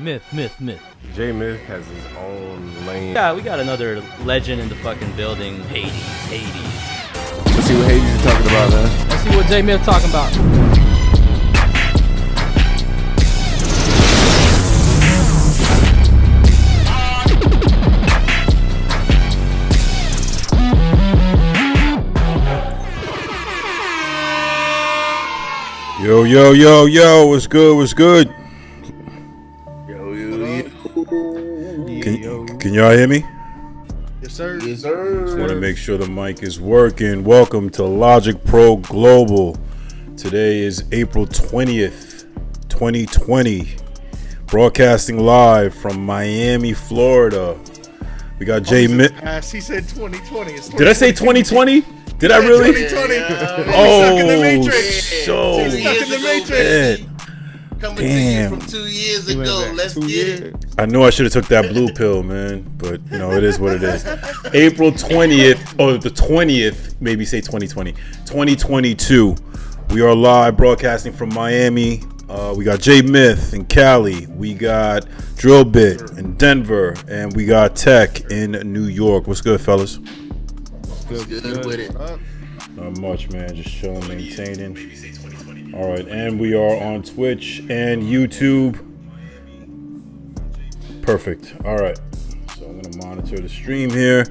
Myth. JMYTH has his own lane. Yeah, we got another legend in the fucking building. Hades. Let's see what Hades is talking about, man. Let's see what JMYTH talking about. Yo, what's good? Can y'all hear me? Yes, sir. Just want to make sure the mic is working. Welcome to Logic Pro Global. Today is April 20th, 2020. Broadcasting live from Miami, Florida. We got JMYTH. He said 2020. It's Did I say 2020? Did I really? 2020. Oh, stuck in the Matrix. so He's stuck in the Matrix. Coming Damn. to you from 2 years ago. Let's get it. I knew I should have took that blue pill, man. But, you know, it is what it is. April 20th, or the 20th, maybe say 2020. 2022. We are live broadcasting from Miami. We got JMYTH in Cali. We got Drillbit in Denver. And we got Tech in New York. What's good, fellas? Good with it. Not much, man. Just chilling, maintaining. All right, and we are on Twitch and YouTube. Perfect. All right, so I'm gonna monitor the stream here.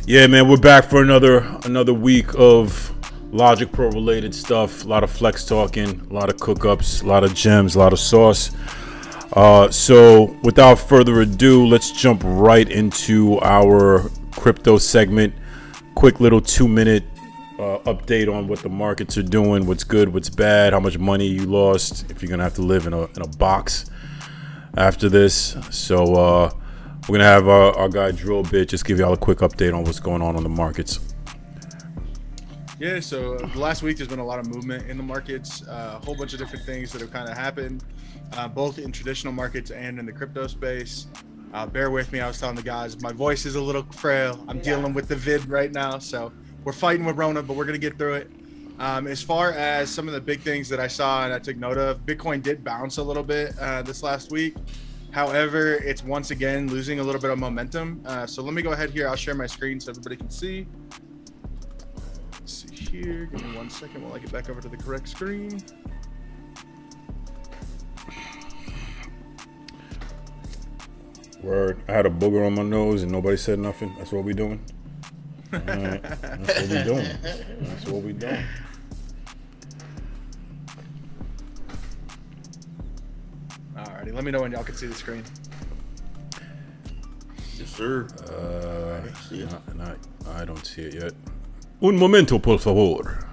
Yeah, man, we're back for another week of Logic Pro related stuff. A lot of flex talking, a lot of cookups, a lot of gems, a lot of sauce. So without further ado, let's jump right into our crypto segment. Quick little 2-minute update on what the markets are doing, what's good, what's bad, how much money you lost, if you're gonna have to live in a box after this. So we're gonna have our guy Drillbit just give y'all a quick update on what's going on the markets. Yeah, so the last week there's been a lot of movement in the markets, a whole bunch of different things that have kind of happened, both in traditional markets and in the crypto space. Bear with me, I was telling the guys, my voice is a little frail. I'm dealing with the vid right now, so we're fighting with Rona, but we're going to get through it. As far as some of the big things that I saw and I took note of, Bitcoin did bounce a little bit this last week. However, it's once again losing a little bit of momentum. So let me go ahead here. I'll share my screen so everybody can see. Let's see here. Give me 1 second while I get back over to the correct screen. Word. I had a booger on my nose and nobody said nothing. That's what we doing. All right. That's what we doing. Alrighty, let me know when y'all can see the screen. Yes, sir. I don't see it yet. Un momento, por favor.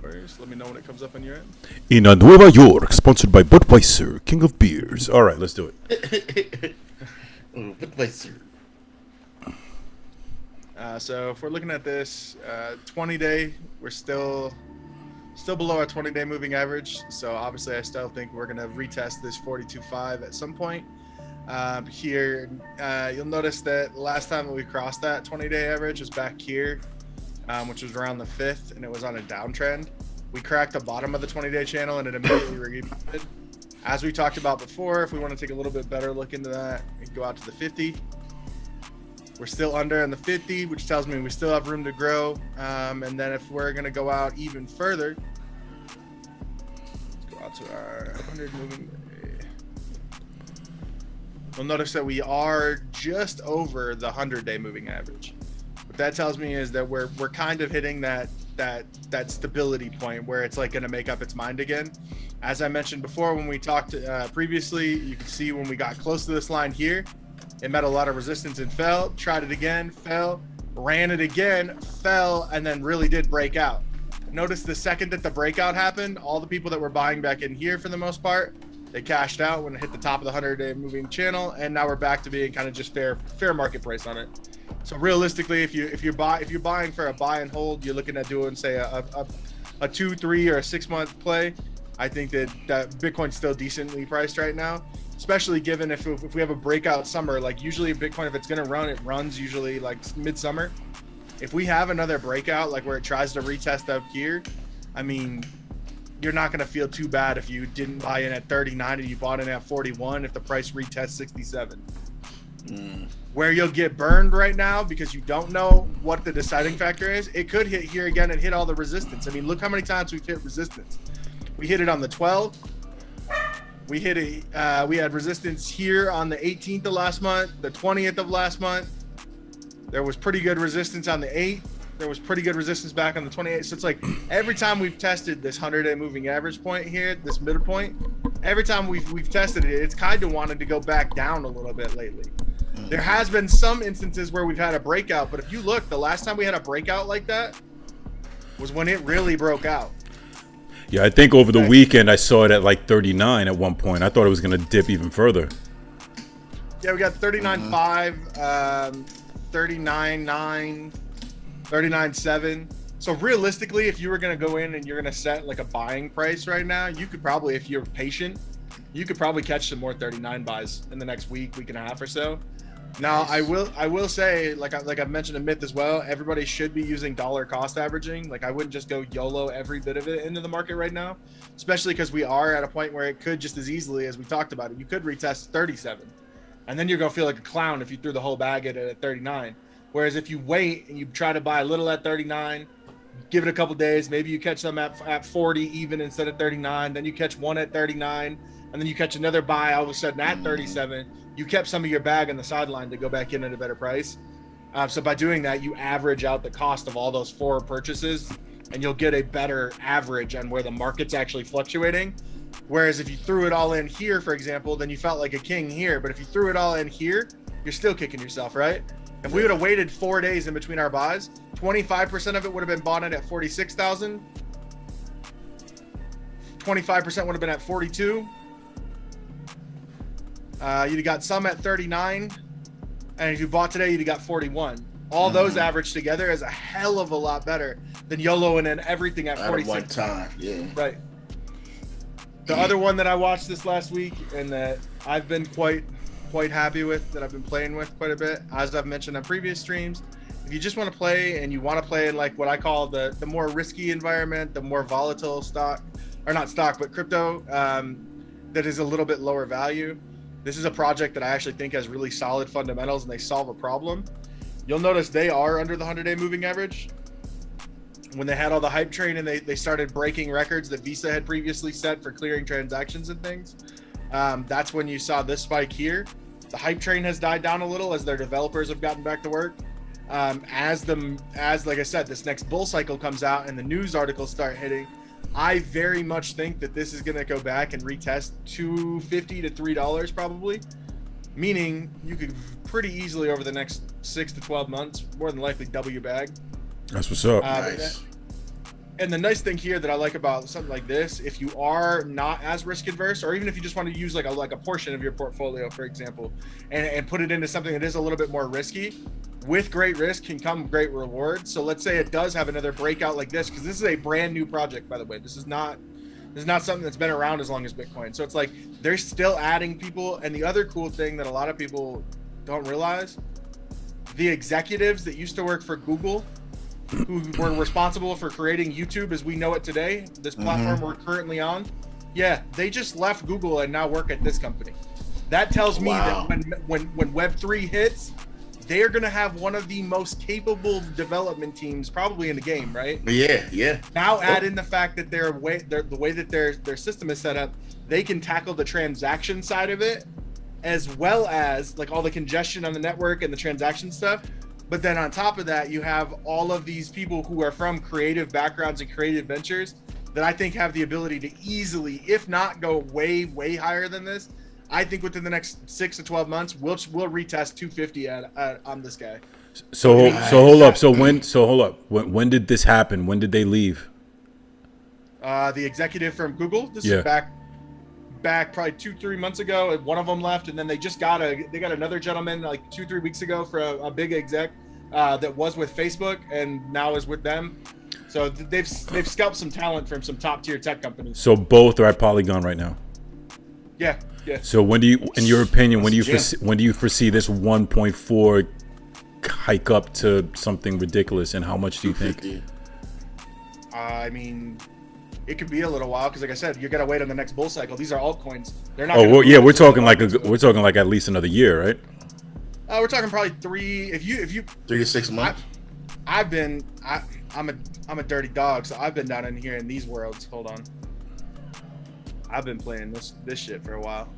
Just let me know when it comes up on your end. In Nueva York, sponsored by Budweiser, king of beers. All right, let's do it. Budweiser. So if we're looking at this 20-day, we're still below our 20-day moving average. So obviously, I still think we're going to retest this 42.5 at some point. Here, you'll notice that last time that we crossed that 20-day average was back here, which was around the 5th, and it was on a downtrend. We cracked the bottom of the 20-day channel, and it immediately rebounded. As we talked about before, if we want to take a little bit better look into that, we can go out to the 50. We're still under in the 50, which tells me we still have room to grow. And then if we're going to go out even further, let's go out to our 100 moving. You'll notice that we are just over the 100-day moving average. What that tells me is that we're kind of hitting that stability point where it's like going to make up its mind again. As I mentioned before, when we talked previously, you can see when we got close to this line here, it met a lot of resistance and fell, tried it again, fell, ran it again, fell, and then really did break out. Notice the second that the breakout happened, all the people that were buying back in here for the most part, they cashed out when it hit the top of the 100-day moving channel, and now we're back to being kind of just fair market price on it. So realistically, if you're buying for a buy and hold, you're looking at doing say a 2, 3, or a 6-month play. I think that Bitcoin's still decently priced right now, especially given if we have a breakout summer. Like usually Bitcoin, if it's going to run, it runs usually like midsummer. If we have another breakout, like where it tries to retest up here, I mean, you're not going to feel too bad if you didn't buy in at 39 and you bought in at 41 if the price retests 67. Where you'll get burned right now because you don't know what the deciding factor is, it could hit here again and hit all the resistance. I mean, look how many times we've hit resistance. We hit it on the 12th. We hit it. We had resistance here on the 18th of last month, the 20th of last month. There was pretty good resistance on the 8th. There was pretty good resistance back on the 28th. So it's like every time we've tested this 100-day moving average point here, this middle point, every time we've tested it, it's kind of wanted to go back down a little bit lately. There has been some instances where we've had a breakout, but if you look, the last time we had a breakout like that was when it really broke out. Yeah, I think over the weekend I saw it at like 39 at one point. I thought it was going to dip even further. Yeah, we got 39.5, 39.9, 39.7. So realistically, if you were going to go in and you're going to set like a buying price right now, you could probably, if you're patient, you could probably catch some more 39 buys in the next week and a half or so. Now, I will say, like I've mentioned in Myth as well, everybody should be using dollar cost averaging. Like I wouldn't just go YOLO every bit of it into the market right now, especially because we are at a point where it could just as easily as we talked about it, you could retest 37. And then you're going to feel like a clown if you threw the whole bag at it at 39. Whereas if you wait and you try to buy a little at 39, give it a couple days, maybe you catch them at 40 even instead of 39, then you catch one at 39, and then you catch another buy all of a sudden at 37. You kept some of your bag on the sideline to go back in at a better price. So by doing that, you average out the cost of all those 4 purchases, and you'll get a better average on where the market's actually fluctuating. Whereas if you threw it all in here, for example, then you felt like a king here. But if you threw it all in here, you're still kicking yourself, right? If we would have waited 4 days in between our buys, 25% of it would have been bought in at 46,000. 25% would have been at 42. You'd have got some at 39, and if you bought today, you'd have got 41. All those averaged together is a hell of a lot better than YOLOing in everything at 46. At one time, yeah. Right. The other one that I watched this last week and that I've been quite happy with, that I've been playing with quite a bit, as I've mentioned on previous streams, if you just want to play and you want to play in like what I call the more risky environment, the more volatile stock, or not stock, but crypto, that is a little bit lower value. This is a project that I actually think has really solid fundamentals and they solve a problem. You'll notice they are under the 100-day moving average. When they had all the hype train and they started breaking records that Visa had previously set for clearing transactions and things, that's when you saw this spike here. The hype train has died down a little as their developers have gotten back to work. As like I said, this next bull cycle comes out and the news articles start hitting, I very much think that this is going to go back and retest $2.50 to $3 probably, meaning you could pretty easily over the next 6 to 12 months, more than likely double your bag. That's what's up. Nice. And the nice thing here that I like about something like this, if you are not as risk adverse, or even if you just want to use like a portion of your portfolio, for example, and put it into something that is a little bit more risky, with great risk can come great reward. So let's say it does have another breakout like this, because this is a brand new project, by the way. This is not something that's been around as long as Bitcoin. So it's like they're still adding people. And the other cool thing that a lot of people don't realize, the executives that used to work for Google, who were responsible for creating YouTube as we know it today, this platform we're currently on, yeah, they just left Google and now work at this company. That tells me that when Web3 hits, they're going to have one of the most capable development teams probably in the game, right? Yeah. Now add in the fact that the way that their system is set up, they can tackle the transaction side of it, as well as like all the congestion on the network and the transaction stuff. But then on top of that, you have all of these people who are from creative backgrounds and creative ventures that I think have the ability to easily, if not go way, way higher than this, I think within the next 6 to 12 months, we'll retest 250 on this guy. So hold up. When did this happen? When did they leave? The executive from Google, this is back probably 2-3 months ago. One of them left, and then they got another gentleman like 2-3 weeks ago for a big exec that was with Facebook and now is with them. So they've scalped some talent from some top tier tech companies. So both are at Polygon right now. Yeah. So when do you, in your opinion, when do you foresee this 1.4 hike up to something ridiculous, and how much do you think? I mean, it could be a little while because, like I said, you got to wait on the next bull cycle. These are altcoins. They're not. Oh, gonna well, move yeah, we're until talking we're talking like at least another year, right? we're talking probably 3. If you 3 to 6 months. I'm a dirty dog, so I've been down in here in these worlds. Hold on. I've been playing this shit for a while.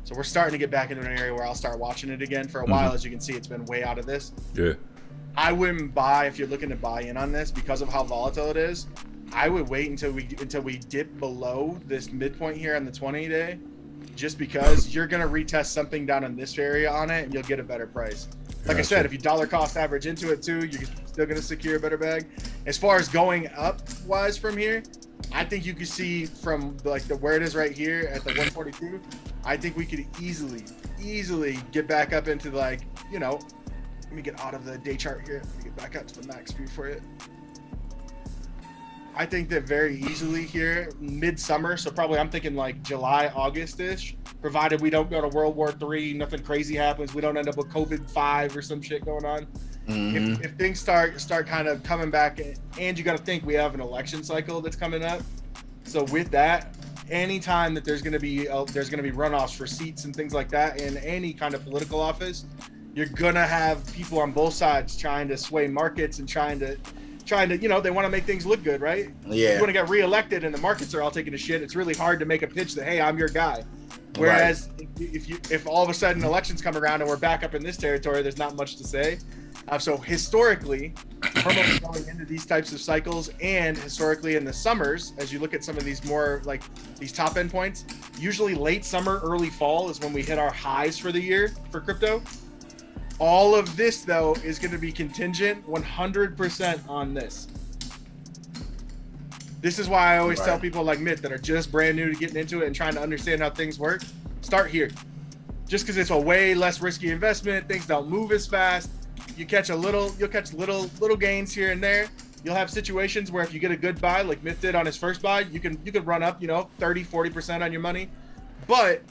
So we're starting to get back into an area where I'll start watching it again. For a while, as you can see, it's been way out of this. Yeah. I wouldn't buy if you're looking to buy in on this because of how volatile it is. I would wait until we dip below this midpoint here on the 20-day, just because you're gonna retest something down in this area on it, and you'll get a better price. Like I said, if you dollar cost average into it too, you're still gonna secure a better bag. As far as going up wise from here, I think you could see from like where it is right here at the 142. I think we could easily get back up into like, you know, let me get out of the day chart here. Let me get back up to the max view for it. I think that very easily here, midsummer, so probably I'm thinking like July, August-ish, provided we don't go to World War III, nothing crazy happens, we don't end up with COVID-5 or some shit going on. If things start kind of coming back, and you got to think we have an election cycle that's coming up. So with that, anytime that there's going to be runoffs for seats and things like that in any kind of political office, you're gonna have people on both sides trying to sway markets and trying to, you know, they want to make things look good, right? Yeah. You want to get reelected and the markets are all taking a shit. It's really hard to make a pitch that, hey, I'm your guy. Whereas if all of a sudden elections come around and we're back up in this territory, there's not much to say. So historically, promos going into these types of cycles, and historically in the summers, as you look at some of these more like these top end points, usually late summer, early fall is when we hit our highs for the year for crypto. All of this, though, is going to be contingent 100% on this. This is why I always tell people like Myth that are just brand new to getting into it and trying to understand how things work, start here. Just because it's a way less risky investment, things don't move as fast. You'll catch little gains here and there. You'll have situations where if you get a good buy, like Myth did on his first buy, you can run up, 30, 40% on your money. But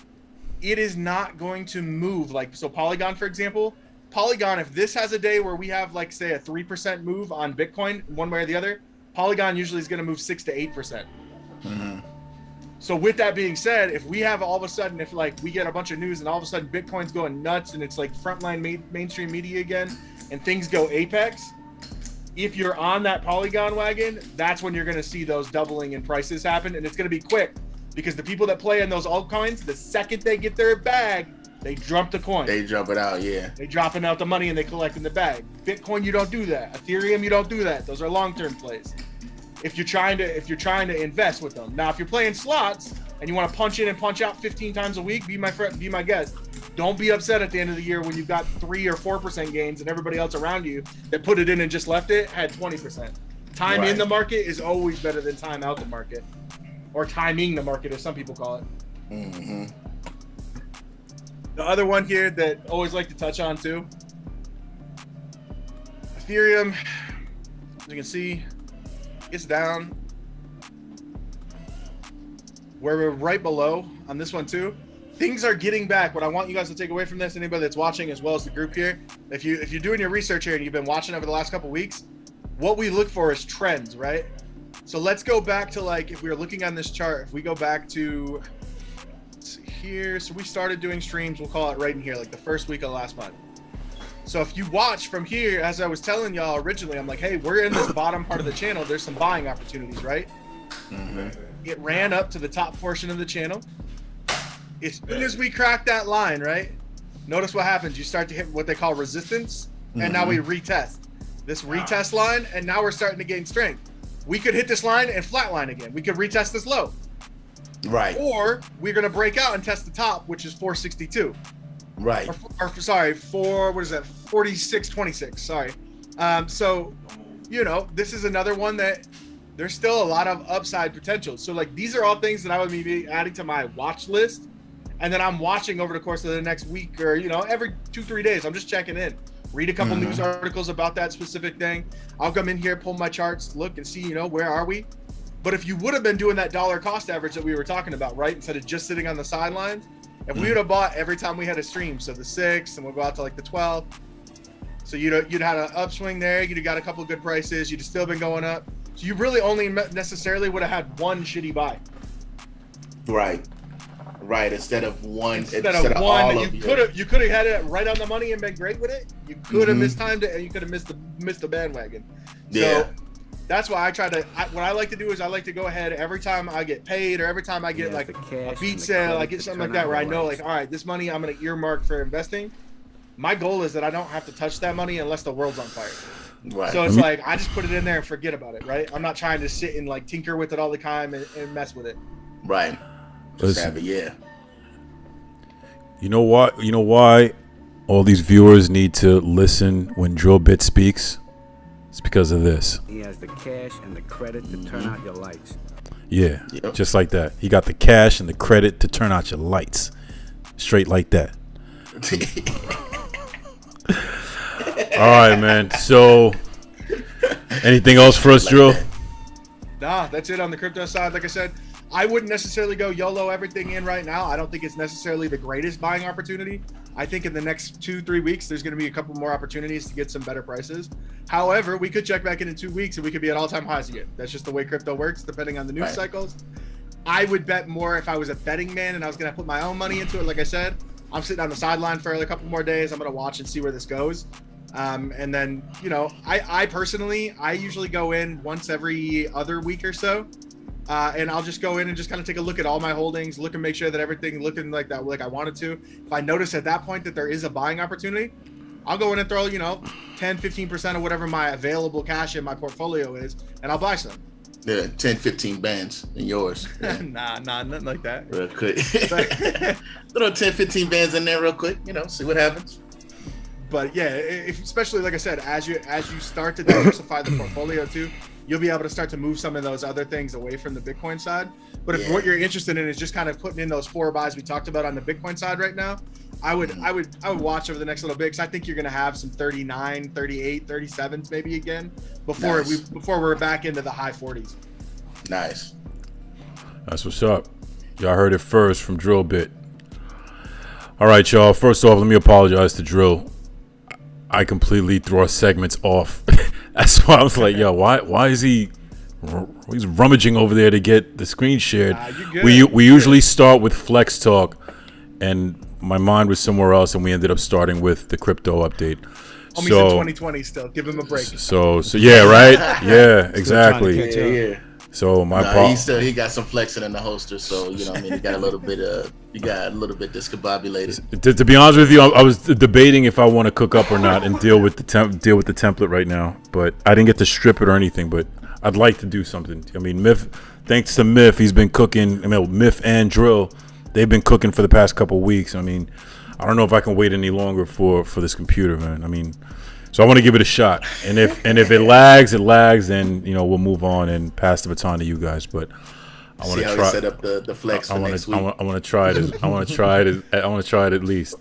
it is not going to move. Like, so Polygon, for example, if this has a day where we have, like, say, a 3% move on Bitcoin one way or the other, Polygon usually is going to move 6 to 8%. So with that being said, if we have all of a sudden, if like we get a bunch of news and all of a sudden Bitcoin's going nuts and it's like frontline mainstream media again and things go apex, if you're on that Polygon wagon, that's when you're going to see those doubling in prices happen. And it's going to be quick because the people that play in those altcoins, the second they get their bag, they dump the coin. They jump it out, yeah. They dropping out the money and they collect in the bag. Bitcoin, you don't do that. Ethereum, you don't do that. Those are long-term plays. If you're trying to invest with them. Now, if you're playing slots and you want to punch in and punch out 15 times a week, be my guest. Don't be upset at the end of the year when you've got 3 or 4% gains and everybody else around you that put it in and just left it had 20%. Time in the market is always better than time out the market, or timing the market, as some people call it. The other one here that I always like to touch on too, Ethereum, as you can see, it's down. We're right below on this one too. Things are getting back. What I want you guys to take away from this, anybody that's watching as well as the group here, if you're doing your research here and you've been watching over the last couple weeks, what we look for is trends, right? So let's go back to, like, if we were looking on this chart, if we go back to, let's see here, so we started doing streams, we'll call it right in here, like the first week of last month. So if you watch from here, as I was telling y'all originally, I'm like, hey, we're in this bottom part of the channel. There's some buying opportunities, right? It ran up to the top portion of the channel. As soon as we crack that line, right? Notice what happens. You start to hit what they call resistance, and now we retest. This retest line, and now we're starting to gain strength. We could hit this line and flatline again. We could retest this low. Right. Or we're going to break out and test the top, which is 462. Right. Or sorry, what is that? 46.26. Sorry. So, this is another one that there's still a lot of upside potential. So, like, these are all things that I would be adding to my watch list, and then I'm watching over the course of the next week, or every 2-3 days. I'm just checking in, read a couple news articles about that specific thing. I'll come in here, pull my charts, look and see, where are we? But if you would have been doing that dollar cost average that we were talking about, right, instead of just sitting on the sidelines. If we would have bought every time we had a stream, so the 6th, and we'll go out to like the 12th, so you'd had an upswing there, you'd have got a couple of good prices, you'd have still been going up. So you really only necessarily would have had one shitty buy. Right. Right. Instead of one. Instead of one, you could have had it right on the money and been great with it. You could have mistimed it, and you could have missed the bandwagon. Yeah. So that's why I try to. What I like to do is I like to go ahead every time I get paid or every time I get like a beat sale, I get something like that where I know like, all right, this money I'm gonna earmark for investing. My goal is that I don't have to touch that money unless the world's on fire. Right. So it's like I just put it in there and forget about it, right? I'm not trying to sit and like tinker with it all the time and mess with it. Right. Just have it, yeah. You know what? You know why all these viewers need to listen when Drill Bit speaks? It's because of this. He has the cash and the credit to turn out your lights. Yeah, just like that. He got the cash and the credit to turn out your lights. Straight like that. All right, man. So, anything else for us, Drill? Nah, that's it on the crypto side. Like I said, I wouldn't necessarily go YOLO everything in right now. I don't think it's necessarily the greatest buying opportunity. I think in the next 2-3 weeks, there's going to be a couple more opportunities to get some better prices. However, we could check back in 2 weeks and we could be at all-time highs again. That's just the way crypto works, depending on the news cycles. I would bet more if I was a betting man and I was going to put my own money into it. Like I said, I'm sitting on the sideline for a couple more days. I'm going to watch and see where this goes. And then, you know, I personally, I usually go in once every other week or so. And I'll just go in and just kind of take a look at all my holdings, look and make sure that everything looking like that, like I wanted to. If I notice at that point that there is a buying opportunity, I'll go in and throw, you know, 10, 15% of whatever my available cash in my portfolio is, and I'll buy some. Yeah, 10, 15 bands in yours. Yeah. Nah, nothing like that. Real quick. Throw 10, 15 bands in there real quick, you know, see what happens. But yeah, especially like I said, as you start to diversify the portfolio too, you'll be able to start to move some of those other things away from the Bitcoin side. But if what you're interested in is just kind of putting in those 4 buys we talked about on the Bitcoin side right now, I would watch over the next little bit, because I think you're going to have some 39, 38, 37s maybe again before we're back into the high 40s. Nice. That's what's up. Y'all heard it first from Drill Bit. All right, y'all. First off, let me apologize to Drill. I completely throw our segments off. That's why I was like, yo, why is he's rummaging over there to get the screen shared? We usually start with Flex Talk, and my mind was somewhere else, and we ended up starting with the crypto update. Homie's in 2020 still. Give him a break. So yeah, right? Yeah, exactly. Yeah. So he got some flexing in the holster, so you know what I mean, he got a little bit discombobulated. To be honest with you, I was debating if I want to cook up or not and deal with the template right now, but I didn't get to strip it or anything. But I'd like to do something. I mean, thanks to Myth, he's been cooking. I mean, Myth and Drill, they've been cooking for the past couple weeks. I mean, I don't know if I can wait any longer for this computer, man. I mean, so I want to give it a shot, and if it lags, then you know we'll move on and pass the baton to you guys. But I want to try. Set up the flex. I want to try it. I want to try it. I want to try it at least.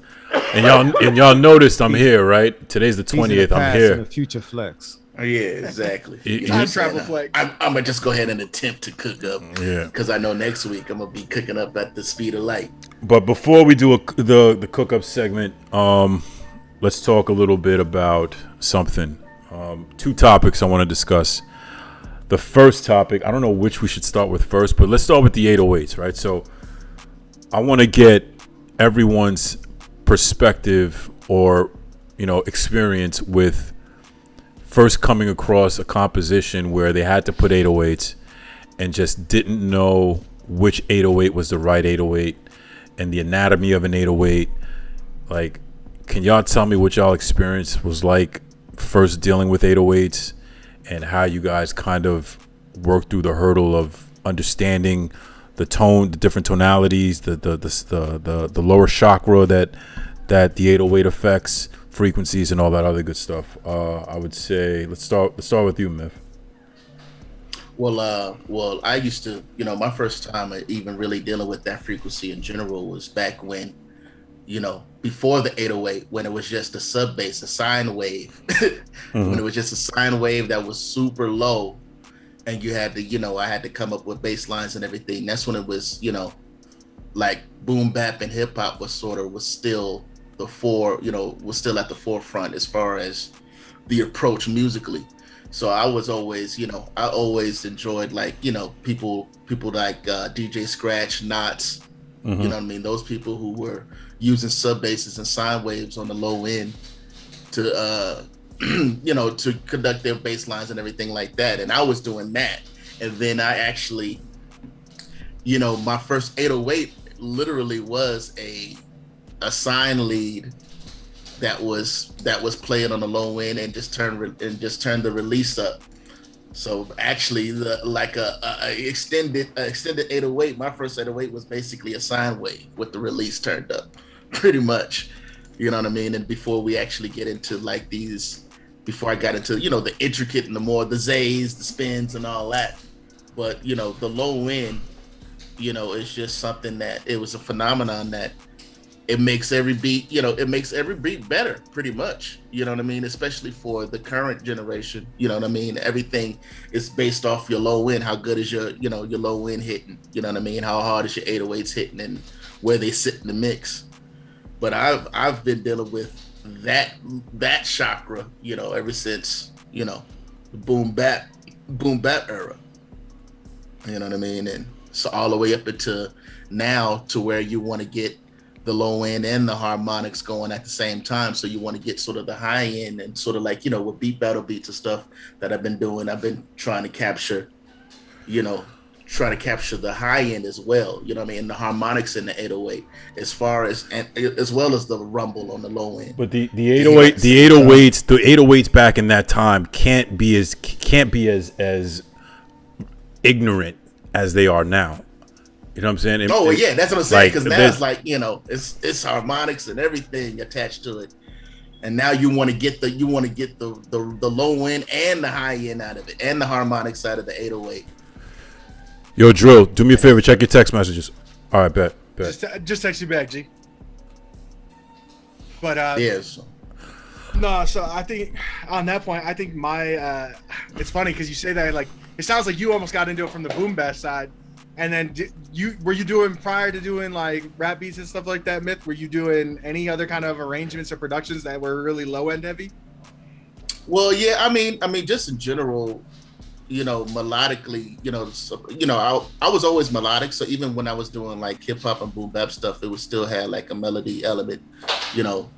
And y'all noticed I'm here, right? Today's the 20th. I'm here. The future flex. Oh, yeah, exactly. Time travel flex. I'm gonna just go ahead and attempt to cook up. Yeah. Because I know next week I'm gonna be cooking up at the speed of light. But before we do the cook up segment, let's talk a little bit about something. 2 topics I want to discuss. The first topic, I don't know which we should start with first, but let's start with the 808s, right? So I want to get everyone's perspective or, you know, experience with first coming across a composition where they had to put 808s and just didn't know which 808 was the right 808 and the anatomy of an 808. Like, can y'all tell me what y'all experience was like first dealing with 808s and how you guys kind of worked through the hurdle of understanding the tone, the different tonalities, the lower chakra that the 808 affects, frequencies, and all that other good stuff? I would say let's start with you, Myth. Well, I used to, you know, my first time even really dealing with that frequency in general was back when, you know, before the 808, when it was just a sub bass, a sine wave, when it was just a sine wave that was super low, and you had to, you know, I had to come up with bass lines and everything. That's when it was, you know, like boom bap and hip hop was still at the forefront as far as the approach musically. So I was always, I always enjoyed like, people like DJ Scratch, Knots, you know what I mean? Those people who were using sub basses and sine waves on the low end to, to conduct their bass lines and everything like that. And I was doing that. And then I actually, my first 808 literally was a sine lead that was playing on the low end and just turned the release up. So actually, a extended 808. My first 808 was basically a sine wave with the release turned up, pretty much. You know what I mean? And before we actually get into like before I got into the intricate and the zays, the spins, and all that. But the low end, it's just something that it was a phenomenon that. It makes every beat, better, pretty much. You know what I mean? Especially for the current generation. You know what I mean? Everything is based off your low end. How good is your low end hitting? You know what I mean? How hard is your 808s hitting and where they sit in the mix? But I've been dealing with that chakra, ever since, the boom bap era. You know what I mean? And so all the way up into now to where you want to get the low end and the harmonics going at the same time. So you want to get sort of the high end and sort of like, with beat battle beats and stuff that I've been doing. I've been trying to capture, the high end as well. You know what I mean? The harmonics in the 808 as well as the rumble on the low end. But the 808s back in that time can't be as ignorant as they are now. You know what I'm saying? Yeah, that's what I'm saying. Because now it's like, it's harmonics and everything attached to it, and now you want to get the low end and the high end out of it, and the harmonics out of the 808. Yo, Drill, do me a favor, check your text messages. All right, bet. Just text you back, G. But yes. No, so I think on that point, I think it's funny because you say that like it sounds like you almost got into it from the boom bass side. And then were you doing prior to doing like rap beats and stuff like that, Myth? Were you doing any other kind of arrangements or productions that were really low end heavy? Well, yeah, I mean, just in general, melodically, I was always melodic. So even when I was doing like hip hop and boom bap stuff, it was still had like a melody element,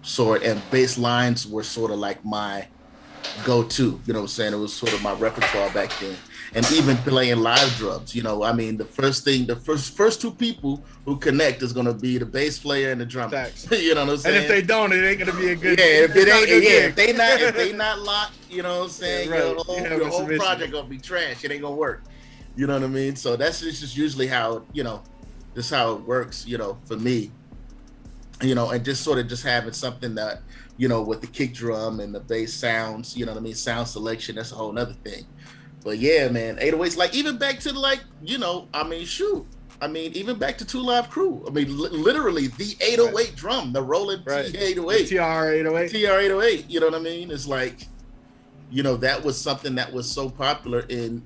sort, and bass lines were sort of like my go-to. You know what I'm saying? It was sort of my repertoire back then. And even playing live drums, the first two people who connect is gonna be the bass player and the drummer. You know what I'm saying? And if they don't, it ain't gonna be a good. Yeah, if they not locked, you know what I'm saying? Yeah, right. The whole project gonna be trash. It ain't gonna work. You know what I mean? So that's just usually how this is how it works. For me, and just sort of just having something that with the kick drum and the bass sounds. You know what I mean? Sound selection. That's a whole nother thing. But yeah, man, 808s, like even back to like, even back to Two Live Crew. I mean, literally the 808 drum, the rolling T808. TR808, you know what I mean? It's like, that was something that was so popular in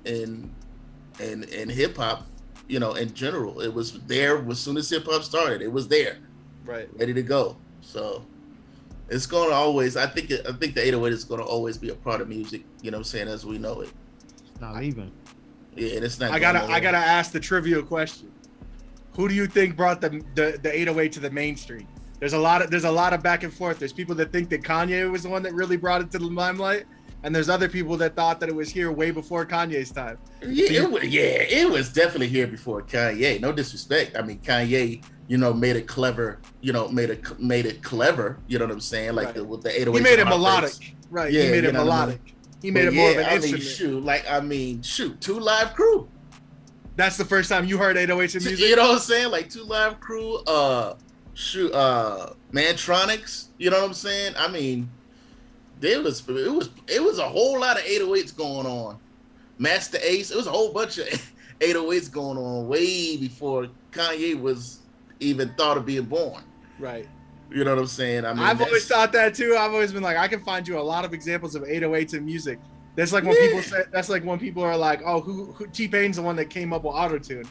hip hop, in general. It was there as soon as hip hop started. It was there. Right. Ready to go. So it's going to always, I think the 808 is going to always be a part of music, you know what I'm saying, as we know it. Not leaving. Yeah, it's not. I gotta ask the trivial question. Who do you think brought the 808 to the mainstream? There's a lot of back and forth. There's people that think that Kanye was the one that really brought it to the limelight, and there's other people that thought that it was here way before Kanye's time. It was definitely here before Kanye. No disrespect. I mean, Kanye, made it clever. Made it clever. You know what I'm saying? Like right. with the 808. He made it melodic. Right. Yeah, he made it melodic. I mean? He made it more of an instrument. Two Live Crew. That's the first time you heard 808s in music? You know what I'm saying? Like Two Live Crew, Mantronics, you know what I'm saying? I mean, it was a whole lot of 808s going on. Master Ace, it was a whole bunch of 808s going on way before Kanye was even thought of being born. Right. You know what I'm saying? I mean, I've always thought that too. I've always been like, I can find you a lot of examples of 808s in music. That's like when people say, that's like when people are like, oh, who T-Pain's the one that came up with auto-tune.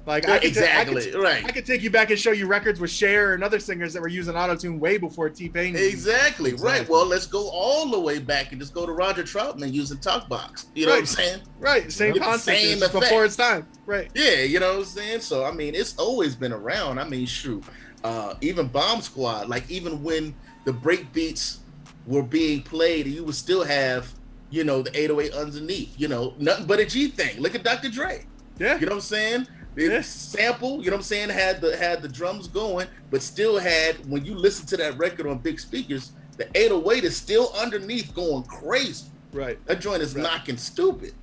Like Yeah, I right. could take you back and show you records with Cher and other singers that were using auto-tune way before T-Pain. Exactly, right. Well, let's go all the way back and just go to Roger Troutman using Talkbox. You know what I'm saying? Right, same Get the concept. same It's before effect. its time. Right. Yeah, you know what I'm saying? So, I mean, it's always been around. I mean, shoot. Even Bomb Squad, like even when the break beats were being played, you would still have, you know, the 808 underneath, you know, nothing but a G thing. Look at Dr. Dre. Yeah. You know what I'm saying? The sample, you know what I'm saying, had the drums going, but still had, when you listen to that record on big speakers, the 808 is still underneath going crazy. Right. That joint is knocking stupid.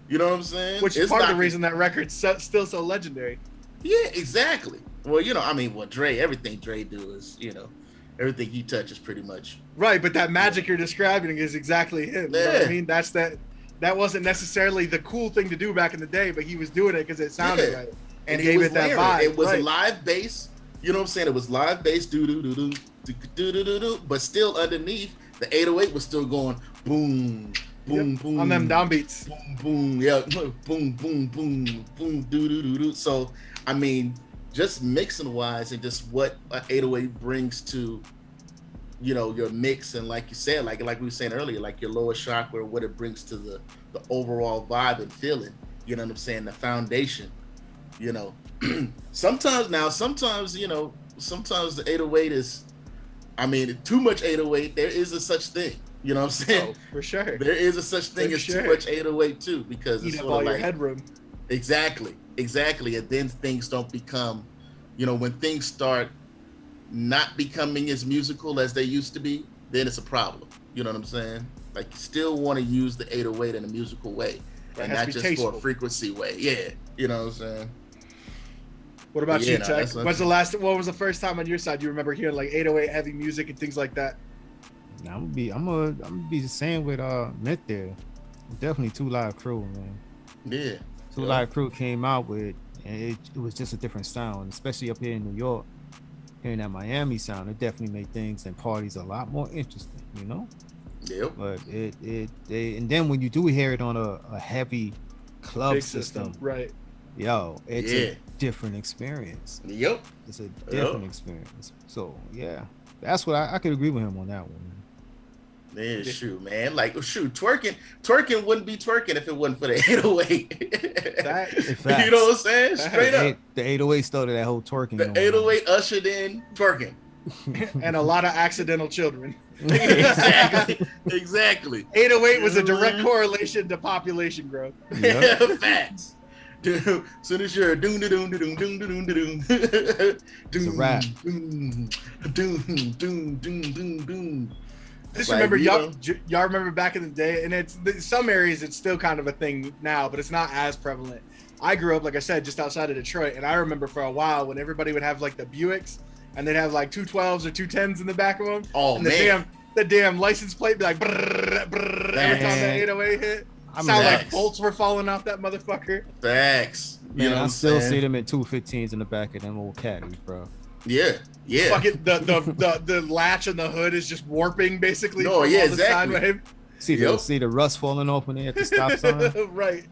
You know what I'm saying? Which is part of the reason that record's still so legendary. Yeah, exactly. Well, you know, I mean, Dre, everything Dre do is, you know, everything he touches pretty much. Right, but that magic you're describing is exactly him. You know what I mean? That wasn't necessarily the cool thing to do back in the day, but he was doing it because it sounded right. And gave was it that layering. vibe. It was right. live bass. You know what I'm saying? It was live bass, do do do do do do do do, but still underneath the 808 was still going boom, boom, boom on them downbeats. Boom, boom, yeah, boom, boom, boom, boom, do do do do. So, I mean, just mixing wise and just what an 808 brings to, you know, your mix, and like you said, like we were saying earlier, like your lower chakra, what it brings to the overall vibe and feeling. You know what I'm saying? The foundation. You know, sometimes you know, sometimes the 808 is, I mean, too much 808. There is a such thing. You know what I'm saying? Oh, for sure. There is a such thing as too much 808 too, because Eat it's up sort all of your like headroom. Exactly. And then things don't become, you know, when things start not becoming as musical as they used to be, then it's a problem. You know what I'm saying? Like, you still want to use the 808 in a musical way, and not just tasteful. for a frequency way. Yeah, you know what I'm saying? What about you, no, Tech? What was the first time on your side you remember hearing like 808 heavy music and things like that? Now, I'm gonna be the same with Myth there. Definitely Two Live Crew, man. Yeah. Two Live Crew came out with, and it was just a different sound, especially up here in New York. Hearing that Miami sound, it definitely made things and parties a lot more interesting, you know? Yep. But and then when you do hear it on a heavy club Big system, right? Yo, it's a different experience. Yep. It's a different experience. So yeah, that's what I could agree with him on that one. Man, shoot, man. Like, shoot, twerking wouldn't be twerking if it wasn't for the 808. You know what I'm saying? Straight up. The 808 started that whole twerking. The 808 ushered in twerking. And a lot of accidental children. Exactly. 808 was a direct correlation to population growth. Yep. Facts. Dude, soon as you're doom doom doom doom doom doom it's a rap. Doom doom doom doom. Just Like, remember, y'all remember back in the day, and it's some areas it's still kind of a thing now, but it's not as prevalent. I grew up, like I said, just outside of Detroit, and I remember for a while when everybody would have like the Buicks, and they'd have like 212s or 210s in the back of them. Oh, and the damn license plate be like brrr, brrr, every time the 808 hit. Sound like bolts were falling off that motherfucker. Facts. Man, I still see them in 215s in the back of them old caddies, bro. Yeah. Fucking the latch on the hood is just warping basically. No, from yeah, all the exactly. side wave. See the rust falling off when they at the stop sign. Right.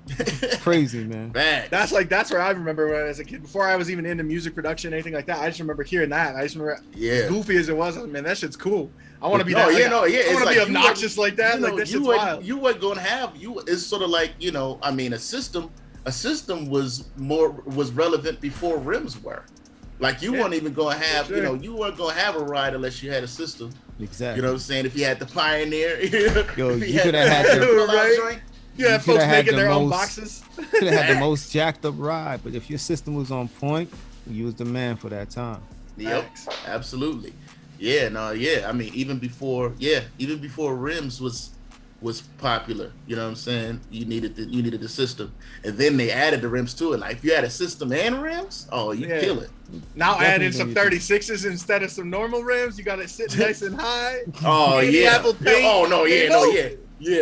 Crazy, man. Facts. That's where I remember when I was a kid. Before I was even into music production, anything like that. I just remember hearing that. I just remember, goofy as it was, man, that shit's cool. I want to be I want to be obnoxious like that. Like that shit's wild. You weren't gonna have It's sort of like, you know, I mean, a system was relevant before rims were. Like, you weren't even gonna have, you know, you weren't gonna have a ride unless you had a system. Exactly. You know what I'm saying? If you had the Pioneer, yo, you could have had the right. Yeah, folks making their own boxes. Could have had the most jacked up ride, but if your system was on point, you was the man for that time. Yep, absolutely. Yeah, no, yeah. I mean, even before rims was popular, you know what I'm saying? You needed the system, and then they added the rims to it. Like, if you had a system and rims, you kill it. Now add in some 36s instead of some normal rims. You got it sitting nice and high. Oh yeah. Apple paint. Oh no, yeah,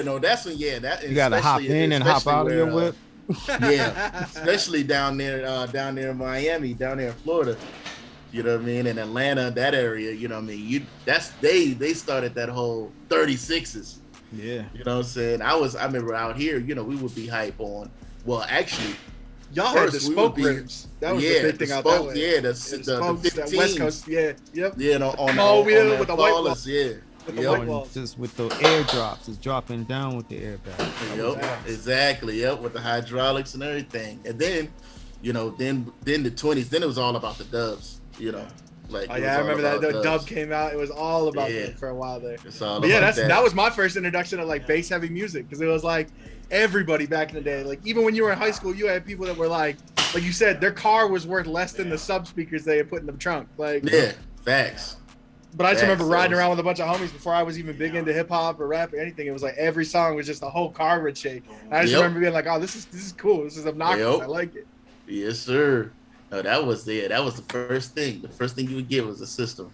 no. That's that. You gotta hop in and hop out of your whip. Yeah, especially down there in Miami, down there in Florida. You know what I mean? In Atlanta, that area. You know what I mean? They started that whole 36s. Yeah. You know what I'm saying? I remember out here, you know, we would be hype on. Well, actually, Y'all had the First, we spoke would be- rims. That was yeah, the big thing out that spoke, way. yeah, the spokes, 15s. that West Coast. Yeah, yep. Yeah, on Small wheel the with the white flawless, yeah. With the Yep. white walls. Just with the airdrops, it's dropping down with the airbag. Yep, exactly. Yep, with the hydraulics and everything. And then, then the 20s. Then it was all about the dubs. Like. Oh it was yeah, I all remember that. about The dub came out. It was all about Yeah. that for a while there. It's all But yeah, about that was my first introduction to like bass heavy music because it was like everybody back in the day. Like even when you were in high school, you had people that were like you said, their car was worth less than the sub speakers they had put in the trunk. Like Yeah, facts. But I just remember Facts. riding around with a bunch of homies before I was even big into hip hop or rap or anything. It was like every song was just a whole car would shake. And I just Yep. remember being like, "Oh, this is cool. This is obnoxious. Yep. I like it." Yes, sir. No, that was the first thing. The first thing you would get was a system.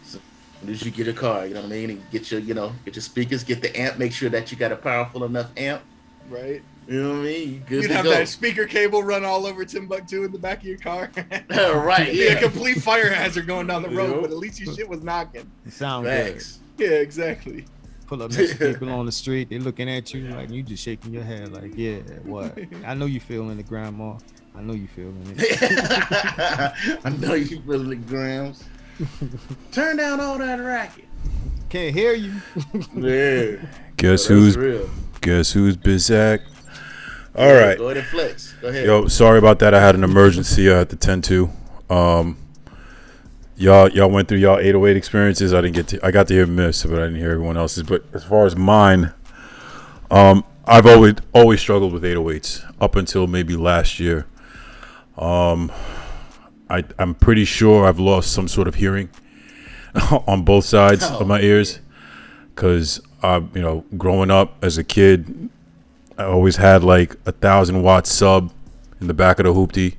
So as soon as you get a car, you know what I mean, and get your speakers, get the amp, make sure that you got a powerful enough amp. Right? You know what I mean? You good You'd to have go. that speaker cable run all over Timbuktu in the back of your car. Right, It'd be a yeah. complete fire hazard going down the road, Yep. but at least your shit was knocking. It sound Facts. Yeah, exactly. good. Pull up next to people on the street, they looking at you like you just shaking your head like, yeah, what? I know you feeling it, grandma. I know you feeling it. I know you feeling the grams. Turn down all that racket. Can't hear you. Yeah. Guess So that's who's real. Bizak? All right. Go ahead and flex. Go ahead. Yo, sorry about that. I had an emergency I had to tend to. Y'all went through y'all 808 experiences. I got to hear Miss, but I didn't hear everyone else's. But as far as mine, I've always struggled with 808s up until maybe last year. I'm pretty sure I've lost some sort of hearing on both sides of my ears, because growing up as a kid, I always had like 1,000-watt sub in the back of the hoopty.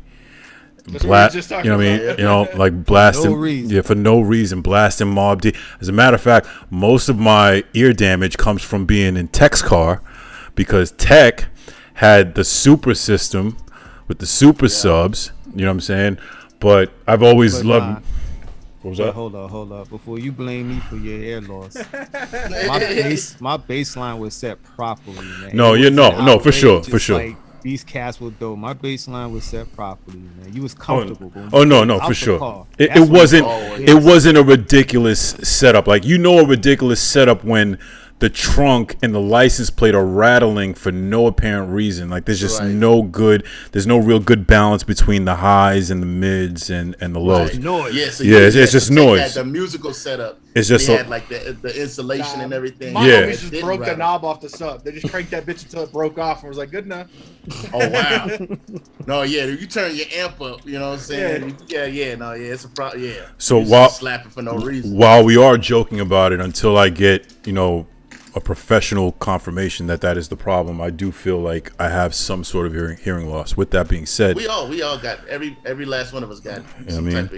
That's what we were just talking You know what I mean? about. Like blasting, No reason. yeah, for no reason, blasting Mob D. As a matter of fact, most of my ear damage comes from being in Tech's car, because Tech had the super system with the super subs. You know what I'm saying? But I've always But loved. nah. What was But that? hold up. Before you blame me for your hair loss, my baseline was set properly, man. No, It yeah, no, wasn't no, for sure, outrageous, for sure. Like, these cats were dope. My baseline was set properly, man. You was comfortable. going Oh no, out for the sure. car. It That's what wasn't. always It wasn't a ridiculous setup. Like, a ridiculous setup when the trunk and the license plate are rattling for no apparent reason. Like, there's just Right. there's no real good balance between the highs and the mids and the lows. Right. noise. Yeah, so Yeah, it's just Tech noise. Had the musical setup. It's just they a- had like the insulation and everything. My Yeah. homies just Didn't broke the rattle. knob off the sub. They just cranked that bitch until it broke off and was like, good enough. Oh wow. No, yeah, you turn your amp up. You know what I'm saying? Yeah. No, yeah, it's a problem. Yeah. So You just while slapping for no reason. while we are joking about it, until I get a professional confirmation that is the problem, I do feel like I have some sort of hearing loss. With that being said, We all got every last one of us got I some mean- type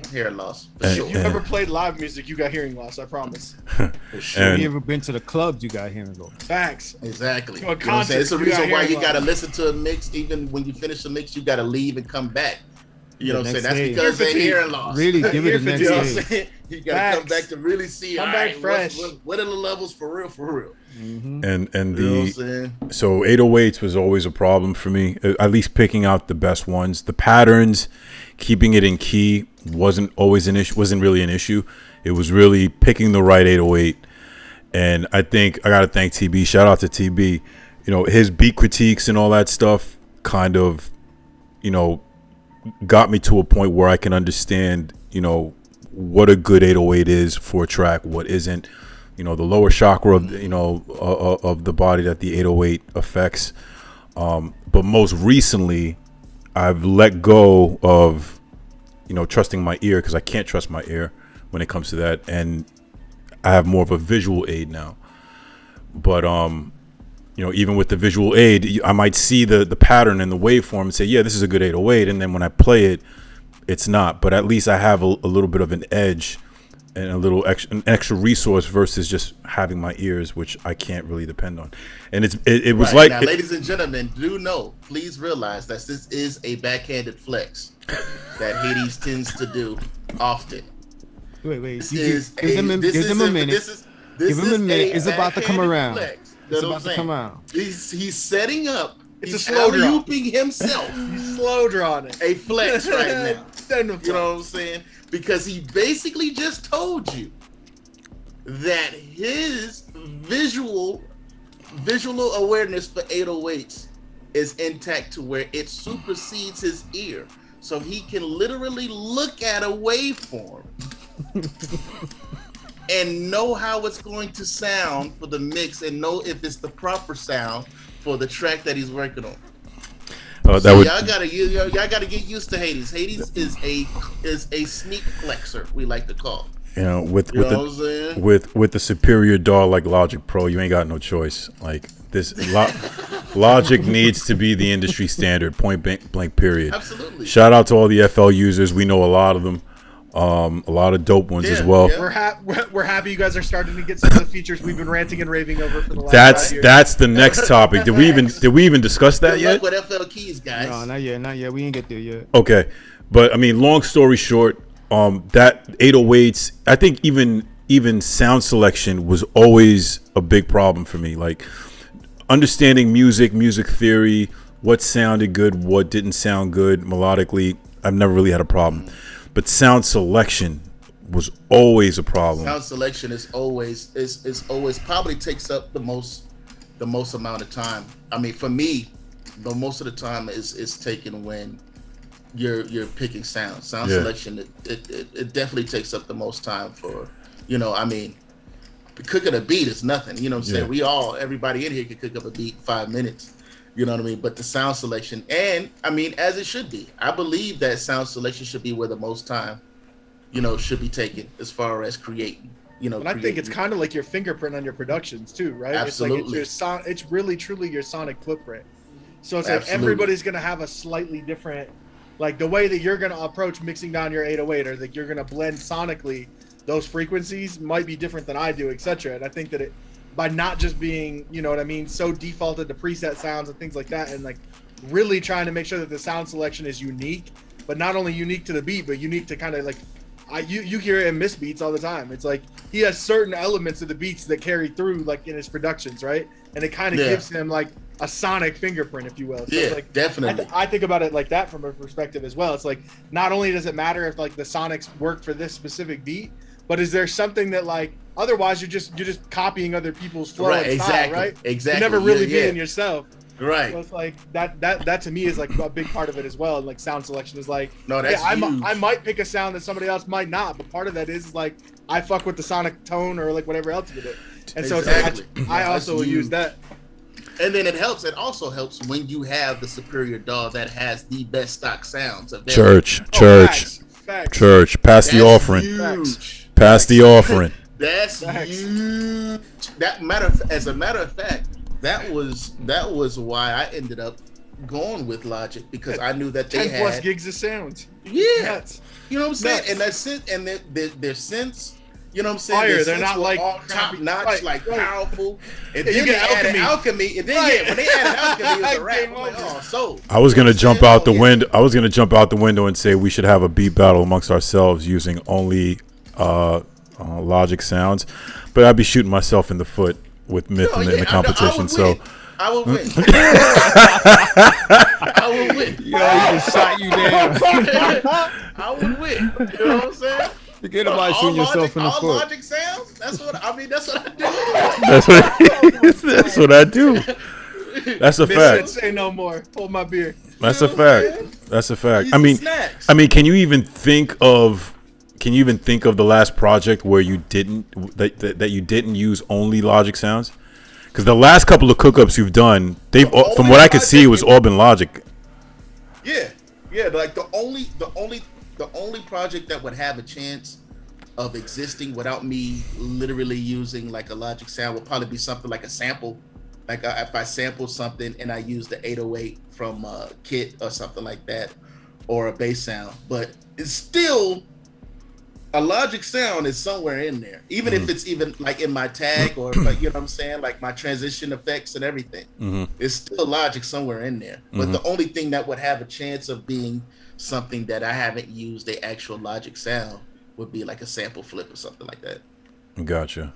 of hearing loss. For And- sure. If you ever played live music, you got hearing loss. I promise. For sure. and- You ever been to the clubs? You got hearing loss. Facts. Exactly. To a You know what I'm saying? It's a concert, you reason got why hearing you gotta loss. listen to a mix. Even when you finish the mix, you gotta leave and come back. You know what I'm saying? next That's day. because Ear they fatigue. hearing loss. Really, give it Ear the next You know what day. I'm saying? You gotta come Facts. back to really see. Come all back right, fresh. What are the levels for real? For real. and You know what I'm the saying? so 808s was always a problem for me. At least picking out the best ones. The patterns, keeping it in key wasn't always an issue. Wasn't really an issue. It was really picking the right 808. And I think I gotta thank TB. Shout out to TB. His beat critiques and all that stuff kind of, got me to a point where I can understand, what a good 808 is for a track, what isn't. The lower chakra of of the body that the 808 affects. But most recently, I've let go of trusting my ear, because I can't trust my ear when it comes to that, and I have more of a visual aid now. But even with the visual aid, I might see the pattern and the waveform and say, yeah, this is a good 808, and then when I play it, it's not. But at least I have a little bit of an edge and an extra resource versus just having my ears, which I can't really depend on. And it was Right. like Now, ladies and gentlemen, do know, please realize that this is a backhanded flex that Hades tends to do often. Wait. This You is give them a minute. This Give him a minute. It's about to come backhanded around. flex. It's Know what about I'm to saying? come around. He's setting up It's a He's slow draw. alley-ooping himself. He's slow drawing it. A flex right now. Send him You know what I'm saying? Because he basically just told you that his visual awareness for 808s is intact to where it supersedes his ear. So he can literally look at a waveform and know how it's going to sound for the mix and know if it's the proper sound for the track that he's working on. That So would, y'all gotta get used to Hades. Hades is a sneak flexor, we like to call. you know, with You know what I'm saying? with the superior DAW like Logic Pro, you ain't got no choice. Like this, Logic needs to be the industry standard. Point blank. Period. Absolutely. Shout out to all the FL users. We know a lot of them. A lot of dope ones as well. Yeah. We're happy you guys are starting to get some of the features we've been ranting and raving over for the last 5 years. That's the next topic. Did we even discuss that Good yet? luck with FL keys, guys. No, not yet. We ain't get there yet. Okay, but I mean, long story short, that 808s, I think even sound selection was always a big problem for me. Like understanding music theory, what sounded good, what didn't sound good melodically. I've never really had a problem, but sound selection was always a problem. Sound selection is always probably takes up the most amount of time. I mean, for me, the most of the time is taken when you're picking sound. Sound selection it definitely takes up the most time for, you know, I mean, cooking a beat is nothing. You know what I'm saying? Everybody in here can cook up a beat in 5 minutes. You know what I mean? But the sound selection, and I mean, as it should be. I believe that sound selection should be where the most time, you know, should be taken as far as creating. You know, and I think it's kind of like your fingerprint on your productions too, right? Absolutely. It's like it's really truly your sonic footprint. So it's like Absolutely. everybody's gonna have a slightly different, like the way that you're gonna approach mixing down your 808, or that you're gonna blend sonically those frequencies might be different than I do, etc. And I think that it, by not just being, you know what I mean, so defaulted to preset sounds and things like that, and like really trying to make sure that the sound selection is unique, but not only unique to the beat, but unique to kind of like, you hear it in Miss beats all the time. It's like he has certain elements of the beats that carry through like in his productions, right? And it kind of gives him like a sonic fingerprint, if you will. So yeah, it's like, definitely. I think about it like that from a perspective as well. It's like not only does it matter if like the sonics work for this specific beat, but is there something that like otherwise you're just copying other people's flow and style, right? Exactly. You're never really being yourself. Right. So it's like that to me is like a big part of it as well. And like sound selection is like, no, that's huge. I might pick a sound that somebody else might not, but part of that is like I fuck with the sonic tone or like whatever else with it. And so it's like, I also will use that. And then it also helps when you have the superior DAW that has the best stock sounds available. Church, pass the offering. Huge. Pass the offering. That's huge. As a matter of fact, that was why I ended up going with Logic, because I knew that they 10 plus had gigs of sound. Yeah, Nuts. you know what I'm saying. Nuts. And that's it. And their synths, you know what I'm saying. Fire. Their They're synths not were like all top notch, powerful. And Yeah, then you they get added Alchemy. alchemy. And then when they added alchemy, it was a wrap. Game I'm like, over. oh, so I was gonna jump out the window. I was gonna jump out the window and say we should have a beat battle amongst ourselves using only Logic sounds, but I'd be shooting myself in the foot with Myth in the competition. I would win. I would win. Yo, he just shot you down. I would win. You know what I'm saying? Forget about shooting yourself in the all foot. Logic sounds. That's what I do. That's what I do. That's a fact. Say no more. Hold my beer. That's a fact. That's a fact. These I mean, snacks. can you even think of the last project where you didn't that you didn't use only Logic sounds? Because the last couple of cookups you've done, from what I could see, it was all been Logic. Yeah. Like the only project that would have a chance of existing without me literally using like a Logic sound would probably be something like a sample. Like if I sample something and I use the 808 from Kit or something like that, or a bass sound, but it's still a Logic sound is somewhere in there, even if it's even like in my tag or like, you know what I'm saying, like my transition effects and everything. It's still Logic somewhere in there. But the only thing that would have a chance of being something that I haven't used the actual Logic sound would be like a sample flip or something like that. Gotcha.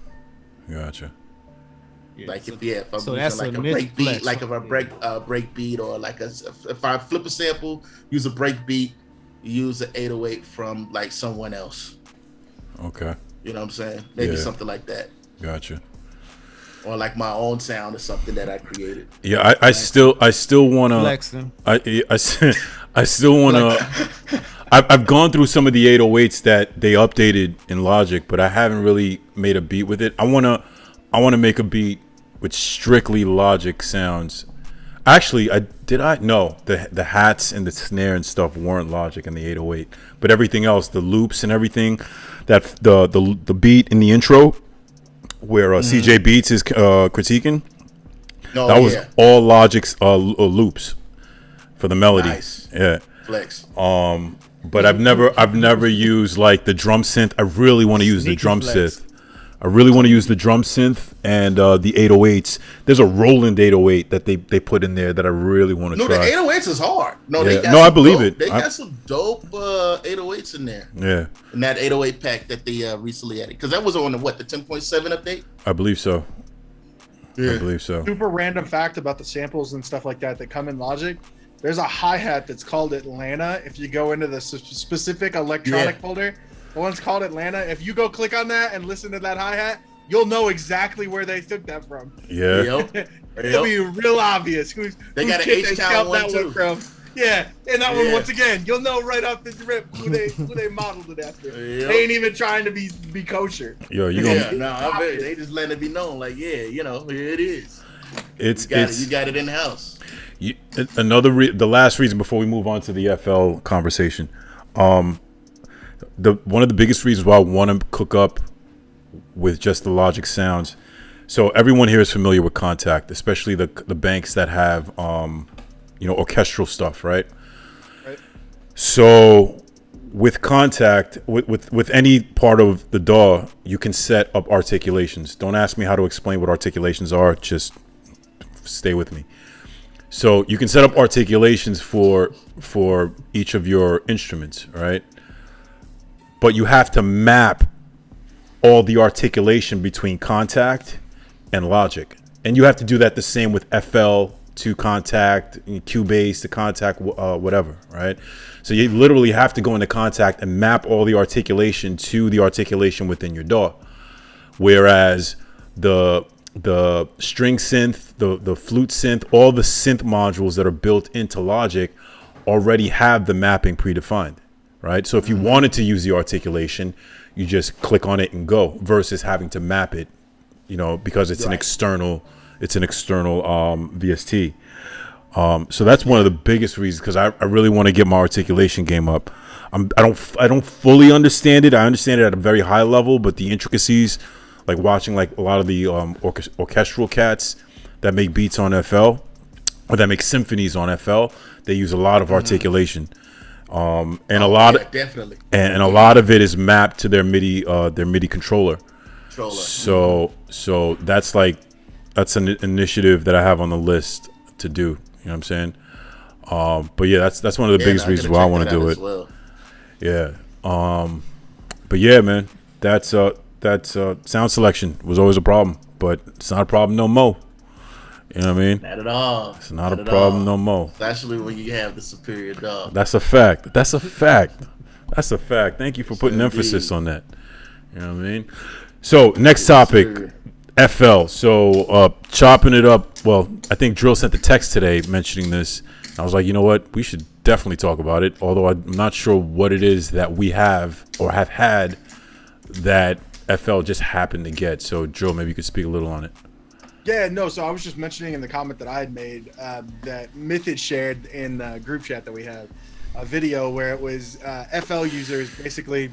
Like so, if I'm so using that's like a myth break beat, flex like if I break beat, or like if I flip a sample, use a break beat, use an 808 from like someone else. Okay. You know what I'm saying? Maybe Yeah. something like that, Gotcha. or like my own sound or something that I created. Yeah, I still want to. flexing. I still want to. I've gone through some of the 808s that they updated in Logic, but I haven't really made a beat with it. I wanna make a beat with strictly Logic sounds. Actually, no, the hats and the snare and stuff weren't Logic in the 808, but everything else, the loops and everything, that the beat in the intro where CJ Beats is critiquing, that was all Logic's loops for the melody. Nice. Yeah. Flex. But I've never used like the drum synth. I really want to use the Sneaky drum flex. synth. I really want to use the drum synth and the 808s. There's a Roland 808 that they put in there that I really want to No, try. the 808s is hard. No, Yeah. they got No, I some believe dope- it. They got some dope 808s in there. Yeah, In that 808 pack that they recently added, because that was on the 10.7 update. I believe so. I believe so. Super random fact about the samples and stuff like that come in Logic. There's a hi-hat that's called Atlanta. If you go into the specific electronic folder, the one's called Atlanta. If you go click on that and listen to that hi-hat, you'll know exactly where they took that from. Yeah. Yep. It'll be real obvious They whose got an kid they H-Town scalped one, that too. one from. Yeah, and that one Yeah. once again, you'll know right off the rip who they modeled it after. Yep. They ain't even trying to be kosher. Yo, you gonna? Yeah, no, I bet they just letting it be known, like, yeah, you know, here it is. It's You got it in the house. the last reason before we move on to the FL conversation. One of the biggest reasons why I want to cook up with just the Logic sounds. So everyone here is familiar with Contact, especially the banks that have orchestral stuff, right? Right. So with Contact, with any part of the DAW, you can set up articulations. Don't ask me how to explain what articulations are, just stay with me. So you can set up articulations for each of your instruments, right? But you have to map all the articulation between Contact and Logic. And you have to do that the same with FL to Contact, Cubase to Contact, whatever, right? So you literally have to go into Contact and map all the articulation to the articulation within your DAW. Whereas the string synth, the flute synth, all the synth modules that are built into Logic already have the mapping predefined, right? So if you wanted to use the articulation, you just click on it and go, versus having to map it, because it's an external VST. So that's one of the biggest reasons, because I really want to get my articulation game up. I don't fully understand it. I understand it at a very high level, but the intricacies, like watching like a lot of the orchestral cats that make beats on FL or that make symphonies on FL, they use a lot of articulation, and a lot of definitely, and a lot of it is mapped to their MIDI controller. So that's an initiative that I have on the list to do. You know what I'm saying? But yeah, that's one of the biggest reasons why I want to do it. Well. Yeah. But yeah, man, that's sound selection was always a problem, but it's not a problem no more. You know what I mean? Not at all. It's not a problem no more. Especially when you have the superior dog. That's a fact. Thank you for putting emphasis on that. You know what I mean? So next topic, FL. So chopping it up. Well, I think Drill sent the text today mentioning this. I was like, you know what? We should definitely talk about it. Although I'm not sure what it is that we have or have had that FL just happened to get. So Drill, maybe you could speak a little on it. Yeah, no. So I was just mentioning in the comment that I had made that Myth had shared in the group chat that we have a video where it was FL users basically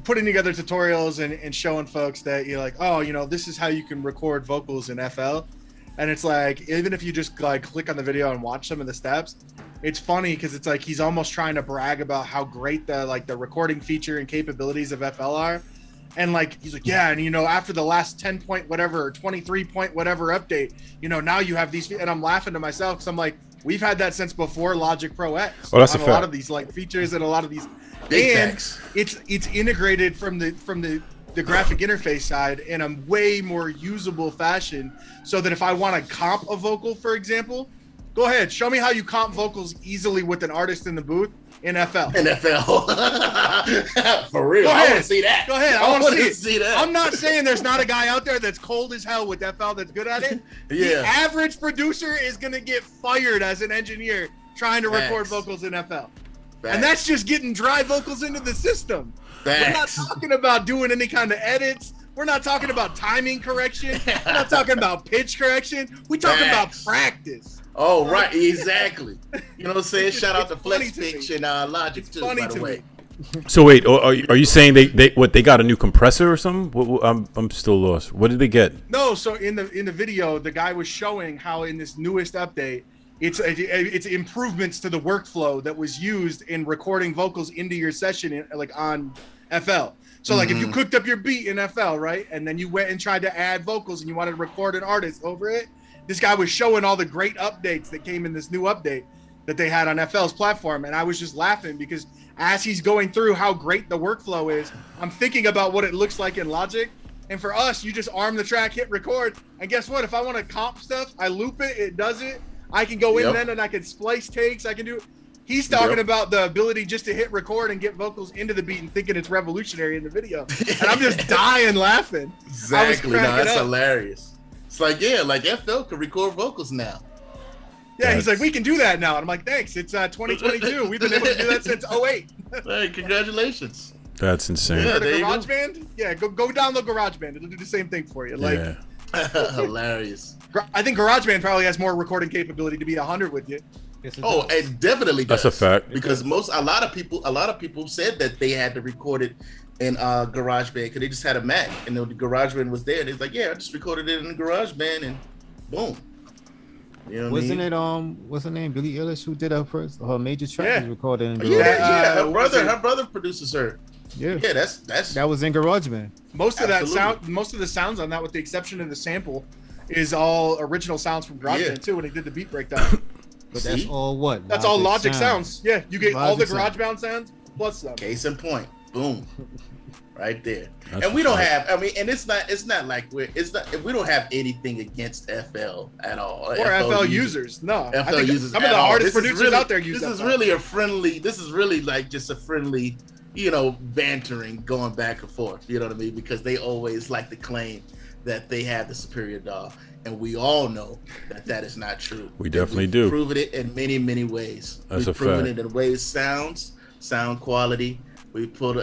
putting together tutorials and showing folks that you're like, oh, this is how you can record vocals in FL. And it's like, even if you just like click on the video and watch some of the steps, it's funny because it's like he's almost trying to brag about how great the recording feature and capabilities of FL are. And like he's like, yeah, and after the last 10 point whatever or 23 point whatever update, now you have these, and I'm laughing to myself because I'm like, we've had that since before Logic Pro X. Oh, that's a lot of these like features and a lot of these, Big and facts. it's integrated from the the graphic interface side in a way more usable fashion, so that if I want to comp a vocal, for example, go ahead, show me how you comp vocals easily with an artist in the booth in FL. NFL. For real. Go I ahead. want to see that. Go ahead. I want wanna to see that. I'm not saying there's not a guy out there that's cold as hell with FL that's good at it. The Yeah. average producer is going to get fired as an engineer trying to record Facts. vocals in FL. Facts. And that's just getting dry vocals into the system. We're not Facts. talking about doing any kind of edits. We're not talking about timing correction. We're not talking about pitch correction. We're talking about Facts. practice. Oh, right. Exactly. You know what I'm saying? Shout out to It's funny Flex to me. Pitch and Logic, too, Funny by the to way. me. So wait, are you saying they got a new compressor or something? I'm still lost. What did they get? No, so in the video, the guy was showing how in this newest update, it's improvements to the workflow that was used in recording vocals into your session, like on FL. So like if you cooked up your beat in FL, right, and then you went and tried to add vocals and you wanted to record an artist over it, this guy was showing all the great updates that came in this new update that they had on FL's platform, and I was just laughing because as he's going through how great the workflow is, I'm thinking about what it looks like in Logic. And for us, you just arm the track, hit record, and guess what? If I want to comp stuff, I loop it, it does it. I can go in then and I can splice takes, I can do. He's talking about the ability just to hit record and get vocals into the beat and thinking it's revolutionary in the video. And I'm just dying laughing. Exactly. No, that's up. hilarious. It's like, yeah, like FL can record vocals now. Yeah, he's like, we can do that now. And I'm like, thanks. It's 2022. We've been able to do that since 08. Hey, congratulations. That's insane. Yeah, For there the you go. GarageBand? Yeah, go download GarageBand. It'll do the same thing for you. Like, Hilarious. I think GarageBand probably has more recording capability to be 100 with you. Yes, it Oh, does. it definitely does. That's a fact. Because a lot of people said that they had to record it in GarageBand because they just had a Mac and the GarageBand was there. And it's like, yeah, I just recorded it in GarageBand and boom. You know what Wasn't I mean? it what's her name? Billie Eilish who did her first her major track Yeah. was recorded in Yeah, GarageBand. yeah. was it- Her brother produces her. Yeah. Yeah, that's That was in GarageBand. Most of that Absolutely. sound, most of the sounds on that, with the exception of the sample, is all original sounds from GarageBand Yeah. too. When he did the beat breakdown, But that's See? all what? that's all Logic sounds. Yeah, you get all the Logic GarageBand sounds plus some. case in point. Boom. Right there. That's And we don't right. have, I mean, and it's not like we don't have anything against FL at all. Or FL users. No, I FL think users. some of at the all. hardest This is producers really- out there use This is FL. really a friendly. This is really like just a friendly, bantering going back and forth. You know what I mean? Because they always like to claim that they have the superior DAW, and we all know that is not true. We definitely We've do. Proven it in many, many ways. That's We've a proven fact. it in ways sound quality. We put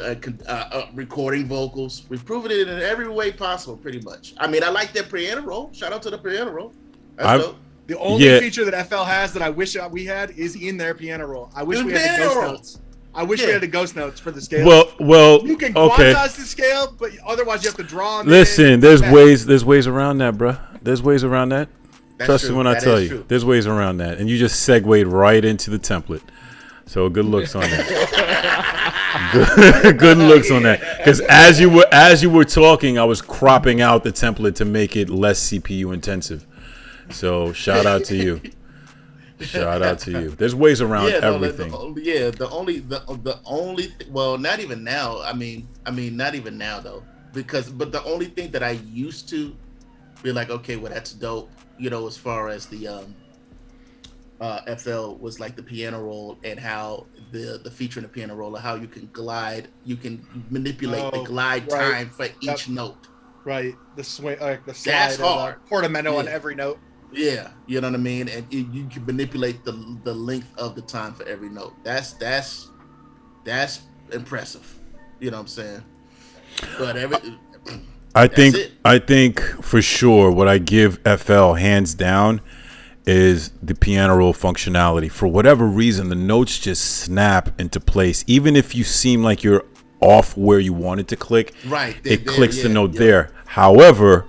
recording vocals. We've proven it in every way possible, pretty much. I mean, I like that piano roll. Shout out to the piano roll. That's I've- dope. The only Yeah. feature that FL has that I wish we had is in their piano roll. I wish The we had the piano ghost roll. notes. I wish we Yeah. had the ghost notes for the scale. Well, you can okay. quantize the scale, but otherwise you have to draw them. Listen, in. there's Yeah. ways around that, bruh. The's ways around that. That's Trust true. me when I That tell is you. true. There's ways around that, and you just segued right into the template. So good looks on that. good looks on that. Because as you were talking, I was cropping out the template to make it less CPU intensive. So shout out to you. Shout out to you. There's ways around everything. Well, not even now. I mean, not even now though, but the only thing that I used to be like, okay, well, that's dope, as far as the FL was like the piano roll and how the feature in the piano roll, how you can manipulate the glide right. time for each note. Right, the swing, the slide, That's and the hard. portamento on Yeah. every note. Yeah, you know what I mean, and you can manipulate the length of the time for every note. That's impressive. You know what I'm saying? But I That's it. think for sure what I give FL hands down is the piano roll functionality. For whatever reason, the notes just snap into place. Even if you seem like you're off where you want it to click, Right, it there, clicks the yeah, note yeah. there. However,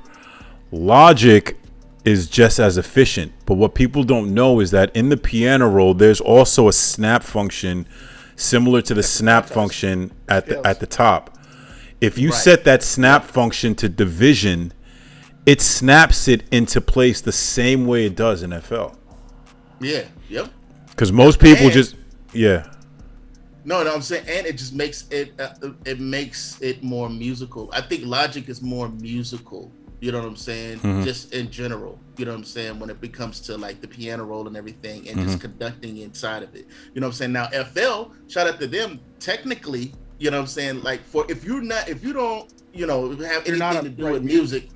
Logic is just as efficient. But what people don't know is that in the piano roll, there's also a snap function similar to the snap function at the top. If you Right. set that snap function to division, it snaps it into place the same way it does in FL. Yeah, yep. Because most people And- just, yeah. No, I'm saying, and it just makes it it makes it more musical. I think Logic is more musical. You know what I'm saying? Just in general. You know what I'm saying? When it becomes to like the piano roll and everything, and just conducting inside of it. You know what I'm saying? Now FL, shout out to them. Technically, you know what I'm saying? Like if you don't, you know, have anything to do with music,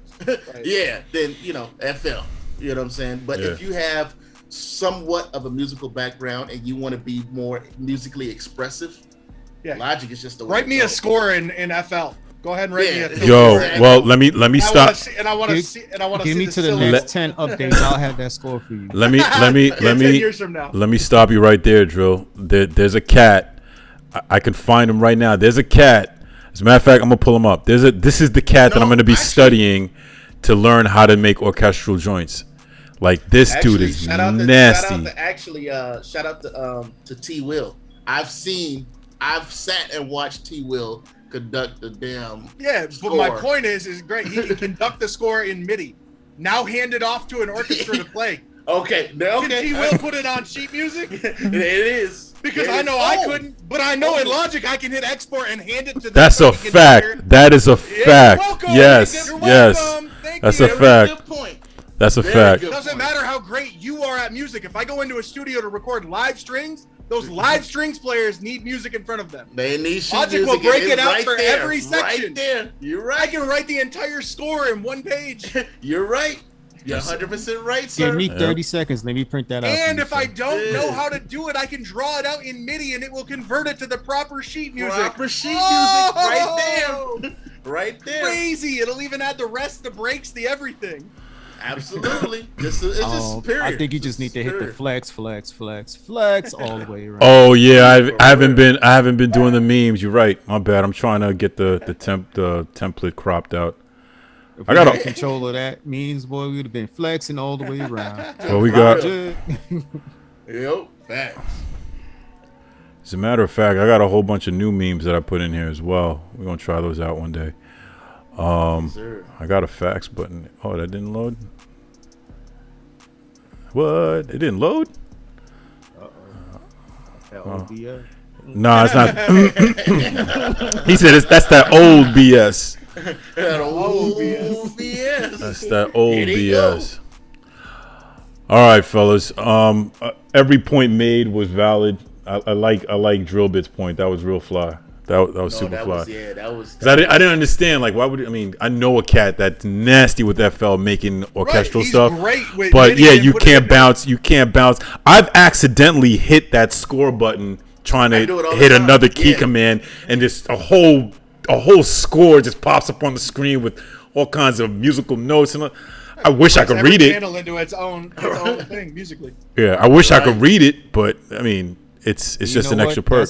yeah, then you know FL. You know what I'm saying? But if you have somewhat of a musical background and you want to be more musically expressive, Logic is just the way write me a score in FL. Go ahead and write me a Yo, well, let me stop. I want to see give me to the next 10 updates. I'll have that score for you. Let me 10 years from now. Let me stop you right there, Drill. There's a cat. I can find him right now. There's a cat. As a matter of fact, I'm gonna pull him up. This is the cat that I'm gonna be studying to learn how to make orchestral joints. Like this dude is nasty. Shout out to T Will. I've sat and watched T Will conduct the damn score. But my point is great. He can conduct the score in MIDI. Now hand it off to an orchestra to play. Okay. Can T Will put it on sheet music? It is. Because I know I couldn't, but I know in Logic I can hit export and hand it to them. That's a fact. That is a fact. Yes. That's a fact. That's a fact. It doesn't matter how great you are at music. If I go into a studio to record live strings, those live strings players need music in front of them. They need Logic will break it out for every section. Right there. You're right. I can write the entire score in one page. You're right. You're 100% right, sir. Give me 30 seconds. Let me print that out. And if I don't know how to do it, I can draw it out in MIDI and it will convert it to the proper sheet music. Proper sheet music right there. Right there. Crazy. It'll even add the rest, the breaks, the everything. Absolutely. It's just period. I think you just need to hit the flex all the way around. Oh yeah, I haven't been doing the memes. You're right. My bad. I'm trying to get the template cropped out. If I got control of that means, boy, we would have been flexing all the way around. Well, we got. Yep. Facts. As a matter of fact, I got a whole bunch of new memes that I put in here as well. We're gonna try those out one day. I got a fax button. Oh, that didn't load. What? It didn't load? Nah, it's not. He said that's that old BS. That old BS. That's that old BS. All right, fellas. Every point made was valid. I like Drill Bit's point. That was real fly. That was super fly. That was. I didn't understand. Like, why would I mean? I know a cat that's nasty with FL making orchestral stuff. Great with but MIDI yeah, and you putting can't bounce. You can't bounce. I've accidentally hit that score button trying to hit another key command, and just a whole score just pops up on the screen with all kinds of musical notes. And I wish I could read it. Channel into its own thing musically. Yeah, I wish I could read it, but I mean, it's just an extra perk.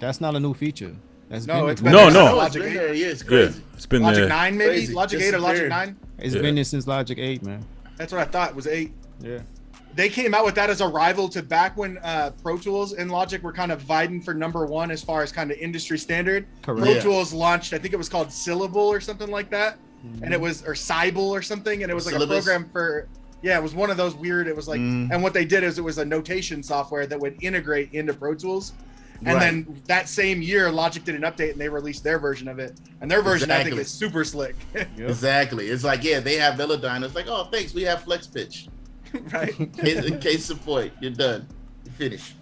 That's not a new feature. It's No. Logic 8. Yeah, it's crazy. It's been Logic there. 9 maybe? Crazy. Logic 8 or Logic 9? It's been there since Logic 8, man. That's what I thought was 8. Yeah. They came out with that as a rival to back when Pro Tools and Logic were kind of vying for #1 as far as kind of industry standard. Correct. Pro Tools launched, I think it was called Syllable or something like that. And it was, or Sybil or something. And it was like Syllabus? a program for, it was one of those weird, it was like, and what they did is it was a notation software that would integrate into Pro Tools. And then that same year, Logic did an update and they released their version of it. And their version, I think, is super slick. Exactly. It's like, they have Melodyne. It's like, oh, thanks. We have Flex Pitch. Right. In case of point, you're done. You finish.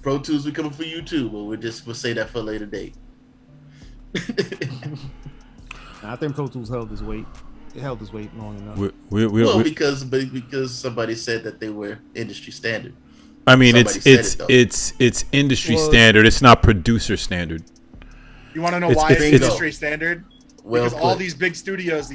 Pro Tools, we coming for you too, but we'll say that for a later date. I think Pro Tools held his weight. It held his weight long enough. Because somebody said that they were industry standard. I mean, it's industry standard. It's not producer standard. You want to know why it's industry standard? Because all these big studios,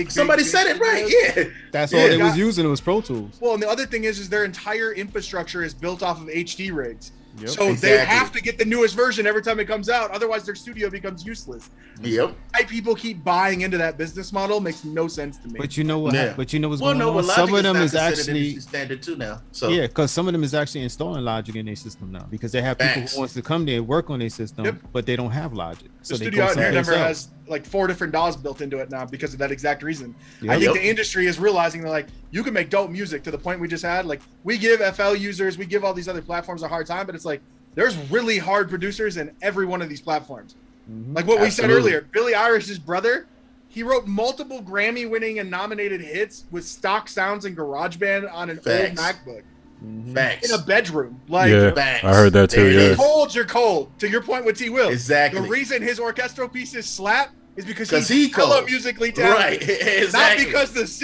somebody said it right. Yeah, that's all they was using. It was Pro Tools. Well, and the other thing is their entire infrastructure is built off of HD rigs. Yep. So they have to get the newest version every time it comes out. Otherwise, their studio becomes useless. Yep. Why people keep buying into that business model makes no sense to me. But you know what? But you know what's going on? Some of them is actually standard too now. So because some of them is actually installing Logic in their system now because they have people who wants to come there and work on their system, but they don't have Logic. So the studio out here number has like 4 different DAWs built into it now because of that exact reason. I think the industry is realizing they're like, you can make dope music to the point we just had. Like we give FL users, we give all these other platforms a hard time, but it's like there's really hard producers in every one of these platforms. Mhm. Like what we said Absolutely. earlier, Billie Eilish's brother, he wrote multiple Grammy-winning and nominated hits with stock sounds and GarageBand on an Facts. old MacBook Facts. in a bedroom. Like, Yeah, Facts. I heard that too. There it Yeah. is. cold, you're cold. To your point with T. Will, Exactly. the reason his orchestral pieces slap is because 'Cause he's he cold. hella musically talented. Right. Exactly. Not because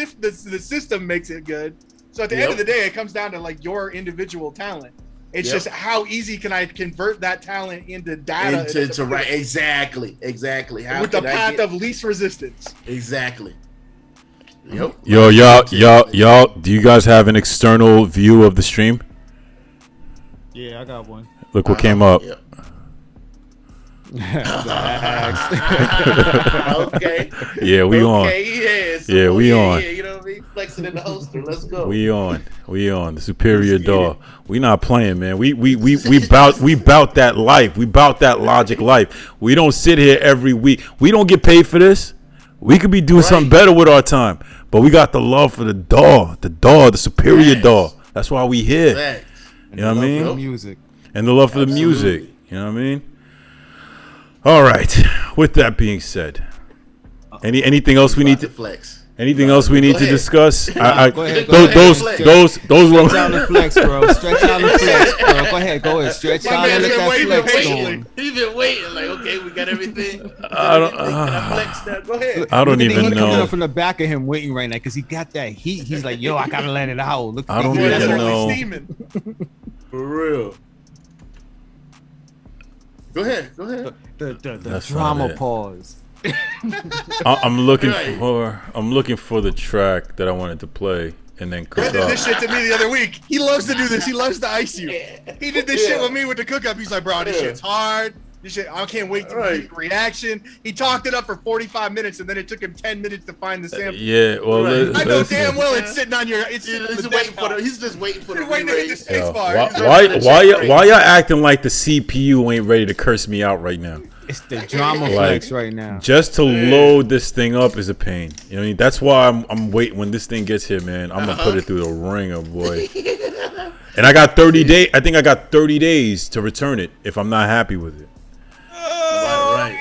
the system makes it good. So at the end of the day, it comes down to like your individual talent. It's Yep. just how easy can I convert that talent into data into right. Exactly. How with the can I path get- of least resistance. Exactly. Yep. Yo, y'all. Do you guys have an external view of the stream? Yeah, I got one. Look what came up. Yep. Facts. Okay. Yeah, we on. Yeah. So, Yeah, we on. Yeah, you know what I mean? Flexing in the holster. Let's go. We on. The superior Let's get door. it. We not playing, man. We bout that life. We bout that logic life. We don't sit here every week. We don't get paid for this. We could be doing something better with our time. But we got the love for the superior Facts. door. That's why we here. Facts. You know what I Love mean? for the music. And the love for the music. You know what I mean? All right. With that being said, anything else we need to flex. anything else we need to ahead. discuss? Go ahead, go ahead. Those Stretch were out the flex, bro. Stretch out the flex, bro. Go ahead. Stretch My out and man's let been that waiting flex patiently. go. He's been waiting. Like, okay, we got everything. I don't- Can I flex now? Go ahead. I don't Look at even the heat coming know. up from the back of him waiting right now because he got that heat. He's like, yo, I gotta let it out. Look, I don't heat. even That's That's know. what- really steaming. For real. Go ahead. The That's drama not it. pause. I'm looking Right. for the track that I wanted to play and then Brad cook did up. this shit to me the other week. He loves to do this. He loves to ice you. He did this shit with me with the cook up. He's like, bro, this Yeah. shit's hard. This shit, I can't wait to Right. see the reaction. He talked it up for 45 minutes, and then it took him 10 minutes to find the sample. Yeah, well, Right. I know listen. damn well it's sitting on your. It's He's sitting on the just waiting for desktop. he's just waiting for the You're waiting to hit the re-raise. space Yo, bar. why, He's why, why y'all acting like the CPU ain't ready to curse me out right now? It's the drama Like, flex right now. Just to load this thing up is a pain. You know what I mean? That's why I'm waiting when this thing gets here, man. I'm gonna put it through the ringer, boy. And I got 30 days. I think I got 30 days to return it if I'm not happy with it. Right. You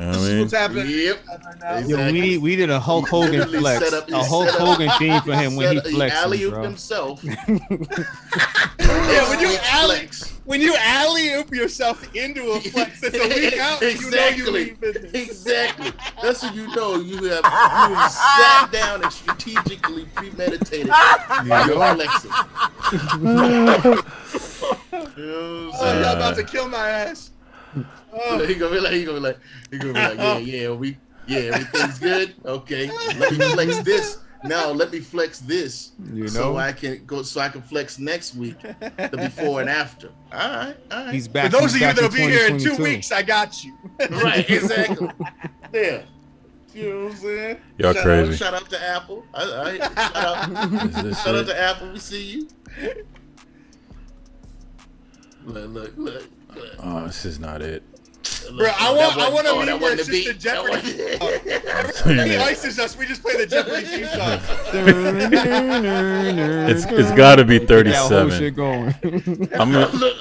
know what I This is mean? what's happening. Yep. Yo, Exactly. we did a Hulk Hogan Literally flex, set up- a Hulk set up- Hogan theme for him when he flexes, alley-ooped bro. himself. Yeah, when you alley-oop yourself into a flex that's a week out, you know you mean business. Exactly. That's when you know you have sat down and strategically premeditated your flexing. You know what I'm Oh, saying? y'all about to kill my ass. Oh. He gonna be like, everything's good. Okay, let me flex this. Now let me flex this, You so know? I can flex next week, the before and after. All right. He's For back. those he's of you back that'll be here in 2 2022. weeks, I got you. Right, exactly. Yeah. You know what I'm saying? Y'all crazy. Shout out to Apple. Is this Shout out it? to Apple. We see you. Look. Oh, this is not it. Bro, I want to meet where it's just a Jeopardy. He It's ices us. We just play the Jeopardy theme song. it's got to be Get that whole shit 37. going. I'm gonna. Look,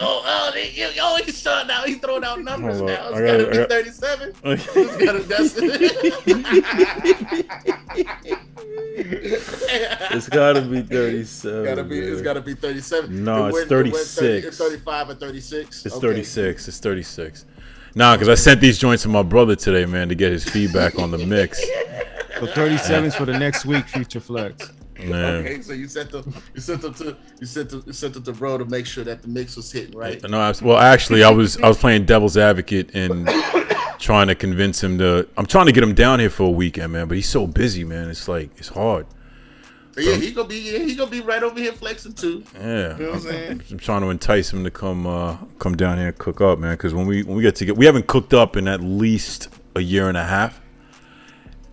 he's showing out. He's throwing out numbers Hold on. now. I It's gotta- gotta be 37. It's got to be 37. It's gotta be 37. No, It it's went 36. It's 35 or 36. It's Okay. 36. It's 36. Nah, because I sent these joints to my brother today, man, to get his feedback on the mix. So 37s for the next week, Future Flex. Man. Okay, so you sent them to bro to make sure that the mix was hitting right. No, well, actually, I was playing devil's advocate and trying to convince him to. I'm trying to get him down here for a weekend, man. But he's so busy, man. It's like it's hard. But yeah, he gonna be right over here flexing too. Yeah, You know what I'm saying? I'm trying to entice him to come down here and cook up, man. Because when we get together, we haven't cooked up in at least a year and a half.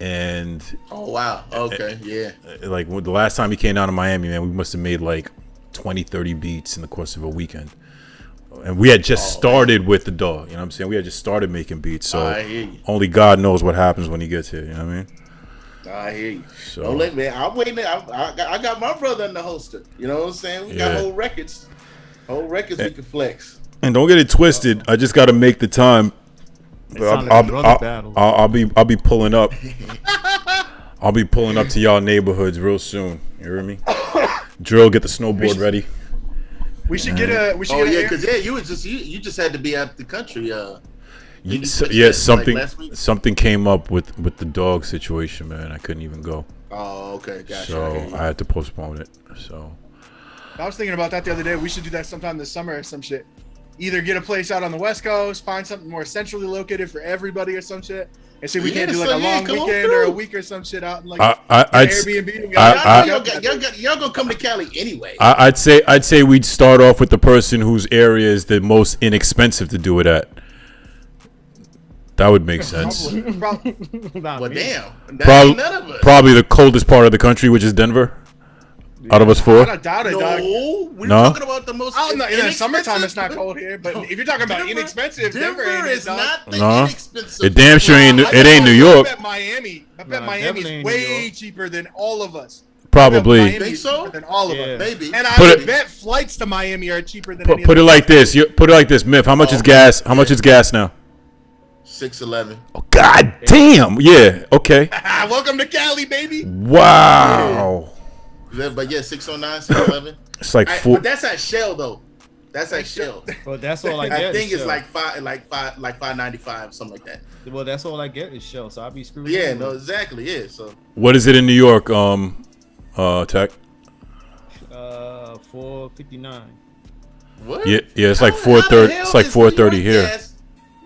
And Oh wow. Okay. Yeah. like the last time he came down to Miami, man, we must have made like 20, 30 beats in the course of a weekend. And we had just started with the dog, you know what I'm saying? We had just started making beats, so I hear you. only God knows what happens when he gets here, you know what I mean? I hear you. So- Don't let me. I'm waiting. I got my brother in the holster. You know what I'm saying? We got Yeah. whole records we can flex. And don't get it twisted. I just got to make the time. sound like a brother battle. I'll be pulling up. I'll be pulling up to y'all neighborhoods real soon. You hear me? Drill, get the snowboard ready. We should get a. We should Oh get yeah, a. because you just had to be out the country. Something last week? something came up with the dog situation, man. I couldn't even go, Oh, okay, gotcha. so I had to postpone it. So I was thinking about that the other day. We should do that sometime this summer or some shit. Either get a place out on the West Coast, find something more centrally located for everybody or some shit, and see if we can't do like a long come on weekend or a through. week or some shit out in like I'd Airbnb. Y'all gonna come to Cali anyway. I'd say we'd start off with the person whose area is the most inexpensive to do it at. That would make sense. Well, damn. Probably, None of us. probably the coldest part of the country, which is Denver. Out of us four. I don't doubt it, dog. No, we're No? talking about the most. Oh, no, in the summertime, inexpensive. it's not cold here. But if you're talking about inexpensive, Denver ain't is it, dog. not the No. inexpensive. It damn sure ain't. I It ain't New I York. bet Miami. I bet Nah, Miami definitely is ain't New way York. cheaper than all of us. Probably. Miami Think is so? cheaper than all of Yeah. us. Maybe. And I Put would it- bet flights to Miami are cheaper than any Put it other like this. Put it like this. Myth. How much is gas? How much is gas now? 611. Oh, God damn. Yeah. Okay. Welcome to Cali, baby. Wow. But yeah, 609, 611. It's like four. But that's at Shell though. That's at Shell. Well, that's all I get. I think is it's Shell. like 595, something like that. Well, that's all I get is Shell, so I'll be screwed. Yeah, anyway. no, exactly. Yeah, so What is it in New York? Tech. 459. what? Yeah. It's like How the 430. hell It's like is 430 New York here. gas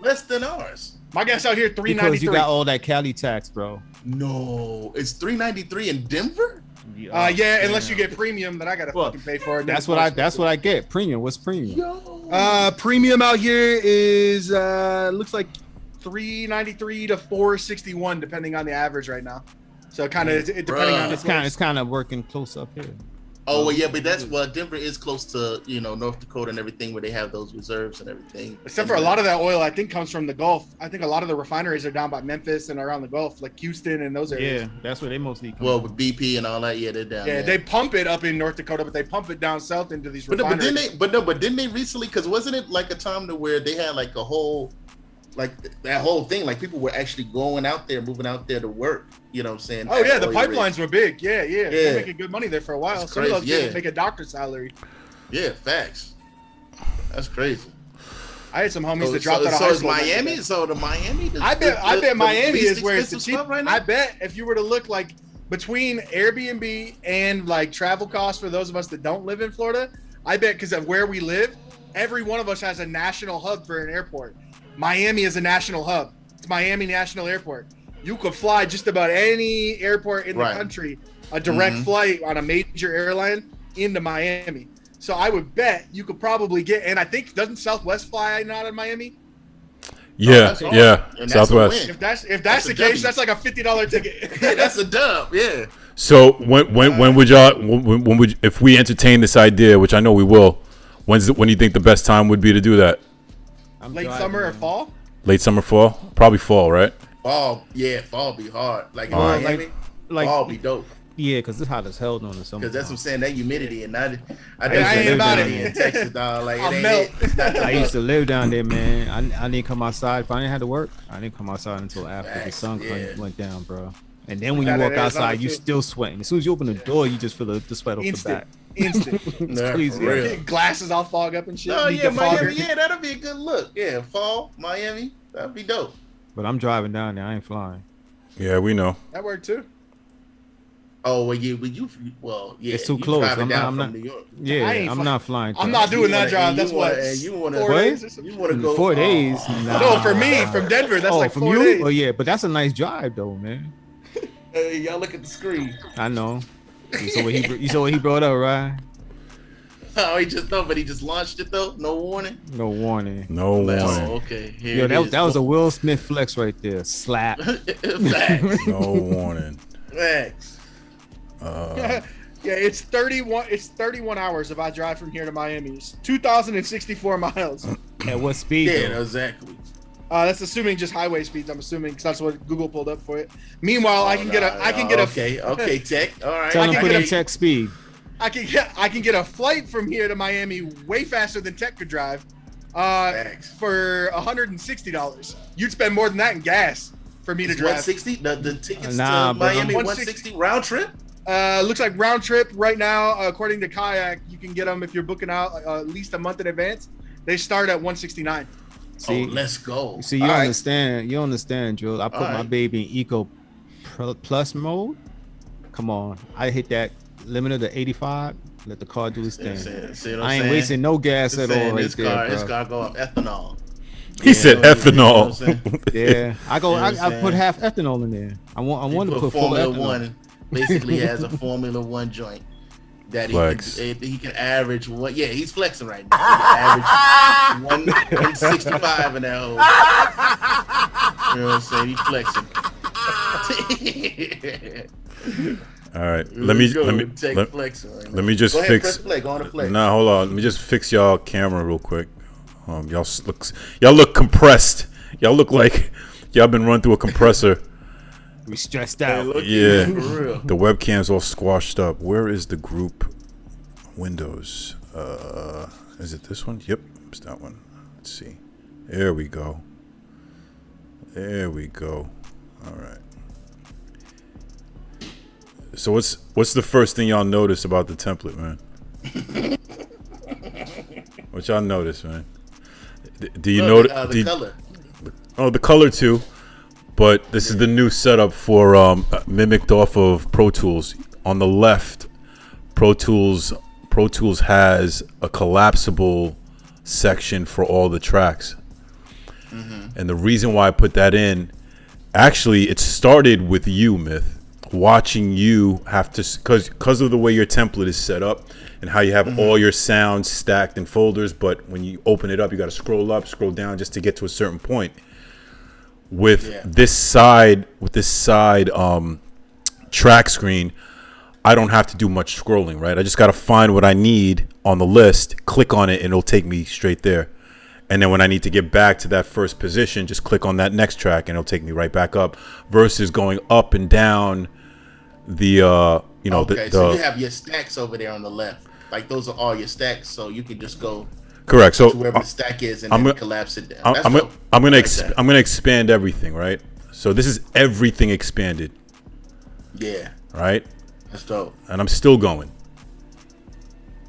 less than ours. My gas out here Because 393. you got all that Cali tax, bro. No, it's 393 in Denver. Yeah, unless you get premium that I gotta Well, fucking pay for. That's what I get. Premium. What's premium? Yo. Premium out here is looks like 393 to 461 depending on the average right now. So kind of depending Bruh. on It's kind of working close up here. Oh well, yeah, but Denver is close to North Dakota and everything where they have those reserves and everything. Except for a lot of that oil, I think comes from the Gulf. I think a lot of the refineries are down by Memphis and around the Gulf, like Houston and those areas. Yeah, that's where they mostly come. Well, with BP and all that, yeah, they're down Yeah, there. they pump it up in North Dakota, but they pump it down south into these But refineries. didn't they recently? Because wasn't it like a time to where they had like a whole, like that whole thing, like people were actually going out there, moving out there to work. You know what I'm saying? Oh yeah, the Oil pipelines rigs. were big. Yeah. Yeah. They're making good money there for a while. That's Some of those crazy, people yeah. make a doctor's salary. Yeah, facts. That's crazy. I had some homies So, that dropped out of so high is school. Miami? So the Miami? I bet Miami least is where it's the expensive cheap. spot right now? I bet if you were to look like between Airbnb and like travel costs for those of us that don't live in Florida, I bet because of where we live, every one of us has a national hub for an airport. Miami is a national hub. It's Miami National Airport. You could fly just about any airport in the Right. country, a direct flight on a major airline into Miami. So I would bet you could probably get, and I think doesn't Southwest fly out of Miami? Yeah. that's all. Yeah. And that's a Southwest. win. If that's That's the a case, W. that's like a $50 ticket. Yeah, that's a dub. Yeah. So when would y'all when would if we entertain this idea, which I know we will, when do you think the best time would be to do that? I'm Late driving, summer or man. fall? Late summer, fall? Probably fall, right? Fall. Yeah, fall be hard. Like in All right. Miami, Like, fall be dope. yeah, because it's hot as hell during the summer. Because that's what I'm saying. That humidity and I I do ain't about humidity it. in Texas, dog. Like I'll it ain't melt. it. It's not I used to live down there, man. I didn't come outside. If I didn't have to work, I didn't come outside until after the Facts, sun yeah. went down, bro. And then when you Got walk it in Arizona, outside, you too. still sweating. As soon as you open the door, you just feel the sweat off Instant. the Instant. back. It's Nah, crazy. for real. Glasses all fog up and shit. Oh Need yeah, the fogger. Miami. Yeah, that'll be a good look. Yeah, fall, Miami. That'd be dope. But I'm driving down there. I ain't flying. Yeah, we know. That worked too. Oh well, yeah, It's too you close. driving I'm down not- from New York. Yeah, I ain't I'm fly- not flying. I'm not doing that drive. That's what. You want 4 What? days or something? You want to go 4 days. Nah. No, for me, from Denver, that's Oh, like from 4 you? days. Oh yeah, but that's a nice drive though, man. Hey, y'all look at the screen. I know. You saw what he brought up, right? Oh, he just launched it though. No warning. No warning. No Oh, warning. okay. Here Yo, it is. that was a Will Smith flex right there. Slap. Facts. No warning. Facts. Yeah, it's 31. It's 31 hours if I drive from here to Miami. It's 2,064 miles. At what speed? Yeah, though? exactly. That's assuming just highway speeds. I'm assuming because that's what Google pulled up for it. Meanwhile, I can get a. Okay, tech. All right. Tell I him can put get in a- check speed. I can get a flight from here to Miami way faster than Tech could drive. Thanks. For $160. You'd spend more than that in gas for me to drive. 160. The tickets Nah, to but Miami 160 160 round trip. Looks like round trip right now, according to Kayak, you can get them if you're booking out at least a month in advance. They start at 169. See, Let's go. See, you All right. understand? You understand, Joe? I put my right. baby in Eco Plus mode. Come on, I hit that limiter to 85. Let the car do its thing. See what I'm I ain't saying? wasting no gas Just at all saying, right this there, car, bro. This car go up ethanol. He said You know what I'm ethanol. saying? Yeah, I go. You know what I I'm put saying? half ethanol in there. I want to He put full Formula ethanol. One. Basically, has a Formula One joint that Flex. he can average one. Yeah, he's flexing right now. He can average 165 in that hole. You know what I'm saying? He's flexing. All right, let me flexing right now. let me just Go ahead, fix. press play. Go on to play. Nah, hold on. Let me just fix y'all camera real quick. Y'all look compressed. Y'all look like y'all been run through a compressor. We stressed Hey, out. look, Yeah, for real. the webcam's all squashed up. Where is the group windows? Is it this one? Yep, it's that one. Let's see. There we go. There we go. All right. So what's the first thing y'all notice about the template, man? What y'all notice, man? Do you notice the color? Oh, the color too. But this is the new setup for mimicked off of Pro Tools. On the left, Pro Tools has a collapsible section for all the tracks. And the reason why I put that in, actually, it started with you, Myth. Watching you have to, because of the way your template is set up and how you have all your sounds stacked in folders, but when you open it up, you got to scroll up, scroll down just to get to a certain point. With this side track screen, I don't have to do much scrolling, right? I just got to find what I need on the list, click on it, and it'll take me straight there. And then when I need to get back to that first position, just click on that next track and it'll take me right back up, versus going up and down the Okay, so you have your stacks over there on the left. Like those are all your stacks, so you can just go correct. So to wherever the stack is and then collapse it down. I'm gonna expand everything, right? So this is everything expanded. Yeah. Right? That's dope. And I'm still going.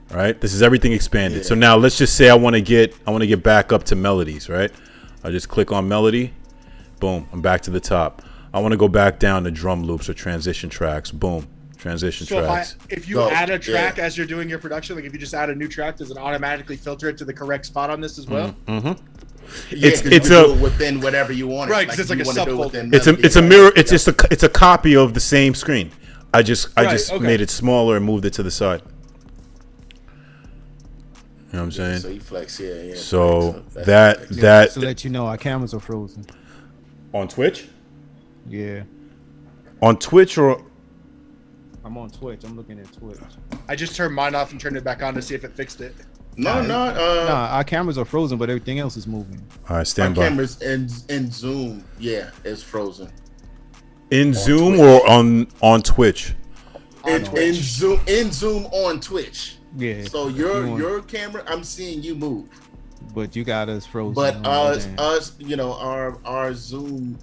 Right? This is everything expanded. So now let's just say I want to get back up to melodies, right? I just click on melody. Boom, I'm back to the top. I want to go back down to drum loops or transition tracks. Boom, transition tracks. If you add a track as you're doing your production, like if you just add a new track, does it automatically filter it to the correct spot on this as well? Yeah, It's within whatever you want. Right, because it's like a subfolder. It's a mirror. It's just it's a copy of the same screen. I just made it smaller and moved it to the side. You know what I'm saying? So you flex, yeah. So flex. that To let you know, our cameras are frozen. on Twitch. Yeah, On Twitch or I'm on Twitch. I'm looking at Twitch. I just turned mine off and turned it back on to see if it fixed it. No. Our cameras are frozen, but everything else is moving. all right, My stand by. camera's in Zoom. Yeah, it's frozen. In Zoom or on Twitch? In Zoom on Twitch. Yeah. So your camera, I'm seeing you move. But you got us frozen. But on us, our Zoom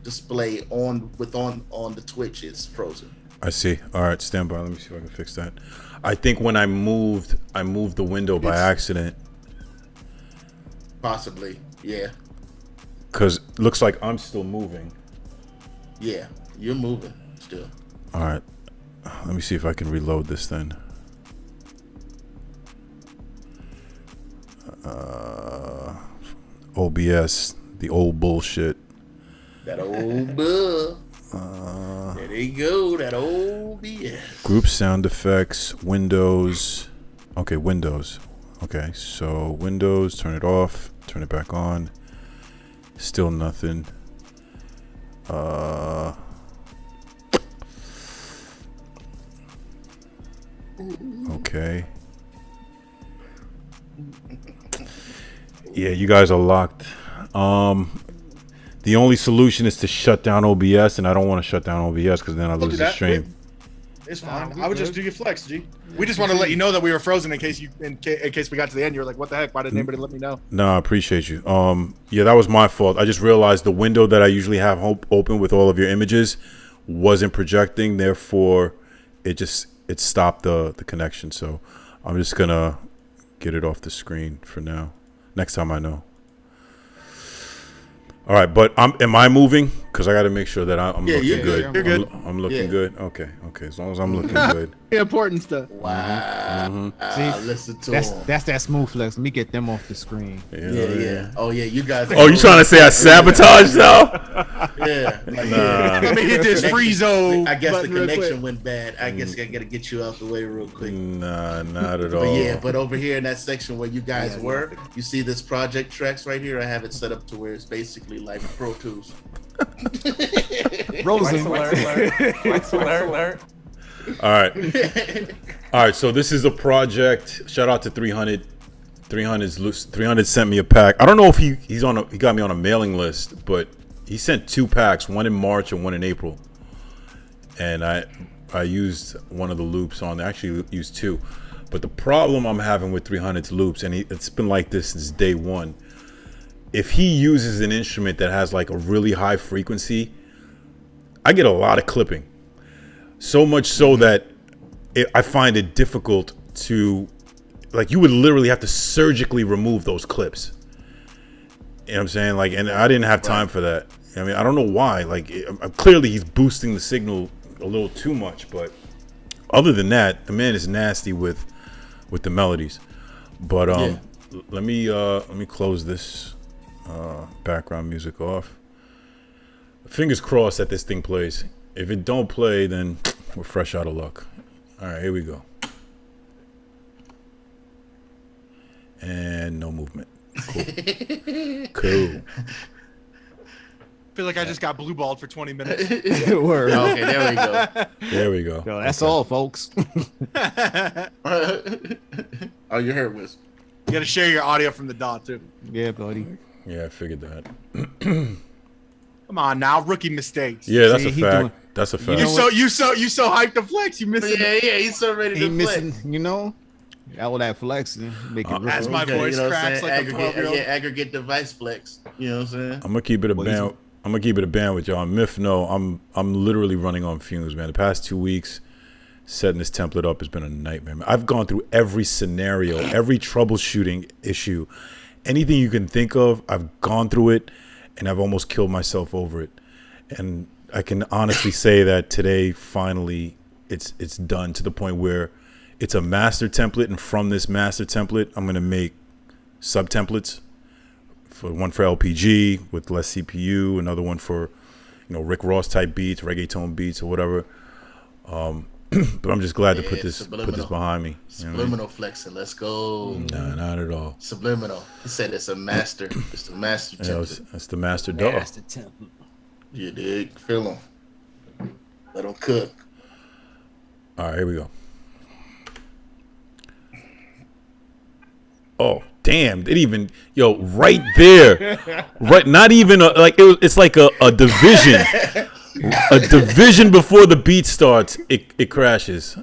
display on the Twitch is frozen. I see. All right, stand by. Let me see if I can fix that. I think when I moved the window by accident. Possibly, yeah. Because it looks like I'm still moving. Yeah, you're moving still. All right. Let me see if I can reload this then. OBS, the old bullshit. That old bull. There they go. That old BS. Group sound effects, Windows. Okay, Windows. Okay, so Windows, turn it off, turn it back on. Still nothing. Okay. Yeah, you guys are locked. The only solution is to shut down OBS, and I don't want to shut down OBS because then I lose the stream. It's Nah, fine. we I would good. just do your flex, G. We just want to let you know that we were frozen in case we got to the end. You're like, what the heck? Why didn't anybody let me know? No, I appreciate you. Yeah, that was my fault. I just realized the window that I usually have open with all of your images wasn't projecting. Therefore, it stopped the connection. So I'm just gonna get it off the screen for now. Next time I know. All right, but am I moving? Because I got to make sure that I'm looking good. You're good. I'm looking Yeah. good. Okay. As long as I'm looking good. The important stuff. Wow. See, Listen to That's him. that smooth flex. Let me get them off the screen. Yeah. Oh yeah, you guys. Oh, you trying to say I sabotage now? Yeah. Like, Let me hit this free zone. I guess the button real quick. connection went bad. I guess I gotta get you out the way real quick. Nah, not at all. But yeah, but over here in that section where you guys were, you see this project tracks right here. I have it set up to where it's basically like Pro Tools. Rosen. All right. So this is a project. Shout out to 300. 300 sent me a pack. I don't know if he got me on a mailing list, but he sent 2 packs, one in March and one in April. And I used one of the loops on there. Actually used 2. But the problem I'm having with 300's loops, and it's been like this since day one. If he uses an instrument that has like a really high frequency, I get a lot of clipping. So much so that I find it difficult to, like, you would literally have to surgically remove those clips. You know what I'm saying? Like, and I didn't have time for that. I mean, I don't know why. Like, clearly he's boosting the signal a little too much, but other than that, the man is nasty with the melodies. But let me close this background music off. Fingers crossed that this thing plays. If it don't play, then we're fresh out of luck. All right, here we go. And no movement. Cool. I feel like I just got blue balled for 20 minutes. Word. Okay, there we go. There we go. Yo, that's all, folks. Oh, you heard Wiz. You got to share your audio from the DAW too. Yeah, buddy. Yeah, I figured that. Come on now, rookie mistakes. Yeah, that's See, a he fact. doing- That's a fact. know what? You so hyped to flex. You missing it. Yeah, he's so ready He to flex. missing, you know, all that flexing, make it As my Okay, voice you know what I'm cracks saying? like a 12-year-old. Aggregate device flex. You know what I'm saying? I'm gonna keep it a band. I'm gonna keep it a band with y'all. Myth, no, I'm literally running on fumes, man. The past 2 weeks, setting this template up has been a nightmare, man. I've gone through every scenario, every troubleshooting issue, anything you can think of. I've gone through it, and I've almost killed myself over it. And I can honestly say that today, finally, it's done to the point where it's a master template, and from this master template, I'm gonna make sub templates. One for LPG with less CPU, another one for, you know, Rick Ross type beats, reggaeton beats, or whatever. But I'm just glad to put this behind me. You know what I mean? Subliminal flexing. Let's go. Nah, not at all. Subliminal. He said it's a master. It's the master Yeah, template. that's the master dog. That's the template. You dig? Feel him. Let him cook. All right, here we go. Oh, damn! It even right there, right? Not even like it's like a division, a division before the beat starts. It crashes.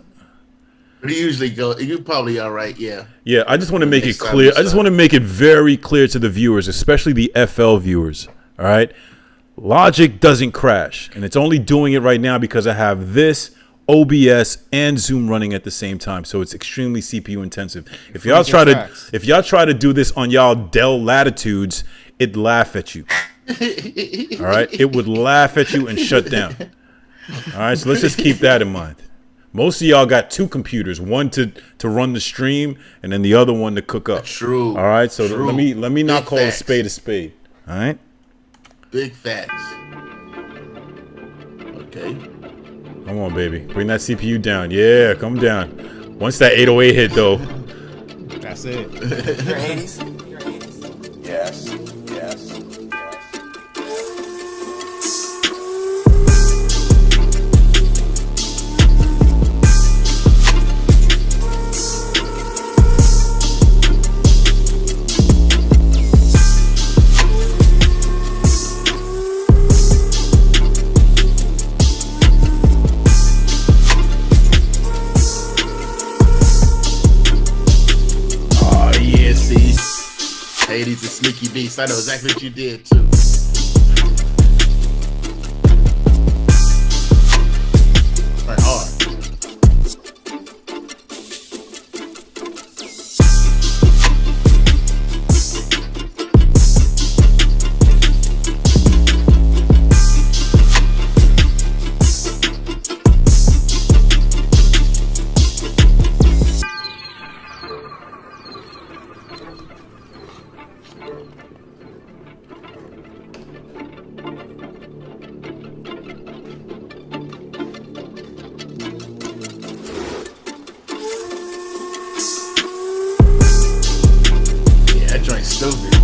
But he usually go. You probably all right. Yeah. Yeah, I just want to make it Next time clear. you I just start. want to make it very clear to the viewers, especially the FL viewers. All right, Logic doesn't crash, and it's only doing it right now because I have this, OBS, and Zoom running at the same time, so it's extremely CPU intensive. If y'all try to do this on y'all Dell Latitudes, it'd laugh at you. All right, it would laugh at you and shut down. All right, so let's just keep that in mind. Most of y'all got 2 computers, one to run the stream, and then the other one to cook up. True. All right, so True. let me not Big call facts. a spade a spade. All right. Big facts. Okay. Come on, baby. Bring that CPU down. Yeah, come down. Once that 808 hit, though. That's it. Your 80s? Yes. Yes. he's a sneaky beast. I know exactly what you did too. Right, hard. That joint's stupid.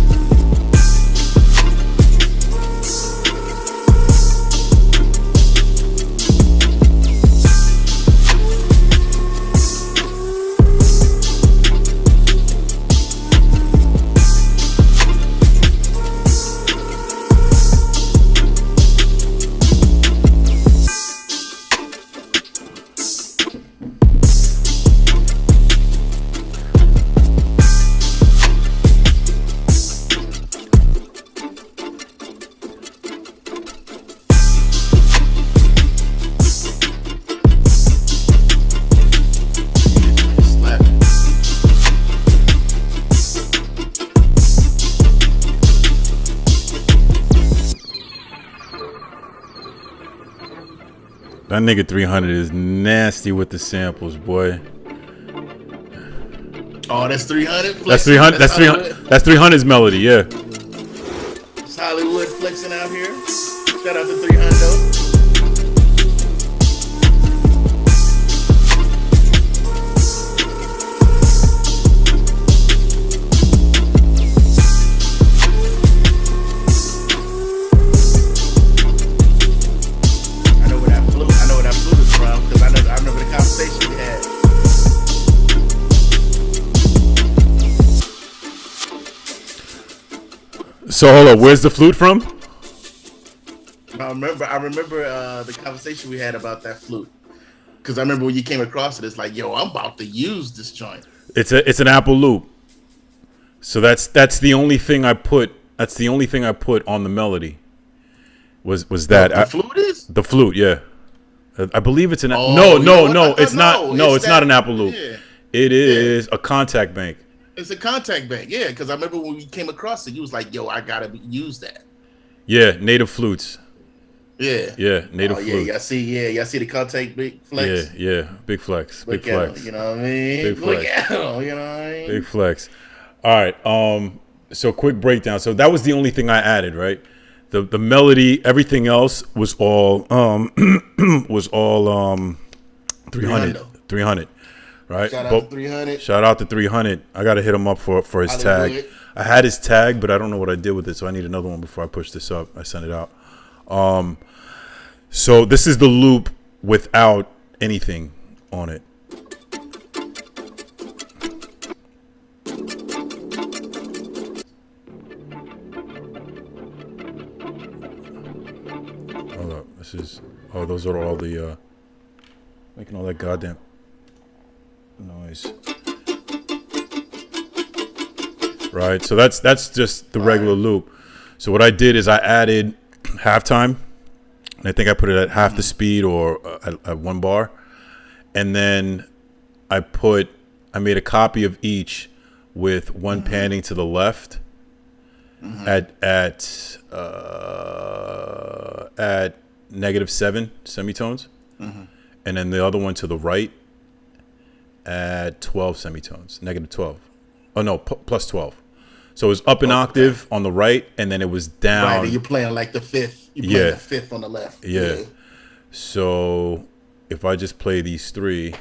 That nigga 300 is nasty with the samples, boy. Oh, that's 300. That's 300. That's 300. That's 300's melody, yeah. It's Hollywood flexing out here. Shout out to 300. I know where that flute is from because I remember the conversation we had. So hold up, where's the flute from? I remember the conversation we had about that flute. Because I remember when you came across it, it's like, yo, I'm about to use this joint. It's an Apple loop. So that's the only thing I put. That's the only thing I put on the melody. Was that the flute is? The flute? Yeah, I believe it's an. Oh, no. It's not. No, it's not an Apple loop. Yeah. It is a contact bank. It's a contact bank, yeah. Because I remember when we came across it, you was like, "Yo, I gotta use that." Yeah, native flutes. Yeah, native flutes. Yeah, y'all see the contact big flex. Yeah, big flex, big Look at flex. him, you know what I mean? Big Look flex. at him, you know what I mean? Big flex. All right. So quick breakdown. So that was the only thing I added, right? The melody, everything else was all 300. 300. Right? Shout out to 300. Shout out to 300. I gotta hit him up for his Hollywood. tag. I had his tag, but I don't know what I did with it, so I need another one before I push this up. I sent it out. So this is the loop without anything on it. Hold up. This is. Oh, those are all the. Making all that goddamn noise. Right. So that's just the regular loop. So what I did is I added halftime, and I think I put it at half the speed or at 1 bar, and then I made a copy of each with one panning to the left at -7 semitones, and then the other one to the right at 12 semitones, -12. Oh no, plus 12. So it was up an octave on the right, and then it was down. Right, and you're playing like the fifth. You're playing the fifth on the left. Yeah. So if I just play these three.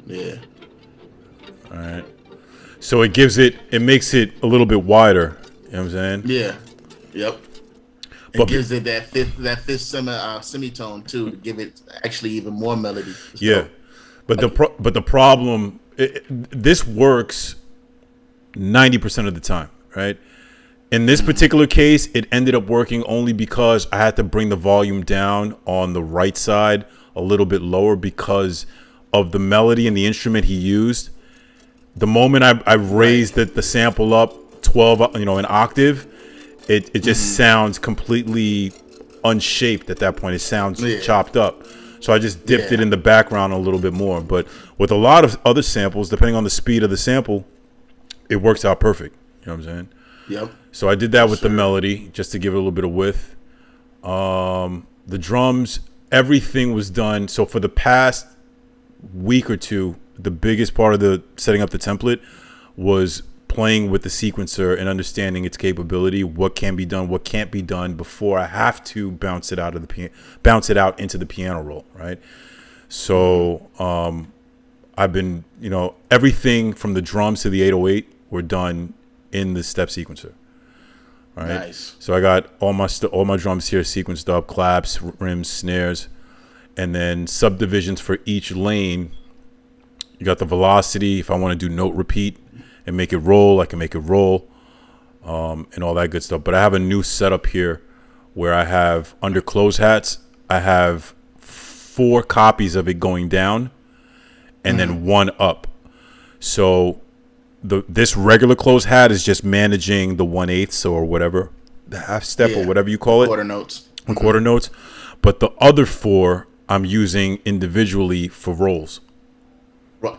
Yeah. All right. So it makes it a little bit wider. You know what I'm saying? Yeah. Yep. It gives it that fifth semitone too, to give it actually even more melody. Yeah. But the problem, this works 90% of the time, right? In this particular case, it ended up working only because I had to bring the volume down on the right side a little bit lower because of the melody and the instrument he used, the moment I raised the sample up 12, an octave, it just sounds completely unshaped at that point. It sounds chopped up. So I just dipped it in the background a little bit more. But with a lot of other samples, depending on the speed of the sample, it works out perfect. You know what I'm saying? Yep. So I did that with the melody just to give it a little bit of width. The drums, everything was done. So for the past week or two, the biggest part of the setting up the template was playing with the sequencer and understanding its capability, what can be done, what can't be done before I have to bounce it out into the piano roll, right? So I've been, everything from the drums to the 808 were done in the step sequencer. Right. Nice. So I got all my drums here sequenced up, claps, rims, snares, and then subdivisions for each lane. You got the velocity. If I want to do note repeat and make it roll, I can make it roll, and all that good stuff. But I have a new setup here where I have under close hats, I have 4 copies of it going down and then 1 up. So this regular close hat is just managing the 1/8 or whatever, the half step or whatever you call it. Quarter notes. Quarter notes. But the other 4 I'm using individually for rolls.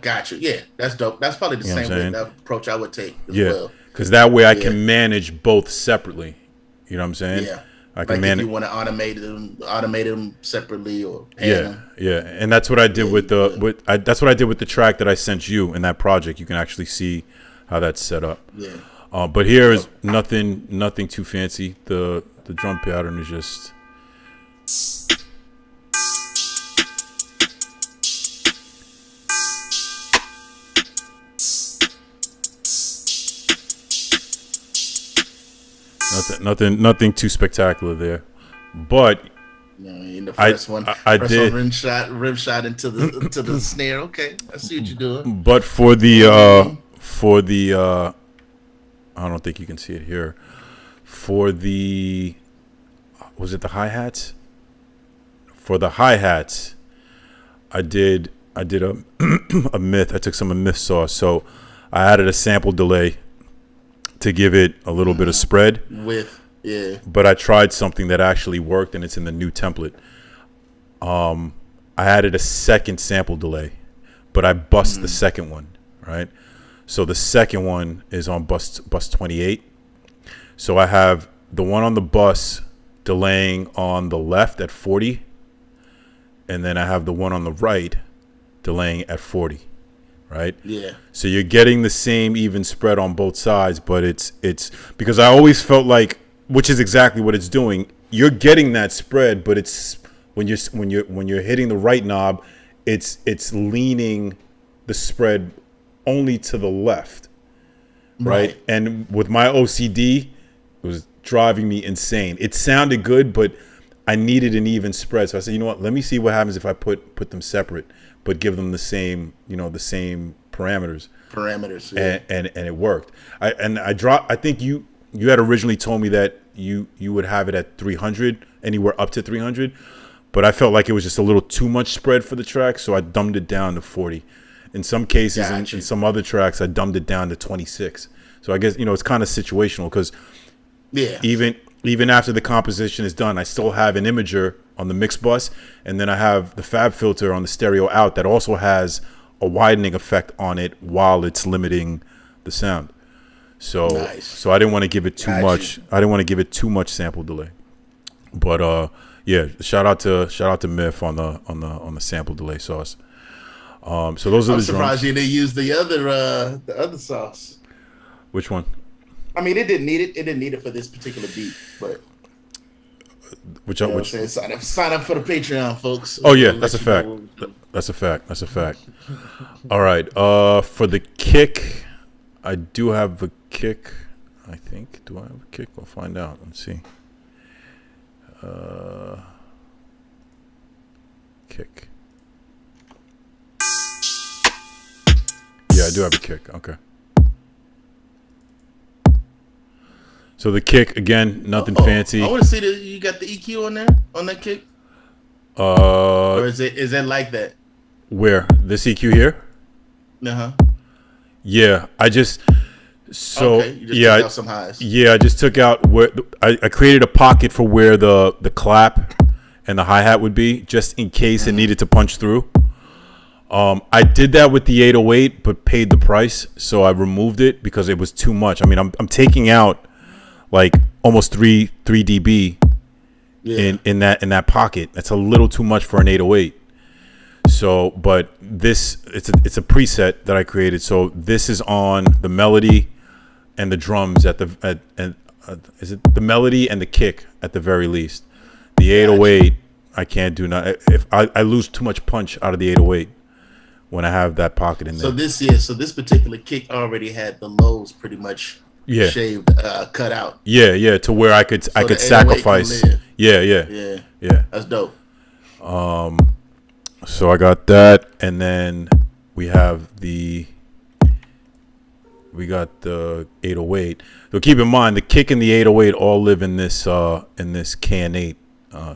Got you. Yeah, that's dope. That's probably the same way that approach I would take as well. Because that way I can manage both separately. You know what I'm saying? Yeah. I can like manage. if you want to automate them separately or pan them. Yeah, and that's what I did with that's what I did with the track that I sent you in that project. You can actually see how that's set up. Yeah. But here is nothing too fancy. The drum pattern is just. Nothing too spectacular there, but in the first one, I did rim shot into the snare. Okay, I see what you're doing. But for the I don't think you can see it here. For the was it the hi-hats? For the hi-hats, I did a a myth. I took some of myth sauce, so I added a sample delay to give it a little bit of spread. But I tried something that actually worked, and it's in the new template. I added a second sample delay, but I bust the second one, right? So the second one is on bus 28. So I have the one on the bus delaying on the left at 40, and then I have the one on the right delaying at 40. Right? Yeah. So you're getting the same even spread on both sides, but it's because I always felt like, which is exactly what it's doing. You're getting that spread, but it's when you're hitting the right knob, it's leaning the spread only to the left, right? And with my OCD, it was driving me insane. It sounded good, but I needed an even spread. So I said, you know what? Let me see what happens if I put them separate, but give them the same parameters. Yeah. And it worked. I think you had originally told me that you would have it at 300, anywhere up to 300, but I felt like it was just a little too much spread for the track, so I dumbed it down to 40. In some cases, in some other tracks, I dumbed it down to 26. So I guess it's kind of situational because even after the composition is done, I still have an imager on the mix bus, and then I have the fab filter on the stereo out that also has a widening effect on it while it's limiting the sound. So so I didn't want to give it too much. I didn't want to give it too much sample delay. But shout out to Myth on the sample delay sauce. So those are the drums. I'm surprised you didn't use the other sauce. Which one? I mean, it didn't need it. It didn't need it for this particular beat, but which sign up for the Patreon, folks. Oh yeah, that's a fact. That's a fact. All right. For the kick, I do have a kick. I think. Do I have a kick? We'll find out. Let's see. Kick. Yeah, I do have a kick. Okay. So the kick again, nothing fancy. I want to see that you got the EQ on there on that kick. Or is it like that? Where this EQ here? Uh-huh. Yeah, I just Okay, you just took out some highs. Yeah, I just took out where I created a pocket for where the clap and the hi-hat would be, just in case it needed to punch through. I did that with the 808, but paid the price, so I removed it because it was too much. I mean, I'm taking out like almost 3 dB in that pocket. That's a little too much for an 808. So, but this it's a preset that I created. So this is on the melody and the drums is it the melody and the kick at the very least. The 808 I can't do nothing. If I lose too much punch out of the 808 when I have that pocket in there. So this particular kick already had the lows pretty much shaved, cut out. Yeah, to where I could sacrifice. Yeah. That's dope. So I got that, and then we got the 808. So keep in mind the kick and the 808 all live in this KN8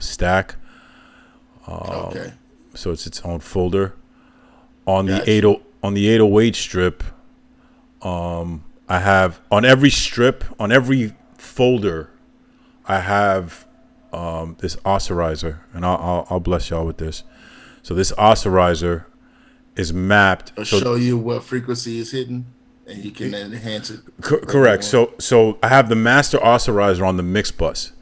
stack. Okay. So it's its own folder. On the 808 strip, I have on every folder, I have this oscillizer, and I'll bless y'all with this. So this oscillizer is mapped. I'll show you what frequency is hidden, and you can enhance it. Correct. So I have the master oscillizer on the mix bus,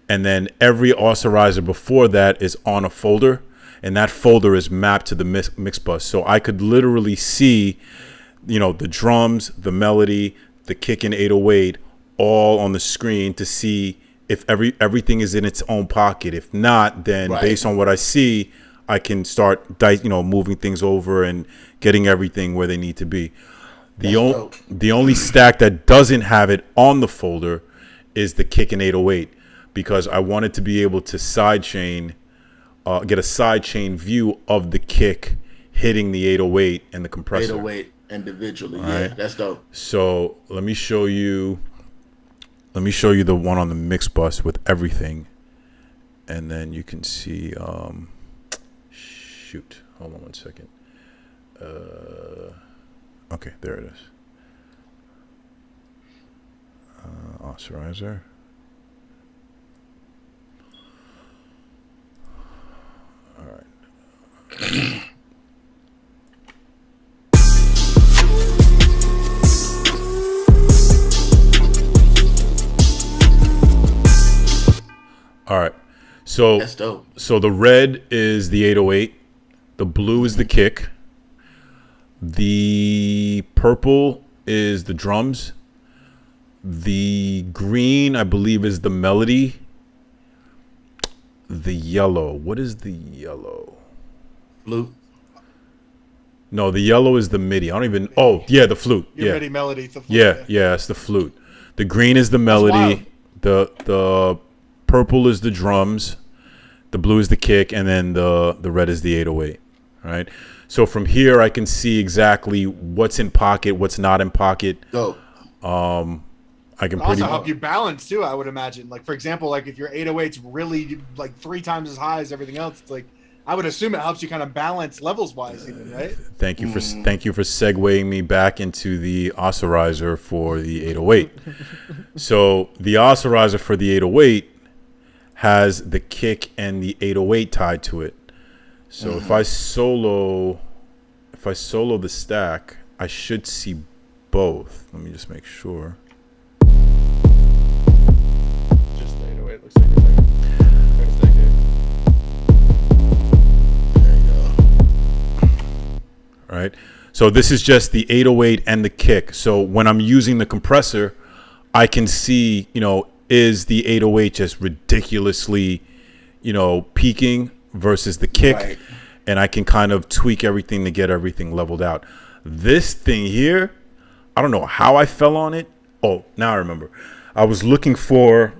and then every oscillizer before that is on a folder, and that folder is mapped to the mix bus. So I could literally see, the drums, the melody, the kick in 808, all on the screen to see if everything is in its own pocket. If not, then based on what I see, I can start moving things over and getting everything where they need to be. The only stack that doesn't have it on the folder is the kick in 808, because I wanted to be able to get a side chain view of the kick hitting the 808 and the compressor. 808 individually. All right. Right. That's dope. So let me show you the one on the mix bus with everything, and then you can see. Shoot, hold on one second. Okay, there it is. Oscillizer. All right. All right. So that's dope. So the red is the 808. The blue is the kick. The purple is the drums. The green, I believe, is the melody. The yellow. What is the yellow? Flute. No, the yellow is the MIDI. I don't even. Oh, yeah, the flute. Your MIDI melody. The flute, yeah, it's the flute. The green is the melody. The purple is the drums. The blue is the kick, and then the red is the 808. Right. So from here, I can see exactly what's in pocket, what's not in pocket. Dope. I can also help you balance too, I would imagine. Like, for example, like if your 808's really like 3 times as high as everything else, it's like I would assume it helps you kind of balance levels wise, even, right? Thank you for segueing me back into the oscillizer for the 808. So the oscillizer for the 808 has the kick and the 808 tied to it. So if I solo the stack, I should see both. Let me just make sure. Just the 808 looks like right there. There's that good. There you go. All right. So this is just the 808 and the kick. So when I'm using the compressor, I can see, is the 808 just ridiculously, peaking versus the kick, Right. And I can kind of tweak everything to get everything leveled out. This thing here, I don't know how I fell on it. Oh, now I remember. I was looking for,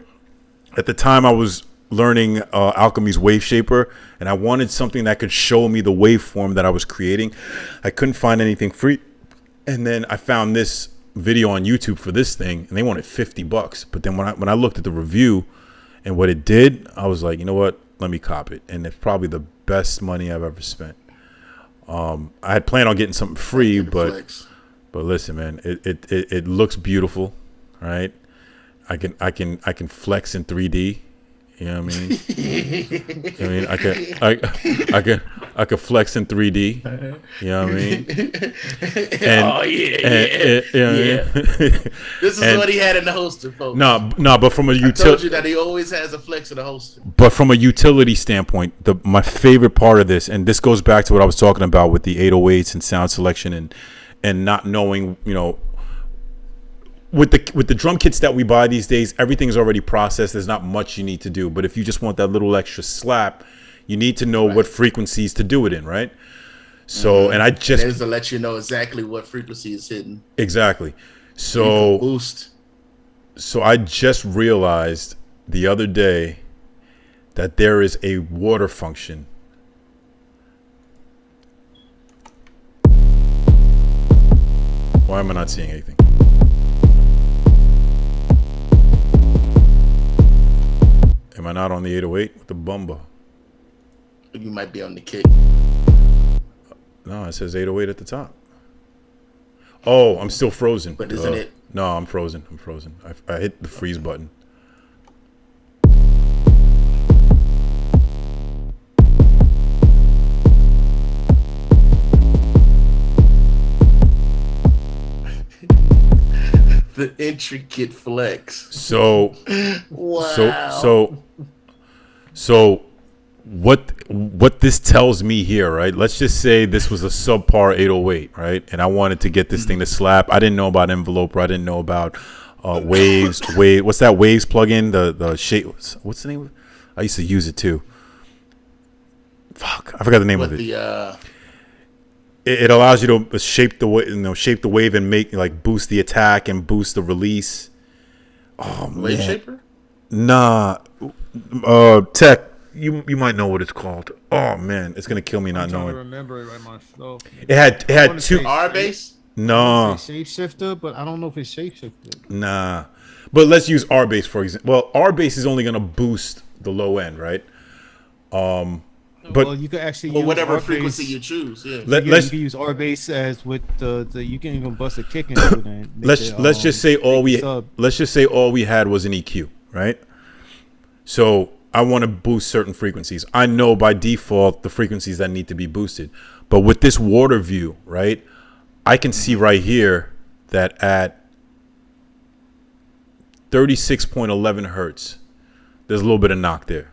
at the time I was learning Alchemy's Wave Shaper, and I wanted something that could show me the waveform that I was creating. I couldn't find anything free, and then I found this video on YouTube for this thing, and they wanted $50. But then when I looked at the review and what it did, I was like, you know what? Let me cop it. And it's probably the best money I've ever spent. I had planned on getting something free, but Flex. listen, man, it looks beautiful, right? I can flex in 3D. You know what I mean? I can flex in 3D. You know what I mean? This is what he had in the holster, folks. No, but from a I told utility, you that he always has a flex in the holster. but from a utility standpoint, my favorite part of this, and this goes back to what I was talking about with the 808s and sound selection and not knowing, you know, with the drum kits that we buy these days, everything's already processed. There's not much you need to do. But if you just want that little extra slap, you need to know what frequencies to do it in, right? So, and I just to let you know exactly what frequency is hitting. Exactly. You So can boost. So I just realized the other day that there is a water function. Why am I not seeing anything? Am I not on the 808 with the bumba? You might be on the kick. No, it says 808 at the top. Oh, I'm still frozen. But isn't it? No, I'm frozen. I hit the freeze button. The intricate flex. So, Wow. so what this tells me here, right? Let's just say this was a subpar 808, right? And I wanted to get this thing to slap. I didn't know about enveloper. I didn't know about waves. What's that waves plugin? The shape. What's the name of it? I used to use it too. Fuck, I forgot the name of it. It allows you to shape the wave and make like boost the attack and boost the release. Oh man. Wave shaper? Nah. Tech. You might know what it's called. Oh man, it's gonna kill me not I'm trying knowing. to remember it right myself. It had two. R base? No. Shapeshifter, but I don't know if it's shapeshifter. Nah. But let's use R base for example. Well, R base is only gonna boost the low end, right? But well, you could actually Or use whatever R-Bass. frequency you choose. Yeah. You can use R bass as with the you can even bust a kick into it. And let's just say all we had was an EQ, right? So I want to boost certain frequencies. I know by default the frequencies that need to be boosted. But with this water view, right, I can see right here that at 36.11 hertz, there's a little bit of knock there.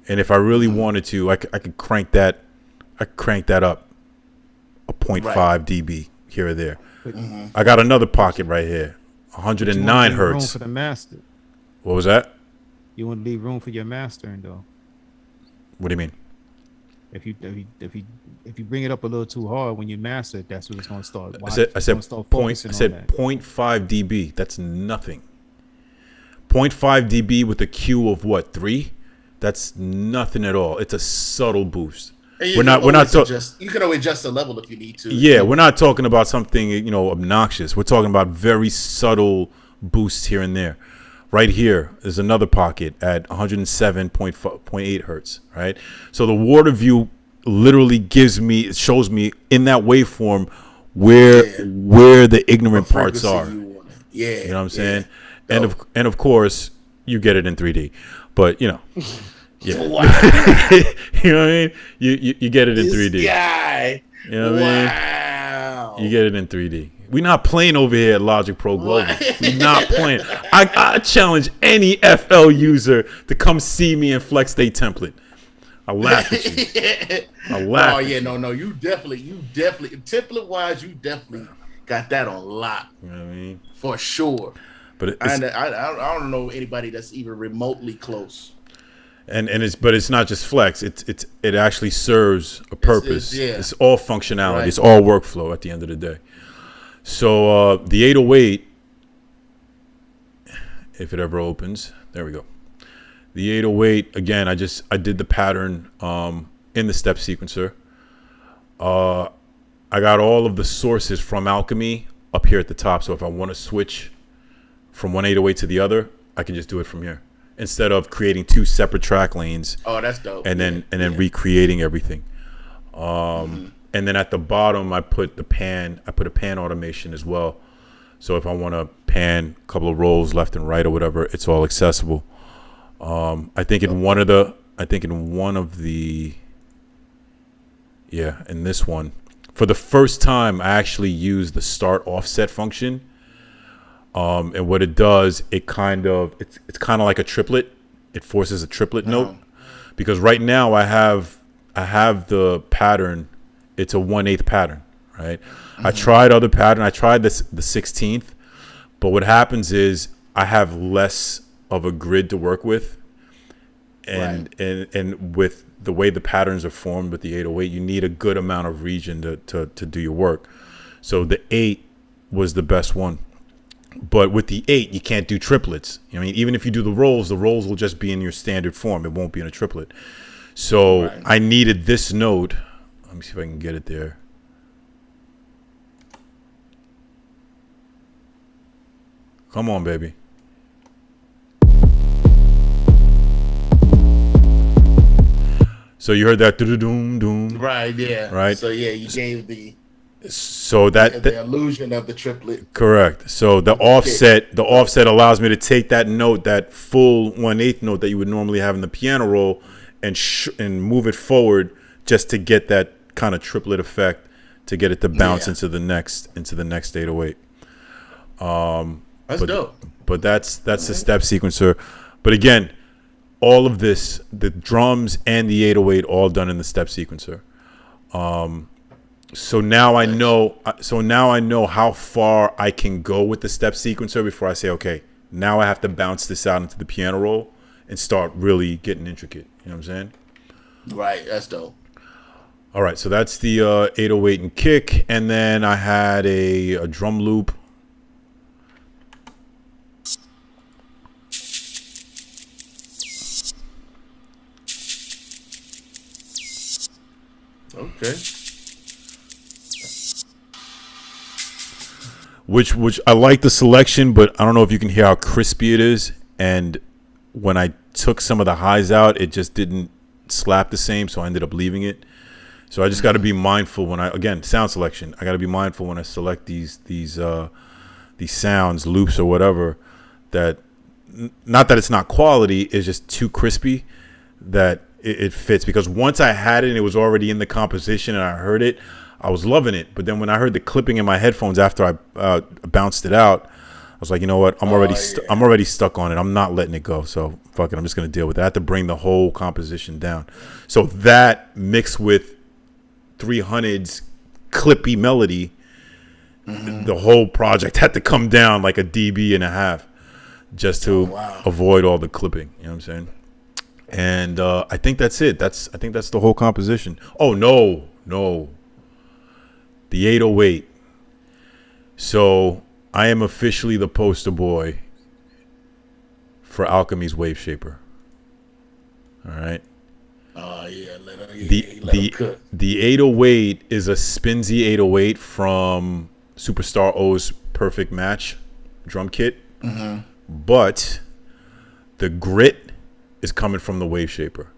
And if I really wanted to, I could crank that. I could crank that up a 0.5 dB here or there. I got another pocket right here, 109 hertz. Room for the master. What was that? You want to leave room for your mastering though. What do you mean? If you bring it up a little too hard when you master it, that's what it's going to start. I said 0.5 dB. That's nothing. 0.5 dB with a Q of what, 3? That's nothing at all. It's a subtle boost. We're not talking. You can always adjust the level if you need to. Yeah, we're not talking about something obnoxious. We're talking about very subtle boosts here and there. Right here is another pocket at 107.8 hertz. Right. So the water view literally shows me in that waveform where the ignorant parts are. Yeah. You know what I'm saying? And of course you get it in 3D. But yeah. Wow. You know what I mean? You get it in 3D. Guy. You know what I mean? You get it in 3D. We're not playing over here at Logic Pro Global. We're not playing. I challenge any FL user to come see me and flex their template. I laugh at you. I laugh. Oh yeah, no, you definitely template wise, you definitely got that on lock. You know what I mean? For sure. But I don't know anybody that's even remotely close. And it's not just flex. It actually serves a purpose. It's all functionality. Right. It's all workflow at the end of the day. So the 808, if it ever opens, there we go. The 808 again. I did the pattern in the step sequencer. I got all of the sources from Alchemy up here at the top. So if I want to switch from one 808 to the other, I can just do it from here instead of creating two separate track lanes. Oh, that's dope. And then recreating everything. And And then at the bottom, I put a pan automation as well. So if I want to pan a couple of rolls left and right or whatever, it's all accessible. I think in one of the, in this one, for the first time, I actually used the start offset function. And what it does, it's kind of like a triplet. It forces a triplet note, because right now I have the pattern. It's a 1/8 pattern, right? I tried other pattern. I tried the 16th, but what happens is I have less of a grid to work with, and with the way the patterns are formed with the 808, you need a good amount of region to do your work. So the 8 was the best one. But with the 8, you can't do triplets. I mean, even if you do the rolls will just be in your standard form. It won't be in a triplet. So I needed this node. Let me see if I can get it there. Come on, baby. So you heard that doom doom. Right, yeah. Right. So yeah, you gave the the illusion of the triplet. Correct. So the offset allows me to take that note, that full 1/8 note that you would normally have in the piano roll, and move it forward just to get that kind of triplet effect, to get it to bounce into the next 808. That's dope. But that's the step sequencer. But again, all of this, the drums and the 808, all done in the step sequencer. So now I know. So now I know how far I can go with the step sequencer before I say, okay, now I have to bounce this out into the piano roll and start really getting intricate. You know what I'm saying? Right. That's dope. All right. So that's the 808 and kick, and then I had a drum loop. Okay. Which I like the selection, but I don't know if you can hear how crispy it is. And when I took some of the highs out, it just didn't slap the same, so I ended up leaving it. So I just got to be mindful when sound selection. I got to be mindful when I select these sounds, loops or whatever, that not that it's not quality, it's just too crispy that it fits. Because once I had it and it was already in the composition and I heard it, I was loving it. But then when I heard the clipping in my headphones after I bounced it out, I was like, you know what? I'm already stuck on it. I'm not letting it go. So fuck it. I'm just gonna deal with it. I have to bring the whole composition down. So that mixed with 300's clippy melody, the whole project had to come down like a dB and a half just to avoid all the clipping. You know what I'm saying? And I think that's it. I think that's the whole composition. Oh no. The 808. So I am officially the poster boy for Alchemy's Wave Shaper. All right. Oh yeah. The 808 is a Spinzy 808 from Superstar O's Perfect Match drum kit. But the grit is coming from the Wave Shaper.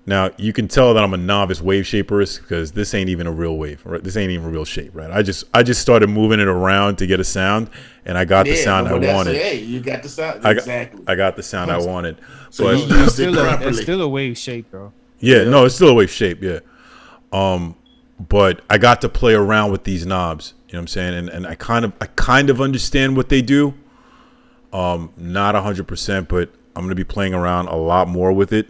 Now you can tell that I'm a novice wave shaperist because this ain't even a real wave, right? This ain't even a real shape, right? I just started moving it around to get a sound, and I got the sound I wanted. Hey, you got the sound. Exactly. I got the sound I wanted. So but you used it properly. It's still a wave shape, though. Yeah, no, it's still a wave shape, yeah. But I got to play around with these knobs, you know what I'm saying? And I kind of understand what they do. Not 100%, but I'm gonna be playing around a lot more with it.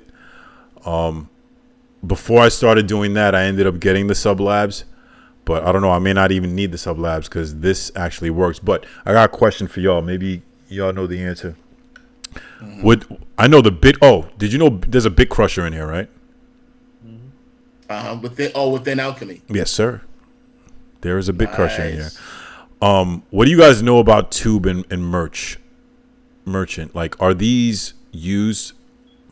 Before I started doing that, I ended up getting the sublabs, but I don't know. I may not even need the sublabs because this actually works. But I got a question for y'all. Maybe y'all know the answer. I know the bit? Oh, did you know there's a bit crusher in here, right? Within Alchemy. Yes, sir. There is a bit crusher in here. What do you guys know about tube and merchant? Like, are these used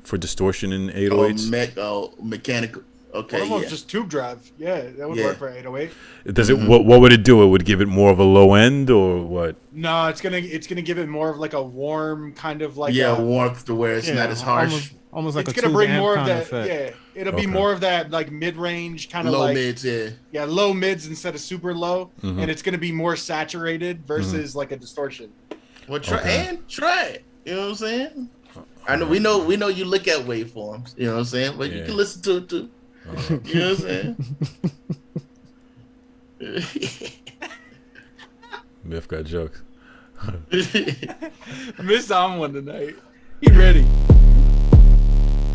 for distortion in 808s? Mechanical. Okay, One of them's yeah. just tube drive. Yeah, that would Yeah. work for 808. Does it? What would it do? It would give it more of a low end, or what? No, it's gonna give it more of like a warm kind of like Yeah, a, warmth to where it's not as harsh. Almost like it's a gonna tube bring amp more of kind that. effect. Yeah, it'll be Okay. more of that like mid-range kind of Low like mids, yeah. yeah, low mids instead of super low, Mhm. and it's gonna be more saturated versus like a distortion. Well, try Okay. try it. You know what I'm saying? I know we know you look at waveforms. You know what I'm saying? But you Yeah. can listen to it too. You know what I'm saying? Biff got jokes. I missed on one tonight. He ready?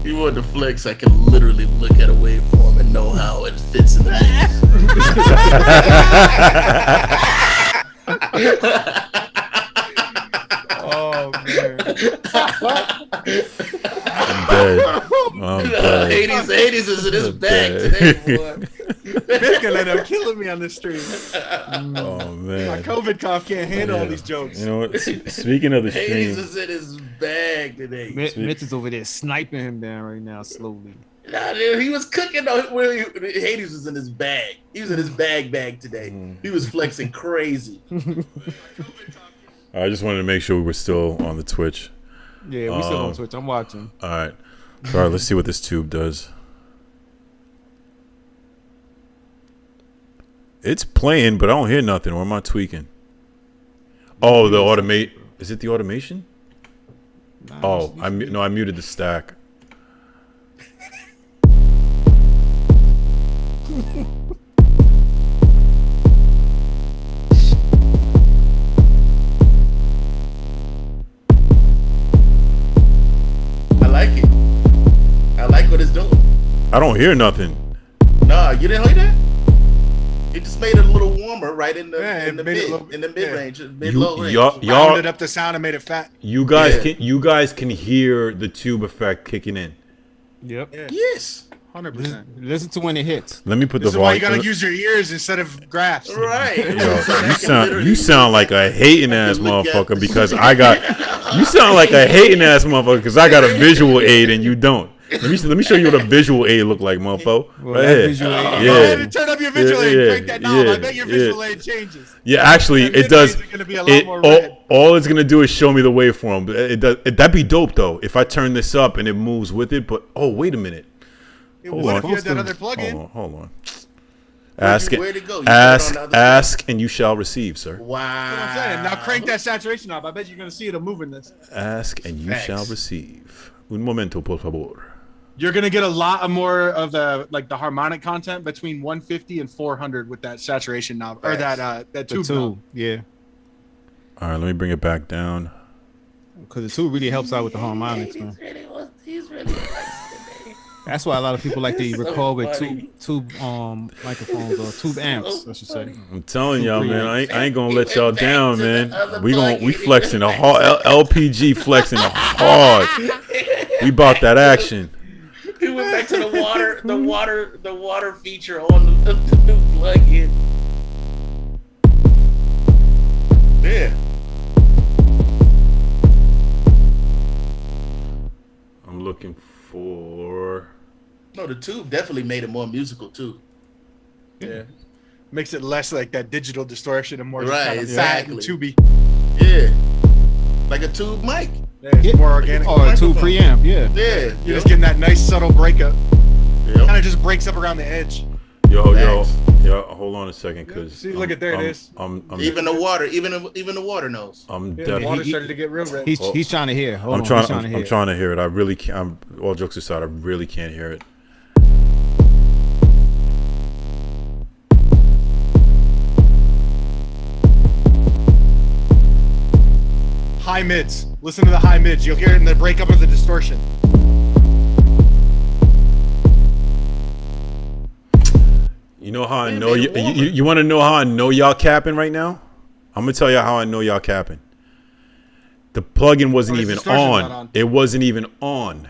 You want to flex? I can literally look at a waveform and know how it fits in the Oh man. I'm dead. I'm dead. 80s is in his I'm bag dead. today, boy. This gonna end up killing me on this stream. Oh My man. COVID cough can't handle all Yeah. these jokes. You know what? Speaking of the 80s stream, is in his bag today. Mitch is over there sniping him down right now slowly. Nah, dude, he was cooking though. Hades was in his bag. He was in his bag today. He was flexing crazy. I just wanted to make sure we were still on the Twitch. Yeah, we still on Twitch. I'm watching. All right. All right, let's see what this tube does. It's playing, but I don't hear nothing. Or am I tweaking? Oh, the automate. Is it the automation? Oh, I muted the stack. I like it. I like what it's doing. I don't hear nothing. Nah, you didn't hear that? It just made it a little warmer, right in the Yeah, in the it made it mid a little- in the mid range, mid You- low range. y'all- Rounded up the sound and made it fat. You guys Yeah. can hear the tube effect kicking in. Yep. Yeah, Yes, 100%. Listen to when it hits. Let me put This the is why you volume. gotta use your ears instead of graphs. right. Yo, you sound like a hating ass motherfucker because I got. You sound like a hating ass motherfucker because I got a visual aid and you don't. Let me show you what a visual aid look like, mofo. Well, Right that here. visual aid- Go ahead Yeah. and turn up your visual aid. Crank that knob. I bet your visual aid changes. Yeah, actually, The it does. mid-range is gonna be a lot more red. All it's gonna do is show me the waveform. It does. That'd be dope though if I turn this up and it moves with it. But oh, wait a minute. What on. if you had that other plug-in? Hold on. Where'd it go? You put it on the other Ask, and you shall receive, sir. Wow. That's what I'm saying. Now crank that saturation knob. I bet you're gonna see it move in this. Ask, and you Facts. shall receive. Un momento, por favor. You're gonna get a lot more of the harmonic content between 150 and 400 with that saturation knob or that The tube knob. tube, yeah. All right, let me bring it back down. Because the tube really helps out with the harmonics, man. He's really That's why a lot of people like to So record with funny. tube microphones or tube amps, I should say. I'm telling y'all, man, I ain't gonna He let went y'all back down, to the man. other We plug-in. flexing the hard LPG flexing the hard. We bought that action. He went back to the water feature on the new plug-in. Yeah. I'm looking for. No, the tube definitely made it more musical too. Yeah. Makes it less like that digital distortion and more Right, kind of exactly. fat and tubey. Yeah. Like a tube mic. Yeah, it's more organic. Or a tube preamp, yeah. Yeah. You're just getting that nice subtle breakup. Yep. Kind of just breaks up around the edge. Yo, Facts. hold on a second, cause See, look at there it is. I'm Even the water, even the water knows. I'm Yeah, the water definitely. started to get real red. He's trying to hear. Hold I'm on, trying. he's trying to hear. I'm trying to hear it. I really can't. All jokes aside, I really can't hear it. High mids. Listen to the high mids. You'll hear it in the breakup of the distortion. You know how I They know made you. it warmer. You want to know how I know y'all capping right now? I'm gonna tell you how I know y'all capping. The plugin wasn't Oh, the even distortion's on. not on. It wasn't even on.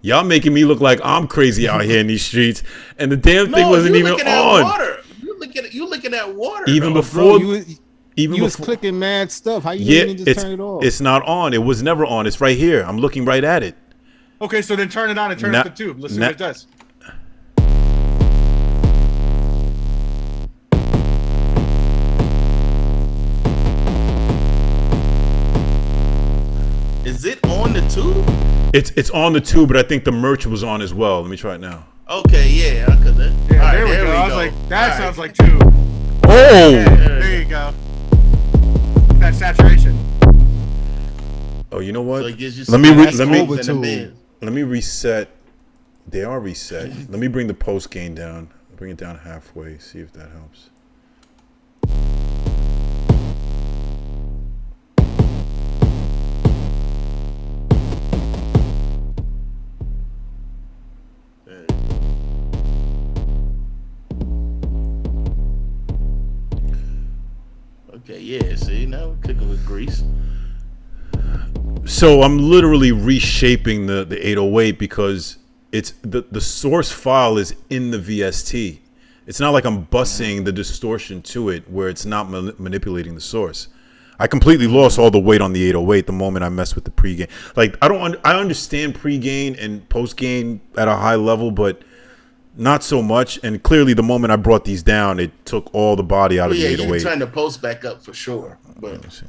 Y'all making me look like I'm crazy out here in these streets, and the damn thing wasn't you even looking at on. water. You looking at water. Even though. before, Bro, even you was before. clicking mad stuff. How you Yeah, didn't just it's turn it off? it's not on. It was never on. It's right here. I'm looking right at it. Okay, so then turn it on and turn Now- up the tube. Let's see now- what it does. Is it on the tube? It's on the tube, but I think the merch was on as well. Let me try it now. Okay, yeah. Yeah, All there right, we go. I was go. like, that All sounds right. like tube. Oh! There you go. That saturation. Oh, you know what? So it gives you let me some let me nice in the mid. let me reset. They are reset. Let me bring the post gain down. Bring it down halfway. See if that helps. Okay, yeah. See, now we're cooking with grease. So I'm literally reshaping the 808 because it's the source file is in the VST. It's not like I'm busing the distortion to it where it's not manipulating the source. I completely lost all the weight on the 808 the moment I messed with the pre-gain. Like I understand pre-gain and post-gain at a high level, but not so much. And clearly the moment I brought these down, it took all the body out of the You 808. can turn the post back up for sure, but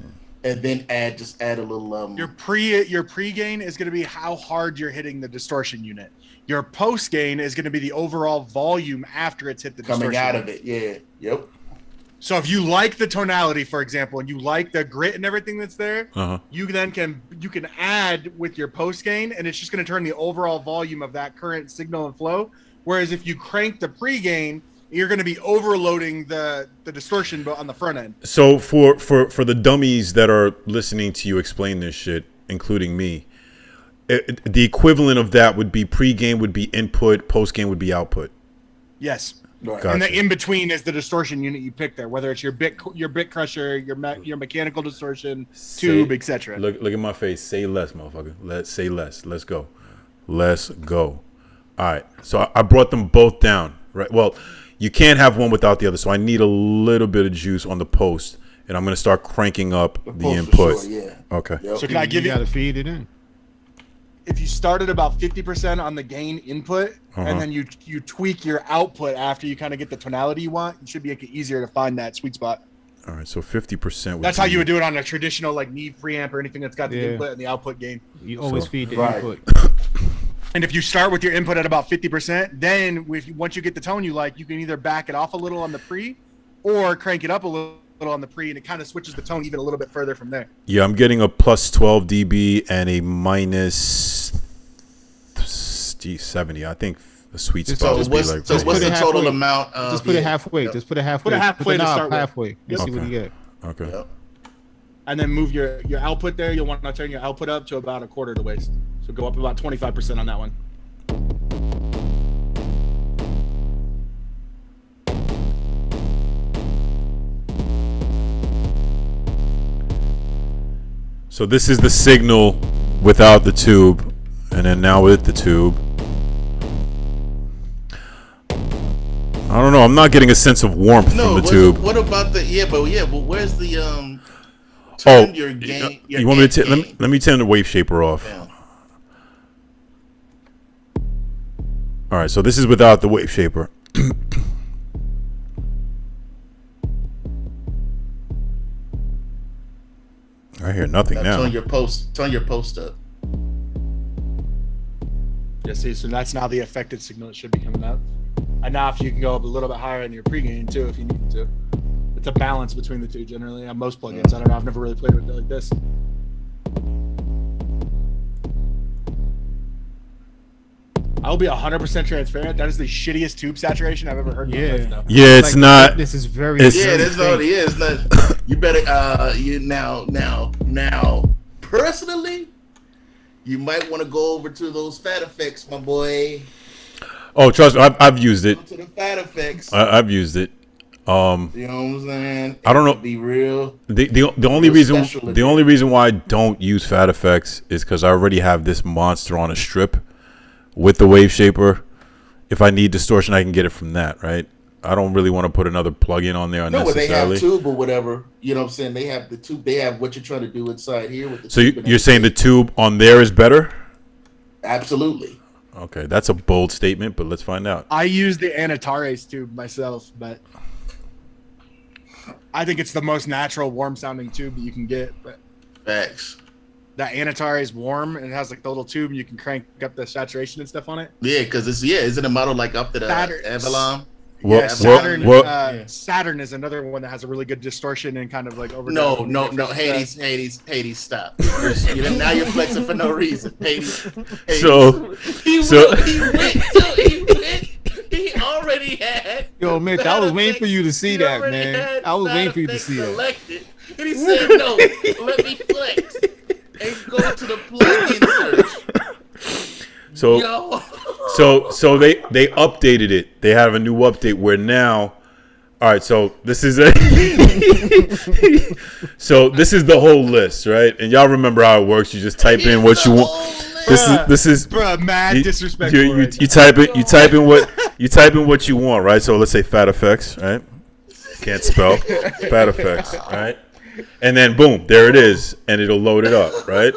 and then add a little Your pre-gain is going to be how hard you're hitting the distortion unit. Your post-gain is going to be the overall volume after it's hit the coming distortion out unit. of it. Yeah. Yep. So if you like the tonality, for example, and you like the grit and everything that's there, you then can add with your post-gain, and it's just going to turn the overall volume of that current signal and flow. Whereas if you crank the pre-gain, you're going to be overloading the distortion on the front end. So for the dummies that are listening to you explain this shit, including me, the equivalent of that would be pre-gain would be input, post-gain would be output. Yes. Right. Gotcha. And the in between is the distortion unit you pick there, whether it's your bit crusher, your mechanical distortion, tube, etc. Look at my face. Say less, motherfucker. Let's say less. Let's go. Let's go. All right. So I brought them both down. Right. Well, you can't have one without the other. So I need a little bit of juice on the post, and I'm gonna start cranking up the input. Sure, yeah. Okay. Yep. So can I give you you? gotta feed it in. If you start at about 50% on the gain input, and then you tweak your output after you kind of get the tonality you want, it should make it easier to find that sweet spot. All right. So 50%. That's how you would do it on a traditional like Neve preamp or anything that's got the input and the output gain. You always feed the Right. input. And if you start with your input at about 50%, then once you get the tone you like, you can either back it off a little on the pre or crank it up a little on the pre, and it kind of switches the tone even a little bit further from there. Yeah, I'm getting a plus 12 dB and a minus 70. I think the sweet spot So would be like. what's put the it total halfway. amount? Of, Just put it halfway. Yep. Just put it halfway. Put it halfway the to knob start with. halfway. And see what you get. Okay. Yep. And then move your output there. You'll want to turn your output up to about a quarter the waist. So go up about 25% on that one. So this is the signal without the tube, and then now with the tube. I don't know. I'm not getting a sense of warmth from the tube. What about the but where's the Oh, turn your gain? Your you want me to gain? let me turn the wave shaper off. Yeah. All right, so this is without the wave shaper. I hear nothing now. Turn your post up. Yeah, see, so that's now the affected signal that should be coming out. And now if you can go up a little bit higher in your pre-gain too, if you need to. It's a balance between the two generally on most plugins. I don't know, I've never really played with it like this. I'll be 100% transparent. That is the shittiest tube saturation I've ever heard. Yeah. In my life, though. Yeah, it's not. This is very. It's- Yeah, very that's all it faint. is. Not, you better you now personally, you might want to go over to those fat effects, my boy. Oh, trust me, I've used it. Go to the fat effects. I've used it. You know what I'm saying? I don't know. Be real. The only Real reason special the only reason why I don't use Fat Effects is because I already have this monster on a strip with the wave shaper. If I need distortion, I can get it from that, right? I don't really want to put another plugin on there No, but they unnecessarily. have tube or whatever. You know what I'm saying? They have the tube. They have what you're trying to do inside here with the So tube and you're saying the everything. tube on there is better? Absolutely. Okay, that's a bold statement, but let's find out. I use the Anatares tube myself, but I think it's the most natural, warm sounding tube that you can get. But Facts. that Anatari is warm and it has like the little tube and you can crank up the saturation and stuff on it. Yeah, because isn't a model like up to the Avalon? Well, Yeah, Saturn. well, Saturn is another one that has a really good distortion and kind of like over. No, Hades, stop. Now you're flexing for no reason. Hades. So He already had. Yo, Mitch, I was waiting for you to see that, man. I was waiting for you to see that. Selected, and he said, "No, let me flex and go to the plugin search." So they updated it. They have a new update where now, all right. So this is so this is the whole list, right? And y'all remember how it works. You just type in what you want. This is mad disrespect. You type in what you want, right? So let's say Fat Effects, right? Can't spell Fat Effects, right? And then boom, there it is, and it'll load it up, right?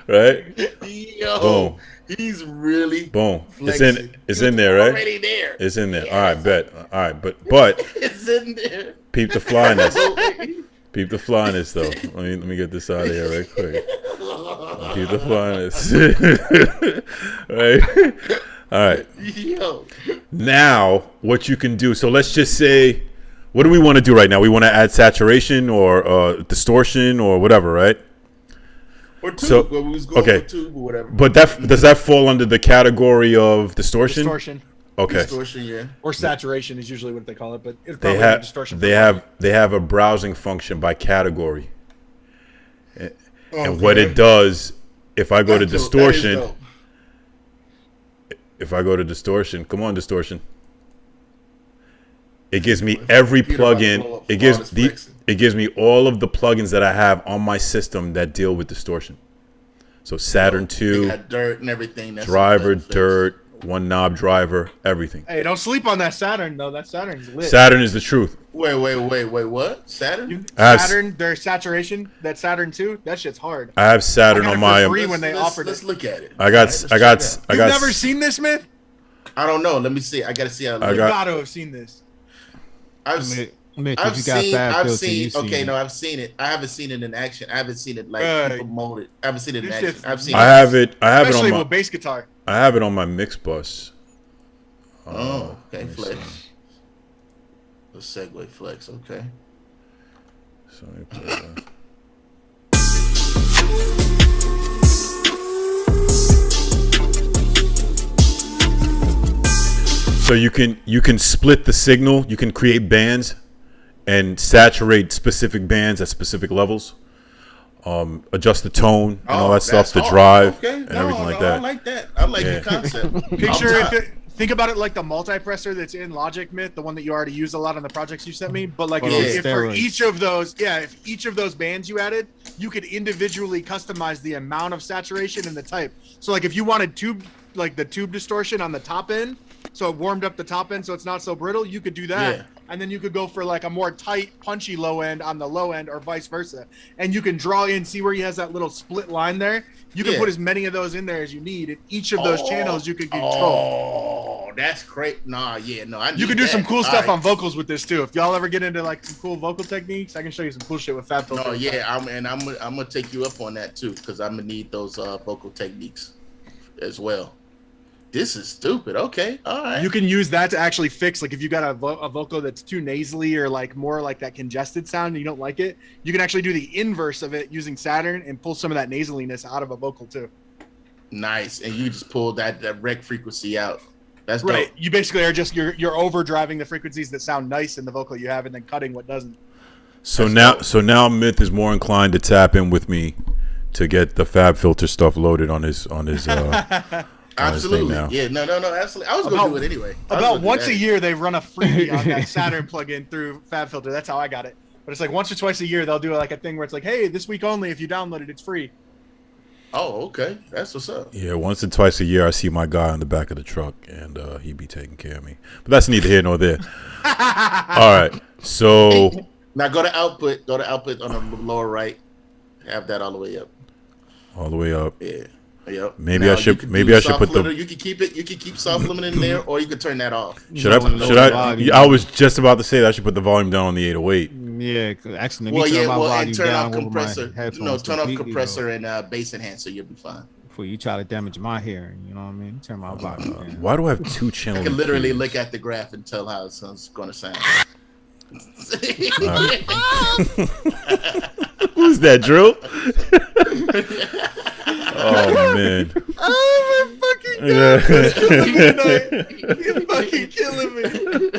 Right? Yo, boom. He's really boom. flexing. It's in there, right? Already there. It's in there. Yes. All right, bet. All right, but It's in there. peep the flyness. Peep the flyness, though. Let me get this out of here right quick. Keep the flyness. Right? All right. Yo. Now, what you can do. So let's just say, what do we want to do right now? We want to add saturation or distortion or whatever, right? Or tube. So, we was going okay. with tube or whatever. But does that fall under the category of distortion? Distortion. Okay. Distortion, yeah. Or saturation is usually what they call it, but it's They probably have distortion. they have a browsing function by category. And what it does, if I go to distortion, come on, distortion. It gives me every plugin. It gives me all of the plugins that I have on my system that deal with distortion. So Saturn 2, got dirt and everything. That's driver, dirt, one knob driver, everything. Hey, don't sleep on that Saturn though. That Saturn's lit. Saturn is the truth. Wait, what? Saturn? Saturn, their saturation, that Saturn 2, that shit's hard. I have Saturn on my. When they offered let's it. look at it. I got. You've never seen this, man? I don't know. Let me see. I gotta see how. You gotta have seen this. I've Mitch, I've if you got seen. Fab I've Filter, seen. you Okay, it. no, I've seen it. I haven't seen it in action. I haven't seen it like people molded. I haven't seen it in This action. shit's I've seen. I have it. Especially on my. with bass guitar. I have it on my mix bus. Oh, okay, let me flex. see. The Segway flex. Okay. So let me play that. So you can split the signal. You can create bands and saturate specific bands at specific levels. Adjust the tone and all that stuff, the drive and everything like that. I like that. I like the concept. Think about it like the multipressor that's in Logic Myth, the one that you already use a lot on the projects you sent me. But like, if for each of those, if each of those bands you added, you could individually customize the amount of saturation and the type. So like, if you wanted the tube distortion on the top end, so it warmed up the top end so it's not so brittle, you could do that. Yeah. And then you could go for like a more tight, punchy low end on the low end or vice versa. And you can draw in, see where he has that little split line there? You can put as many of those in there as you need. In each of those channels, you can control. Oh, that's great. You can do some cool stuff on vocals with this too. If y'all ever get into like some cool vocal techniques, I can show you some cool shit with Fab Filter. Oh yeah, I'm gonna take you up on that too, because I'm gonna need those vocal techniques as well. This is stupid. Okay, all right. You can use that to actually fix, like if you got a vocal that's too nasally or like more like that congested sound and you don't like it, you can actually do the inverse of it using Saturn and pull some of that nasaliness out of a vocal too. Nice, and you just pull that rec frequency out. That's right. Dope. You basically are just you're overdriving the frequencies that sound nice in the vocal you have, and then cutting what doesn't. So now Myth is more inclined to tap in with me to get the Fab Filter stuff loaded on his Absolutely. Now. Yeah, no, absolutely. I was going to do it anyway. About once a year, they run a freebie on that Saturn plugin through Fab Filter. That's how I got it. But it's like once or twice a year, they'll do like a thing where it's like, hey, this week only, if you download it, it's free. Oh, okay. That's what's up. Yeah, once or twice a year, I see my guy on the back of the truck, and he be taking care of me. But that's neither here nor there. All right. So now go to output. Go to output on the lower right. Have that all the way up. All the way up. Yeah. Yep. Maybe I should put the. You can keep it. You can keep soft limit in there, or you can turn that off. Should I? I was just about to say that I should put the volume down on the 808. Yeah, 'cause actually, let me Well, turn yeah, my well, volume and turn down off over my compressor. headphones. No, turn off completely, compressor and bass enhancer. You'll be fine. before you try to damage my hearing. You know what I mean? Turn my volume down. Why do I have two I channel? can literally EQs? look at the graph and tell how it's going to sound. Who's that, Drill? Oh man. Oh my fucking god! Yeah. You're fucking killing me.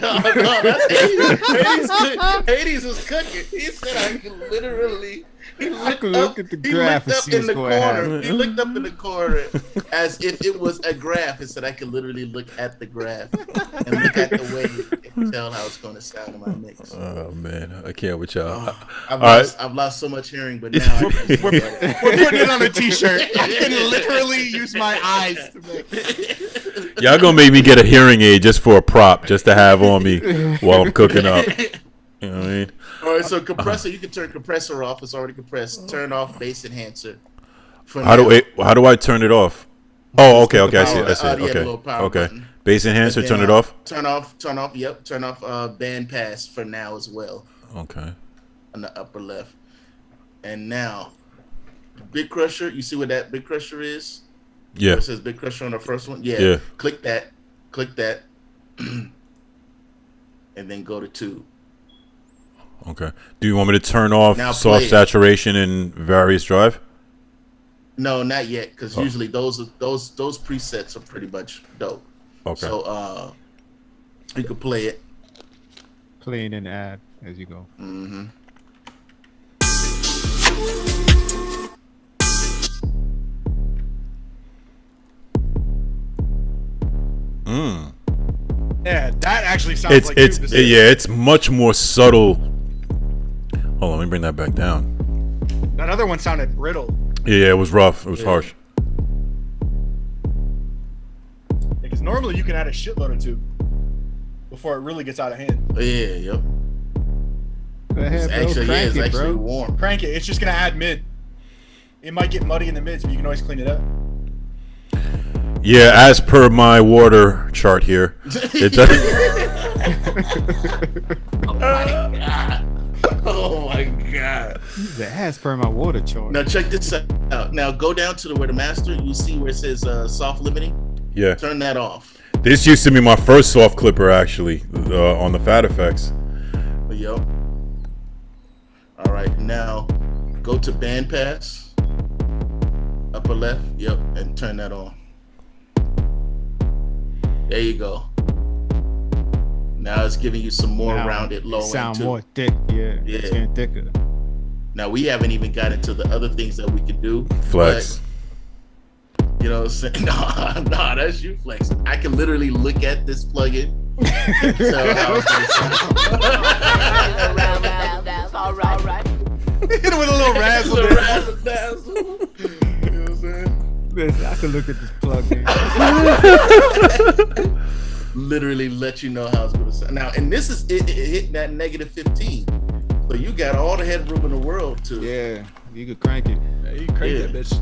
No, that's Hades was cooking. He said I can literally. He looked look at the graph and see in what's the going on. corner. He looked up in the corner as if it was a graph and said I could literally look at the graph and look at the wave and tell how it's going to sound in my mix. Oh man, I can't with y'all. I've lost so much hearing, but now I can We're putting it on a t-shirt. I can literally use my eyes to make it. Y'all gonna make me get a hearing aid just for a prop, just to have on me while I'm cooking up. You know what I mean? All right, so compressor, you can turn compressor off. It's already compressed. Turn off bass enhancer. How do I turn it off? Oh, okay, I see. yeah, the Okay, little power okay. button. Bass enhancer, And then, turn it off. Turn off. Yep, turn off band pass for now as well Okay. on the upper left. And now, Big Crusher. You see what that Big Crusher is? Yeah. It says Big Crusher on the first one. Yeah. Yeah. Click that. And then go to 2. Okay. Do you want me to turn off Now soft play it. saturation in various drive? No, not yet, because Oh. usually those presets are pretty much dope. Okay. So you could play it. Playing in the ad as you go. Mm-hmm. Yeah, that actually sounds like you. It's much more subtle. Hold on, let me bring that back down. That other one sounded brittle. Yeah, it was rough. It was harsh. Because normally you can add a shitload of tube before it really gets out of hand. Yeah, yep. Go ahead, bro. Crank It's it, actually bro. warm. Crank it. It's just gonna add mid. It might get muddy in the mids, but you can always clean it up. Yeah, as per my water chart here, it does. Oh my god. As per my water chart. Now check this out. Now go down to where the master, you see where it says soft limiting. Yeah. Turn that off. This used to be my first soft clipper, actually, on the Fat Effects. Yep. All right, now go to band pass, upper left, yep, and turn that on. There you go. Now it's giving you some more Now rounded low end sound too. more thick, yeah. Yeah. It's getting thicker. Now we haven't even got into the other things that we can do. Flex. But, you know what I'm saying? No, that's you flex. I can literally look at this plugin and tell how it's gonna sound. All right. Hit it with a little razzle. Little razzle dazzle. You know what I'm saying? Listen, I can look at this plug-in. Literally let you know how it's gonna sound. Now, and this is it hitting that -15. So you got all the headroom in the world to Yeah, you could crank it. Yeah, you crank Yeah. that bitch.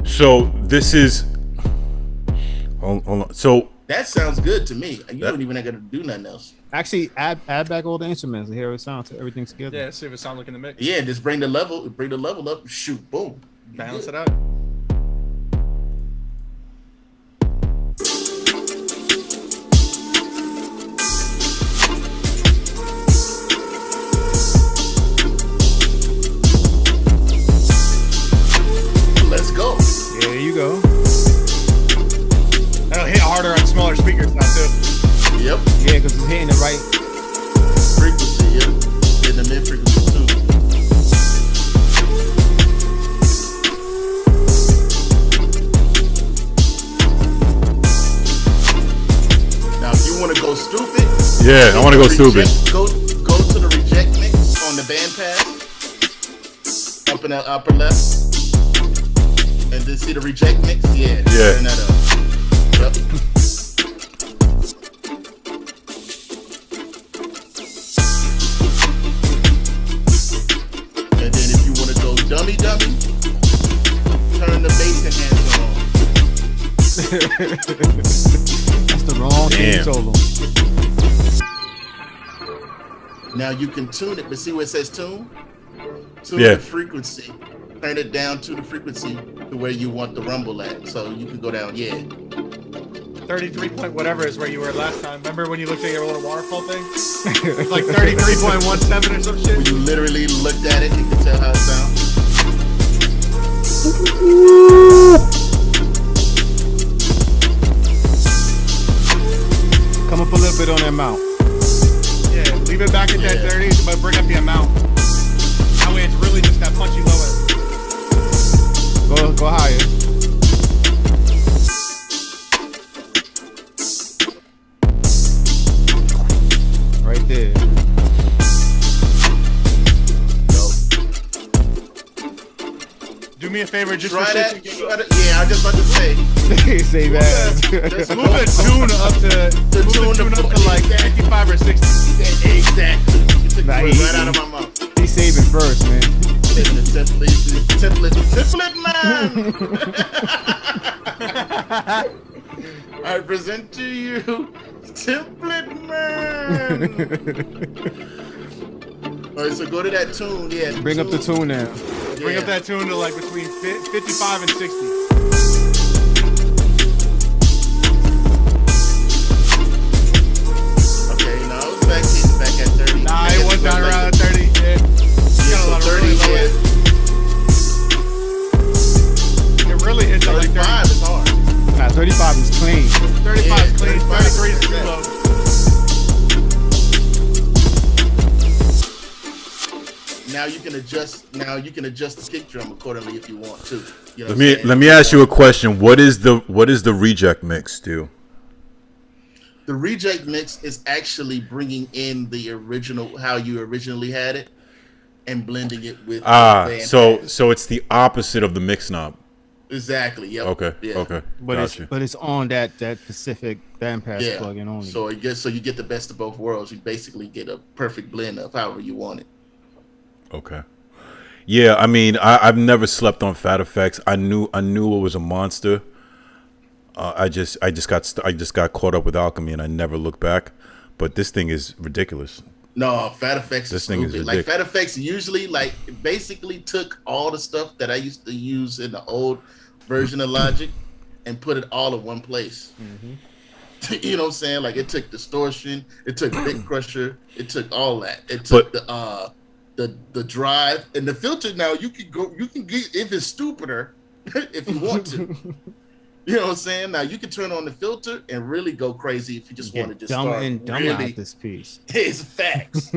So this is. Hold on. So that sounds good to me. You don't even gotta do nothing else. Actually, add back all the instruments and hear it sounds everything together. Yeah, see if it sounds like in the mix. Yeah, just bring the level up, shoot, boom. Balance it out. Let's go. There you go. That'll hit harder on smaller speakers now too. Yep. Yeah, because it's hitting the right. Frequency, yep. In the mid frequency too. Now if you want to go stupid, yeah, I want to go stupid. Go to the reject mix on the band pad. Up in the upper left. And then see the reject mix? Yeah. Yeah. Turn that up. Yep. And then if you want to go dummy, turn the bass enhancer on. That's the wrong Damn. solo. Now you can tune it, but see where it says tune? Tune Yeah. the frequency. Turn it down to the frequency to where you want the rumble at. So you can go down, 33 point whatever is where you were last time. Remember when you looked at your little waterfall thing? It's like 33.17 or some When shit. you literally looked at it, you can tell how it sounds. Come up a little bit on that mount. Yeah, leave it back at that 30, but bring up the amount. That way it's really just that punchy low end. Go higher. Right there. Do me a favor, just Try for that. shits and Try that. Yeah, I was just about to say. Say that. Just move the tune up to like 55 or 60. Exactly. You took Nah, the word he- right out of my mouth. He's saving first, man. Template man. I present to you Template man. All right, so go to that tune. Yeah, Bring up the tune now. Bring up that tune to like between 55 and 60. Okay, no, I was back at 30. Nah, it was down around 30. Yeah. Yeah, Got a lot of so 30, really low end. It really hits at like 35 is hard. Nah, 35 is clean. 35 Yeah, is clean, 35 33 is is too bad. low. Now you can adjust. Now you can adjust the kick drum accordingly if you want to. You know Let me ask you a question. What is the reject mix do? The reject mix is actually bringing in the original, how you originally had it, and blending it with. So it's the opposite of the mix knob. Exactly. Yep. Okay. Yeah. Okay. But Gotcha. it's on that specific bandpass Yeah. plugin only. So you get the best of both worlds. You basically get a perfect blend of however you want it. Okay. Yeah, I mean, I've never slept on Fat Effects. I knew it was a monster. I just got caught up with Alchemy, and I never looked back. But this thing is ridiculous. No, Fat Effects This is thing is stupid. Like ridiculous. Fat Effects usually basically took all the stuff that I used to use in the old version of Logic and put it all in one place. You know what I'm saying? Like it took distortion, it took bit crusher, it took all that. It took the drive and the filter. Now you can get if it's stupider if you want to. You know what I'm saying? Now you can turn on the filter and really go crazy if you just want to just dumber start and dumber really. out this piece. It's facts.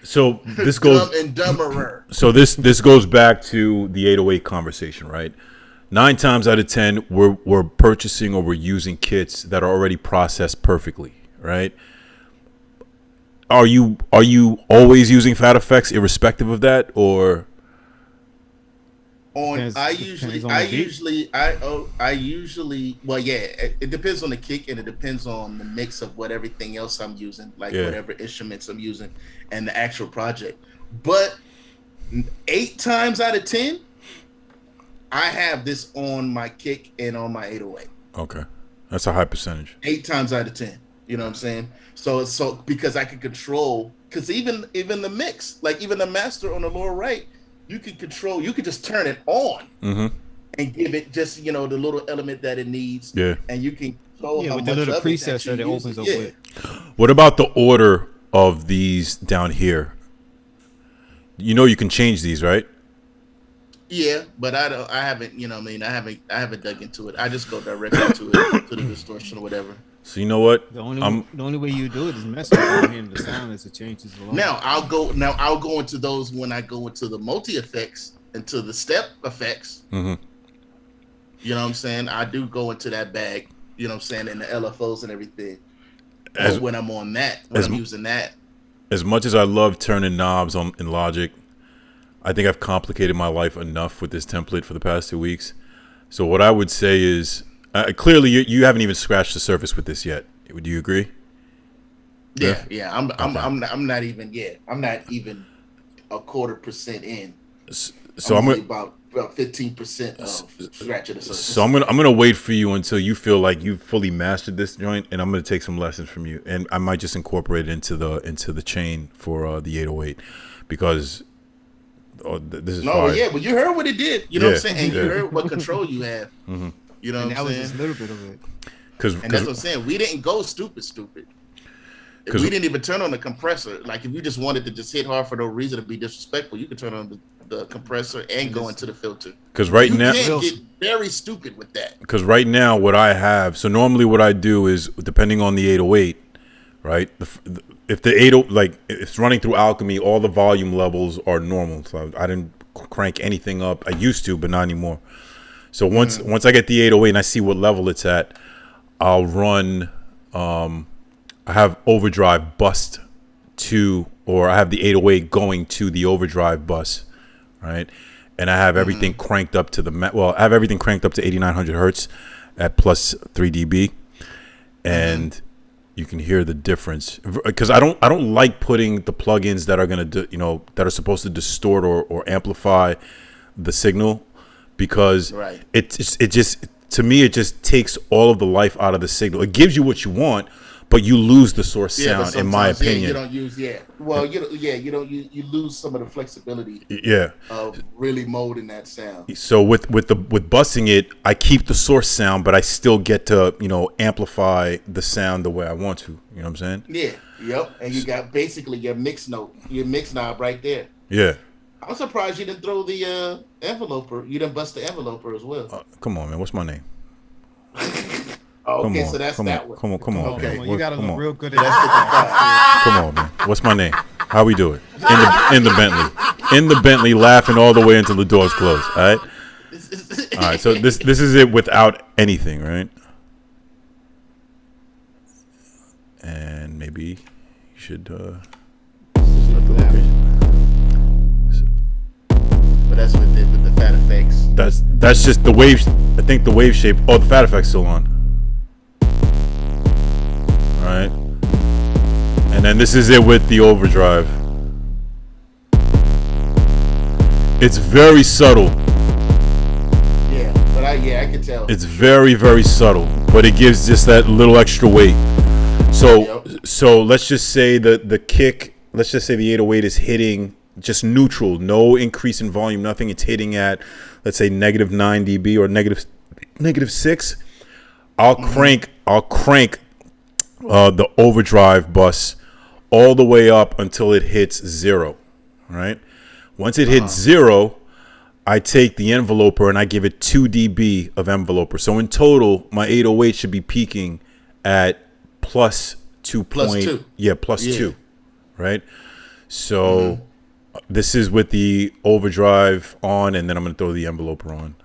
So this goes Dumb and dumberer. So this goes back to the 808 conversation, right? 9 times out of 10, we're purchasing or we're using kits that are already processed perfectly, right? Are you always using Fat Effects irrespective of that, or? I usually well, yeah, it depends on the kick and it depends on the mix of what everything else I'm using, like whatever instruments I'm using and the actual project. But 8 times out of 10, I have this on my kick and on my 808. Okay, that's a high percentage. 8 times out of 10. You know what I'm saying? So because I can control, because even the mix, like even the master on the lower right, you can control. You can just turn it on and give it just the little element that it needs. Yeah. And you can control how with much the little of it presets that it you opens use. up Yeah. with. What about the order of these down here? You can change these, right? Yeah, but I haven't. You know what I mean? I haven't dug into it. I just go directly to it, to the distortion or whatever. So you know what? The only way you do it is mess with him. The sound as it changes along. Now I'll go into those when I go into the multi effects, into the step effects. Mm-hmm. You know what I'm saying? I do go into that bag. You know what I'm saying? And the LFOs and everything. When I'm on that, when I'm using that. As much as I love turning knobs in Logic, I think I've complicated my life enough with this template for the past 2 weeks. So what I would say is, clearly you haven't even scratched the surface with this yet. Would you agree? Yeah. I'm not even a 0.25% in. So I'm only about about 15% of scratching the surface. So I'm gonna wait for you until you feel like you've fully mastered this joint, and I'm gonna take some lessons from you, and I might just incorporate it into the chain for the 808 because this is fire. Yeah, but you heard what it did. You know what I'm saying? And you yeah. heard what control you have. Mm-hmm. You know And what that I'm was saying? just a little bit of it. And that's what I'm saying. We didn't go stupid. If we didn't even turn on the compressor. Like if you just wanted to just hit hard for no reason to be disrespectful, you could turn on the compressor and go into the filter. Because right you now, can't get very stupid with that. Because right now, what I have, so normally what I do is, depending on the 808, right? If the 80 like it's running through Alchemy, all the volume levels are normal. So I didn't crank anything up. I used to, but not anymore. So once I get the 808 and I see what level it's at, I'll run. I have overdrive bus to, or I have the 808 going to the overdrive bus, right? And I have everything cranked up to I have everything cranked up to 8900 hertz at plus 3 dB, and you can hear the difference. Because I don't like putting the plugins that are gonna that are supposed to distort or amplify the signal, because it just to me it just takes all of the life out of the signal. It gives you what you want, but you lose the source sound, in my opinion. You don't use Well, you lose some of the flexibility. Of really molding that sound. So with busing it, I keep the source sound, but I still get to amplify the sound the way I want to. You know what I'm saying? Yeah. Yep. And you got basically your mix knob right there. Yeah. I'm surprised you didn't throw the enveloper. You didn't bust the enveloper as well. Come on, man. What's my name? Okay, so that's that one. Come on. Okay, Man. You got to look real good at that. Come on, man. What's my name? How we do it? In the Bentley. In the Bentley, laughing all the way until the doors close. All right. All right. So this is it without anything, right? And maybe you should let the location. But that's with the fat effects. That's just the wave. I think the wave shape. Oh, the fat effect's still on. All right. And then this is it with the overdrive. It's very subtle. Yeah, but I can tell. It's very, very subtle, but it gives just that little extra weight. So let's just say the kick. Let's just say the 808 is hitting just neutral, no increase in volume, nothing. It's hitting at, let's say, -9 dB or -6. I'll crank the overdrive bus all the way up until it hits 0. Right? Once it hits 0, I take the enveloper and I give it 2 dB of enveloper. So in total, my 808 should be peaking at plus 2. Plus 2. Right? So this is with the overdrive on, and then I'm going to throw the enveloper on.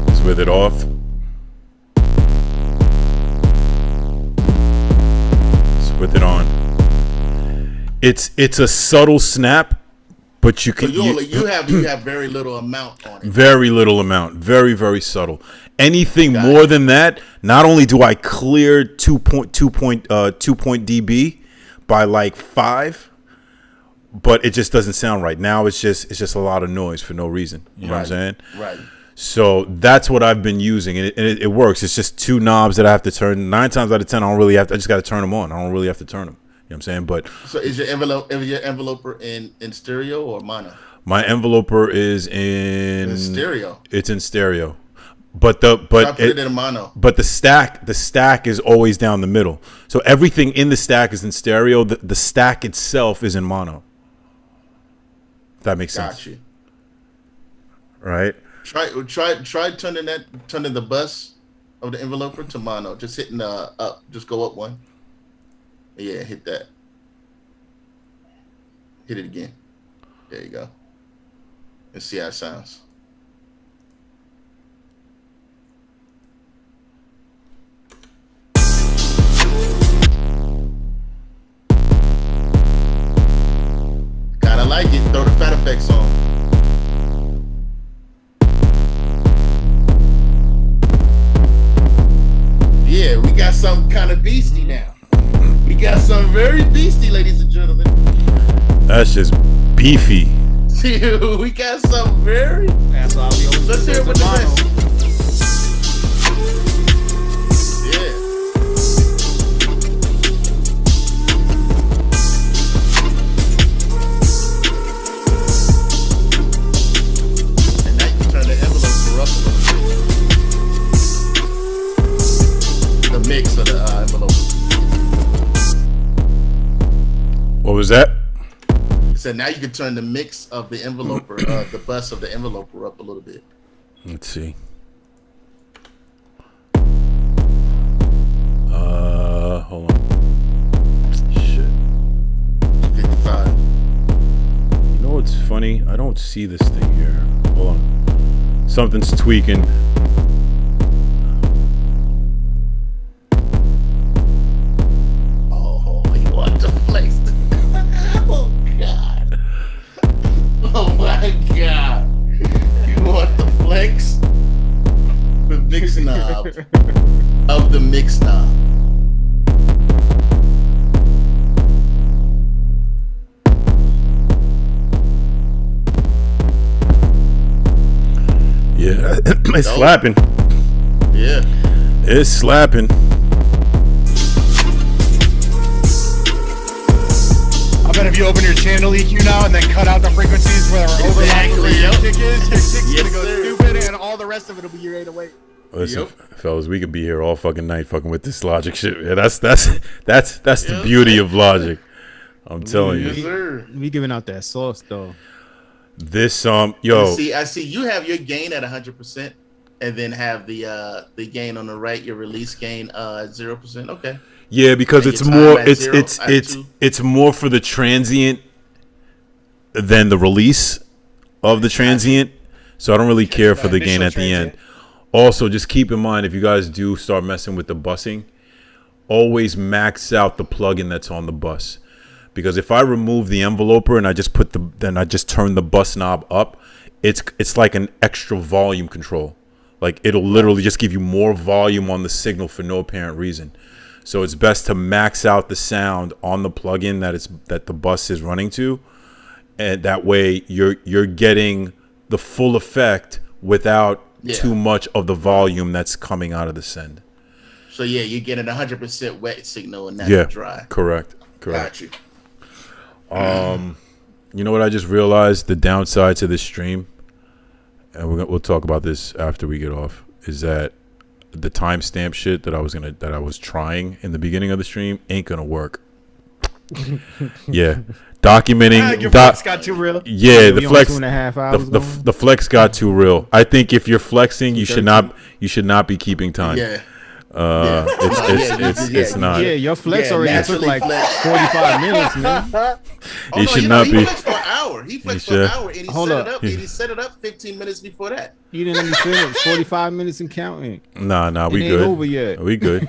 It's with it off. It's with it on. It's a subtle snap, but you can. So you have very little amount on it. Very little amount. Very, very subtle. Anything more than that, not only do I clear 2 dB by like 5, but it just doesn't sound right. Now it's just a lot of noise for no reason. You know what I'm saying? Right. So that's what I've been using, and it works. It's just 2 knobs that I have to turn. 9 times out of 10, I don't really have to. I just got to turn them on. I don't really have to turn them. You know what I'm saying? But so is your enveloper in stereo or mono? My enveloper is in stereo. It's in stereo. But I put it in mono. But the stack is always down the middle. So everything in the stack is in stereo. The stack itself is in mono. If that makes sense. Got you. Right? Try turning the bus of the enveloper to mono. Just hitting up. Just go up one. Yeah, hit that. Hit it again. There you go. Let's see how it sounds. Kinda like it. Throw the fat effects on. Yeah, we got something kind of beastie now. We got some very beastie, ladies and gentlemen. That's just beefy. Dude, we got some very. That's all we always Let's hear it with the vinyl. rest. Yeah. And now you can turn the envelope up a little bit. The mix of the envelope. What was that? So now you can turn the mix of the enveloper, the bus of the enveloper up a little bit. Let's see. Hold on. Shit. 55. You know what's funny? I don't see this thing here. Hold on. Something's tweaking. Oh, you want to flex? Oh God! Oh my God! You want the flex? The mix knob of the mix knob. Yeah, it's Dope. slapping. Yeah. It's slapping. I bet if you open your channel EQ now and then cut out the frequencies where our overlap Exactly, where your yep. kick is, your kick's Yes, gonna go sir. stupid, and all the rest of it will be your 808. Listen, Yep. fellas, we could be here all fucking night fucking with this Logic shit. Yeah, that's the beauty of Logic. I'm telling Yes, you. sir. We giving out that sauce though. This I yo, see. You have your gain at 100%, and then have the gain on the right, your release gain 0%. Okay. yeah, because And it's your time more at it's zero, it's at it's 2. it's more for the transient than the release of the transient. So I don't really care for the gain initial at the end. transient. Also, just keep in mind if you guys do start messing with the busing, always max out the plugin that's on the bus. Because if I remove the enveloper and I just turn the bus knob up, it's like an extra volume control. Like it'll literally just give you more volume on the signal for no apparent reason. So it's best to max out the sound on the plugin that the bus is running to, and that way you're getting the full effect without too much of the volume that's coming out of the send. So yeah, you're getting 100% wet signal and not dry. Correct. Got you. You know what I just realized? The downside to this stream, and we'll talk about this after we get off, is that the timestamp shit that I was trying in the beginning of the stream ain't gonna work. Yeah, documenting. Your flex got too real. Yeah, the We on flex. 2.5 hours going? The flex got too real. I think if you're flexing, you should not be keeping time. Yeah. It's not. Yeah, your flex Yeah, already took naturally like flex. 45 minutes, man. He should not he be. flexed for an hour. He flexed for should. an hour, and he Hold set up. it up. And he set it up 15 minutes before that. You didn't let me finish. 45 minutes and counting. Nah, we It ain't good. over yet. We good.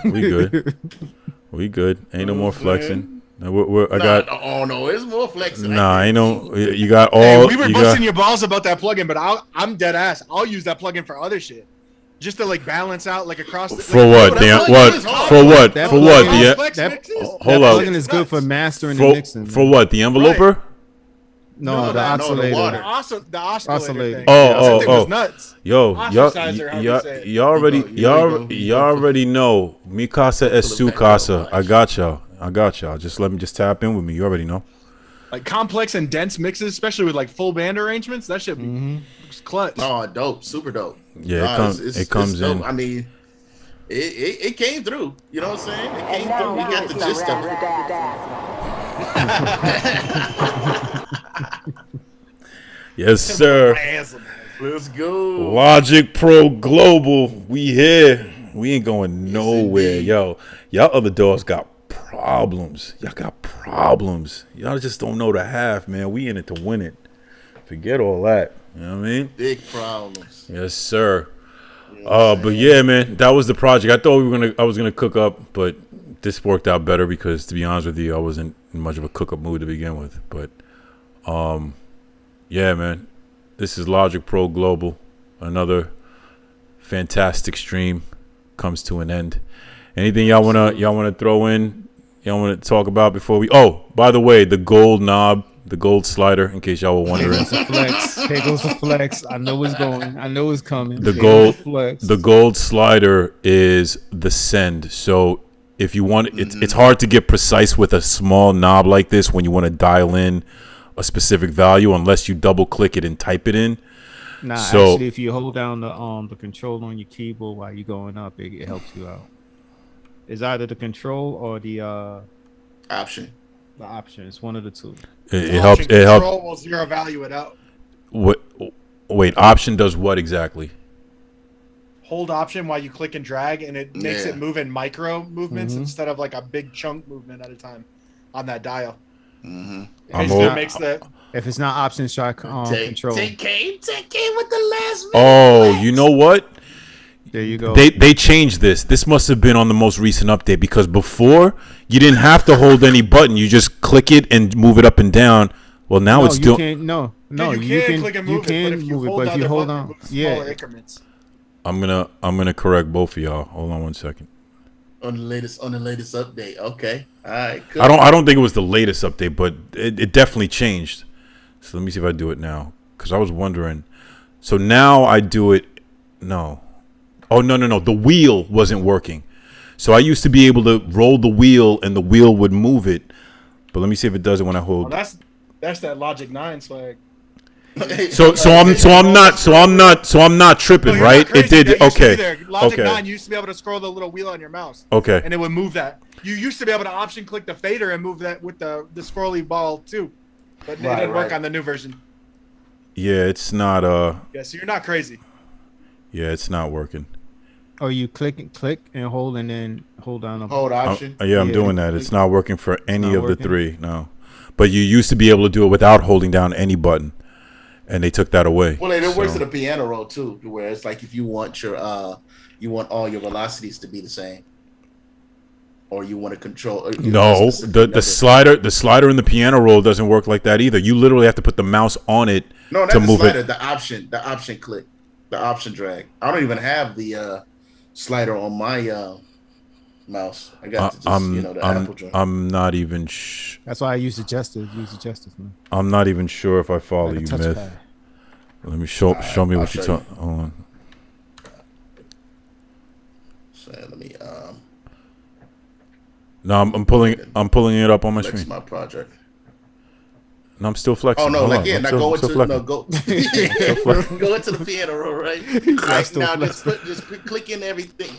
We good. Ain't no more flexing. I Nah, got. oh no, it's more flexing. Nah, ain't no. You got Hey, all. we were you busting got, your balls about that plugin, but I'm dead ass. I'll use that plugin for other shit, just to like balance out like across. for what? that The, plugin what? is hard. For what? That For what? plugin- The Flex that- mixes? hold that up. plugin is good for mastering for, and mixing. for what? The enveloper? No, the the oscillator. water. The oscillator Oscillator. thing. Oh, Yeah, that thing oh, was oh. nuts. Yo, Ostracizer, how you say it. y'all already, Here we go. y'all already know. Mi casa es su casa. I got y'all. Just tap in with me. You already know. Like complex and dense mixes, especially with like full band arrangements, that shit be clutch. Oh, dope, super dope. Yeah, it comes dope. in. I mean, it came through. You know what I'm saying? It came through. We got the gist of it. Yes, sir. Let's go. Logic Pro Global. We here. We ain't going nowhere. indeed. Yo, y'all other dogs got problems. Y'all got problems. Y'all just don't know the half, man. We in it to win it. Forget all that. You know what I mean? Big problems. Yes, sir. But yeah, man, that was the project. I thought I was gonna cook up, but this worked out better because, to be honest with you, I wasn't in much of a cook up mood to begin with. But yeah, man, this is Logic Pro Global. Another fantastic stream comes to an end. Anything y'all wanna throw in? y'all want to talk about before we? Oh, by the way, the gold knob, the gold slider. In case y'all were wondering, It's a flex. Here goes the flex. I know it's going. I know it's coming. the Here gold, goes the flex. the gold slider is the send. So if you want, it's hard to get precise with a small knob like this when you want to dial in a specific value, unless you double click it and type it in. Nah, So- actually, if you hold down the control on your keyboard while you're going up, it helps you out. It's either the control or the Option. option. It's one of the two. It helps. Option It helps. control will zero value it out. What? Wait, option does what exactly? Hold option while you click and drag, and it makes Yeah. it move in micro movements Mhm. instead of like a big chunk movement at a time on that dial. Mm-hmm. It I'm basically old. makes the If it's not options, try control. Take K with the last minute. Oh, you know what? There you go. They changed this. This must have been on the most recent update, because before you didn't have to hold any button. You just click it and move it up and down. Well, now no, it's you doing. can't. No, you can click and move it, but if you hold but the if you other hold button, on, it moves smaller yeah. increments. I'm gonna correct both of y'all. Hold on one second. On the latest update. Okay. All right. Good. I don't think it was the latest update, but it definitely changed. So let me see if I do it now, because I was wondering. So now I do it. No. Oh no. The wheel wasn't working. So I used to be able to roll the wheel and the wheel would move it. But let me see if it does it when I Well, hold. that's that Logic 9 swag. So I'm not tripping, No, you're right? not crazy. It did. That used to be Okay. there. Logic Okay. 9 used to be able to scroll the little wheel on your mouse, Okay. and it would move that. You used to be able to option click the fader and move that with the scrolly ball too, but it didn't work on the new version. Yeah, it's not. Yeah, so you're not crazy. Yeah, it's not working. Or you click and hold, and then hold down. Hold option. Yeah, I'm Yeah, doing that. It's not working for any not of the working? three. No, but you used to be able to do it without holding down any button, and they took that away. Well, it works So- in the piano roll too, where it's like if you want you want all your velocities to be the same, or you want to control. Or you No, want a specific the slider in the piano roll doesn't work like that either. You literally have to put the mouse on it No, not to the move slider. it. The option click, the option drag. I don't even have the slider on my mouse. I got the Apple joint. I'm not even. That's why I use the gesture. Use the gesture for me. I'm not even sure if I follow Like a you, touchpad. Myth. Let me show me I'll what you're show you. talking. Hold on. So let me No, I'm pulling it up on my flex screen. my project. No, I'm still flexing. Oh no, Hold like on. yeah, I'm now still- go I'm still into flexing. go into the piano roll, right? Right still now, flexing. just click in everything.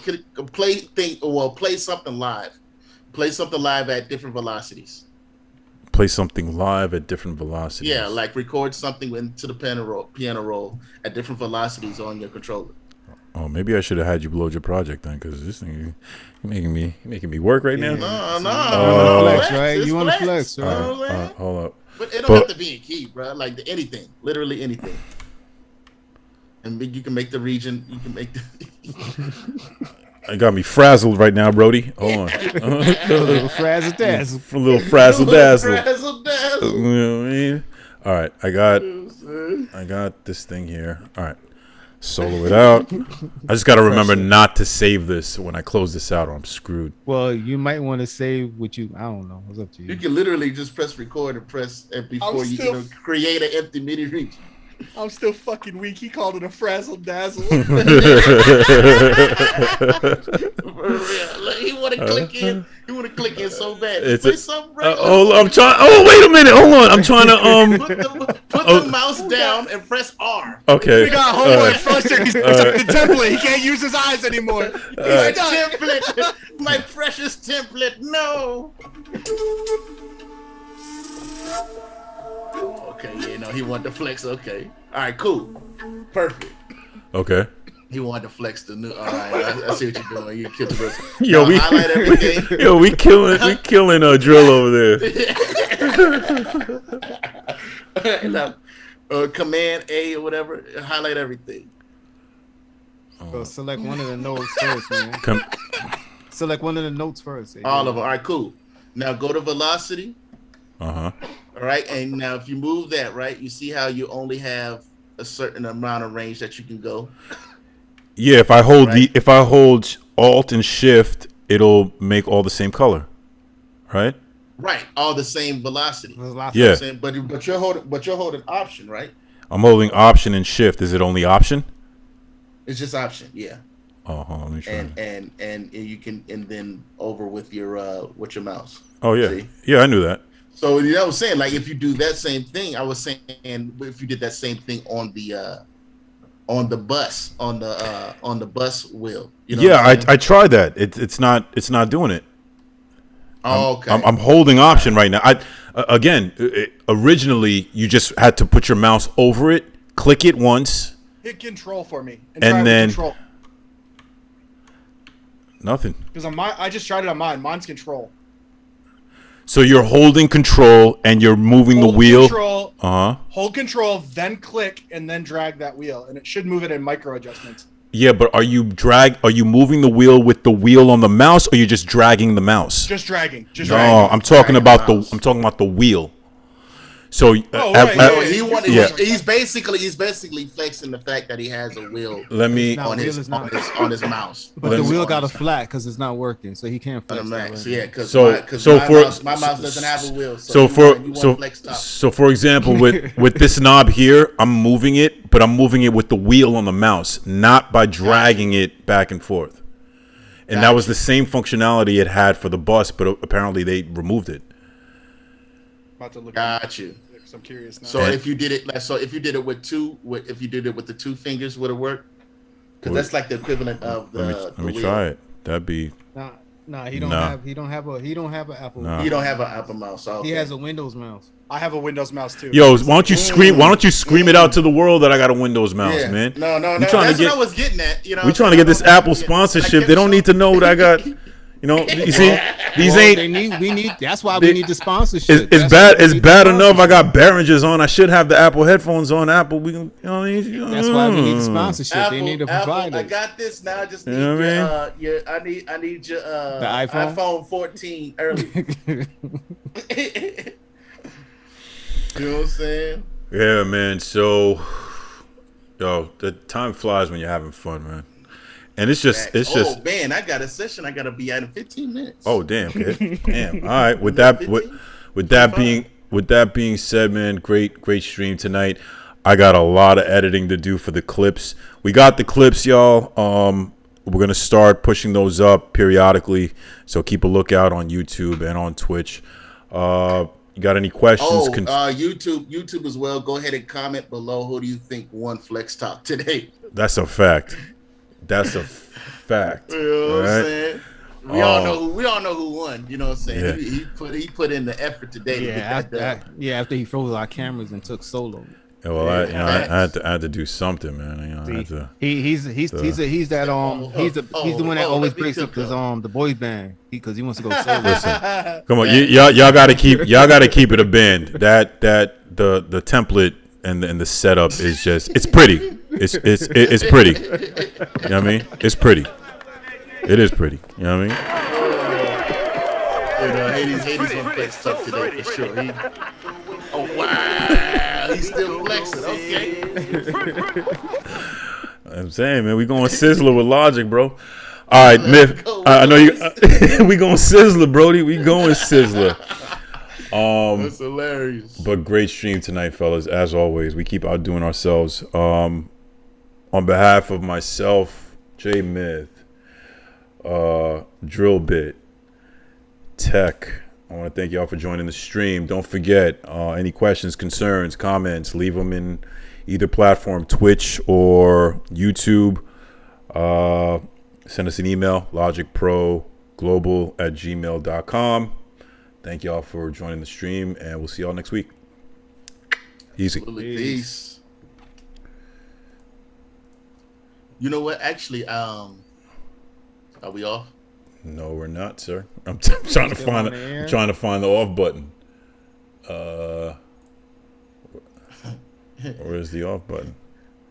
Play something live. Play something live at different velocities. Play something live at different velocities. Yeah, like record something into the piano roll at different velocities on your controller. Oh, maybe I should have had you load your project then, because this thing you're making me work right now. No, flex, right? You wanna flex, right? Hold up. But it don't But- have to be in key, bro. Like anything, literally anything. And you can make the region. You can make the. I got me frazzled right now, Brody. Hold on. Frazzle dazzle. A little frazzle dazzle. Frazzle dazzle. You know what I mean? All right, I got this thing here. All right, solo it out. I just got to remember not to save this when I close this out, or I'm screwed. Well, you might want to save what you. I don't know. It's up to You you. can literally just press record and before you still- create an empty MIDI region. I'm still fucking weak. He called it a frazzle dazzle. For real. Like, he want to click in. He want to click in so bad. It's Play a- something right. I'm trying. Oh, wait a minute. Hold on. I'm trying to Put the mouse down and press R. Okay. We got homeboy frustrated. He's the template. He can't use his eyes anymore. My template, my precious template. No. Okay, yeah, no, he wanted to flex. Okay, all right, cool, perfect. Okay. He wanted to flex the new. All right, I see what you're doing. You killed the person. Yo, Now, we highlight everything. Yo, we killing drill over there. Now, Command A or whatever. Highlight everything. So select one of the notes first, man. Select one of the notes first. All of them. All right, cool. Now go to velocity. Uh-huh. All right, and now if you move that, right, you see how you only have a certain amount of range that you can go. Yeah, if I hold Right. if I hold Alt and Shift, it'll make all the same color, right? Right, all the same velocity. Yeah. But you're holding option, right? I'm holding option and shift. Is it only option? It's just option, yeah. Oh, hold on, let me try. And you can then over with your mouse. Oh yeah, See? yeah, I knew that. So you know what I'm saying? Like if you do that same thing, I was saying if you did that same thing on the bus wheel. You know Yeah, I tried that. It's not doing it. Oh, okay. I'm holding option right now. Originally you just had to put your mouse over it, click it once. Hit control for me, And try with then- control. Nothing. Because I just tried it on mine. Mine's control. So you're holding control and you're moving the wheel. Control, Uh-huh. hold control, then click, and then drag that wheel, and it should move it in micro adjustments. Yeah, but are you moving the wheel with the wheel on the mouse, or you're just dragging the mouse? Just dragging. Just No, dragging. I'm talking about mouse. I'm talking about the wheel. So He's basically flexing the fact that he has a wheel let me Now, on wheel his is not- on his mouse. But the wheel got a flat because it's not working, so he can't On flex the that max, right yeah, now. because So my mouse doesn't have a wheel. So want flex top. for example, with this knob here, I'm moving it, but I'm moving it with the wheel on the mouse, not by dragging it back and forth. And that was the same functionality it had for the bus, but apparently they removed it. About to look. Got you. I'm curious now. So if you did it with the two fingers, would it work? Because that's like the equivalent of the. Let me try it. That'd be. Nah, he don't have an Apple. Nah. You don't have an Apple mouse. Okay. He has a Windows mouse. I have a Windows mouse too. Yo, why don't you scream? Why don't you scream it out to the world that I got a Windows mouse, Yeah. man? No. We trying That's to get. what I was getting at. You know, We trying to get this Apple sponsorship. They don't need to know that I got. You know, you see, these Well, ain't. we need. That's why we need the sponsorship. It's bad. It's bad enough. I got Behringers on. I should have the Apple headphones on. Apple. We can. That's why we need the sponsorship. They need to provide I it. got this now. I just need You know what I need your The iPhone? iPhone 14 early. You know what I'm saying? Yeah, man. So, yo, the time flies when you're having fun, man. And it's just. Oh man, I got a session I gotta be at in 15 minutes. Oh damn, kid. Damn. All right. With that being said, man, great stream tonight. I got a lot of editing to do for the clips. We got the clips, y'all. We're gonna start pushing those up periodically. So keep a lookout on YouTube and on Twitch. You got any questions? YouTube as well. Go ahead and comment below. Who do you think won Flex Talk today? That's a fact. That's a fact. You know what I'm saying? We all know who won. You know what I'm saying? Yeah. He put in the effort today. Yeah, to get that done. after he froze our cameras and took solo. Yeah, well, I had to do something, man. You know, I had to. He's the one that always breaks up his the boys band because he wants to go solo. Listen, come on, y'all gotta keep it a band. That the template and the setup is just it's pretty. It's pretty. You know what I mean? It's pretty. It is pretty. You know what I mean? Hades on Flex Talk today for sure. Oh wow, he's still flexing. Okay. I'm saying, man, we going Sizzler with Logic, bro. All right, Myth. I know you. We going Sizzler, Brody. We going Sizzler. That's hilarious. But great stream tonight, fellas. As always, we keep outdoing ourselves. On behalf of myself, J Myth, Drill Bit, Tech, I want to thank y'all for joining the stream. Don't forget, any questions, concerns, comments, leave them in either platform, Twitch or YouTube. Send us an email, logicproglobal@gmail.com. Thank y'all for joining the stream, and we'll see y'all next week. Easy. Peace. You know what? Actually, are we off? No, we're not, sir. I'm trying to find the off button. Where's the off button?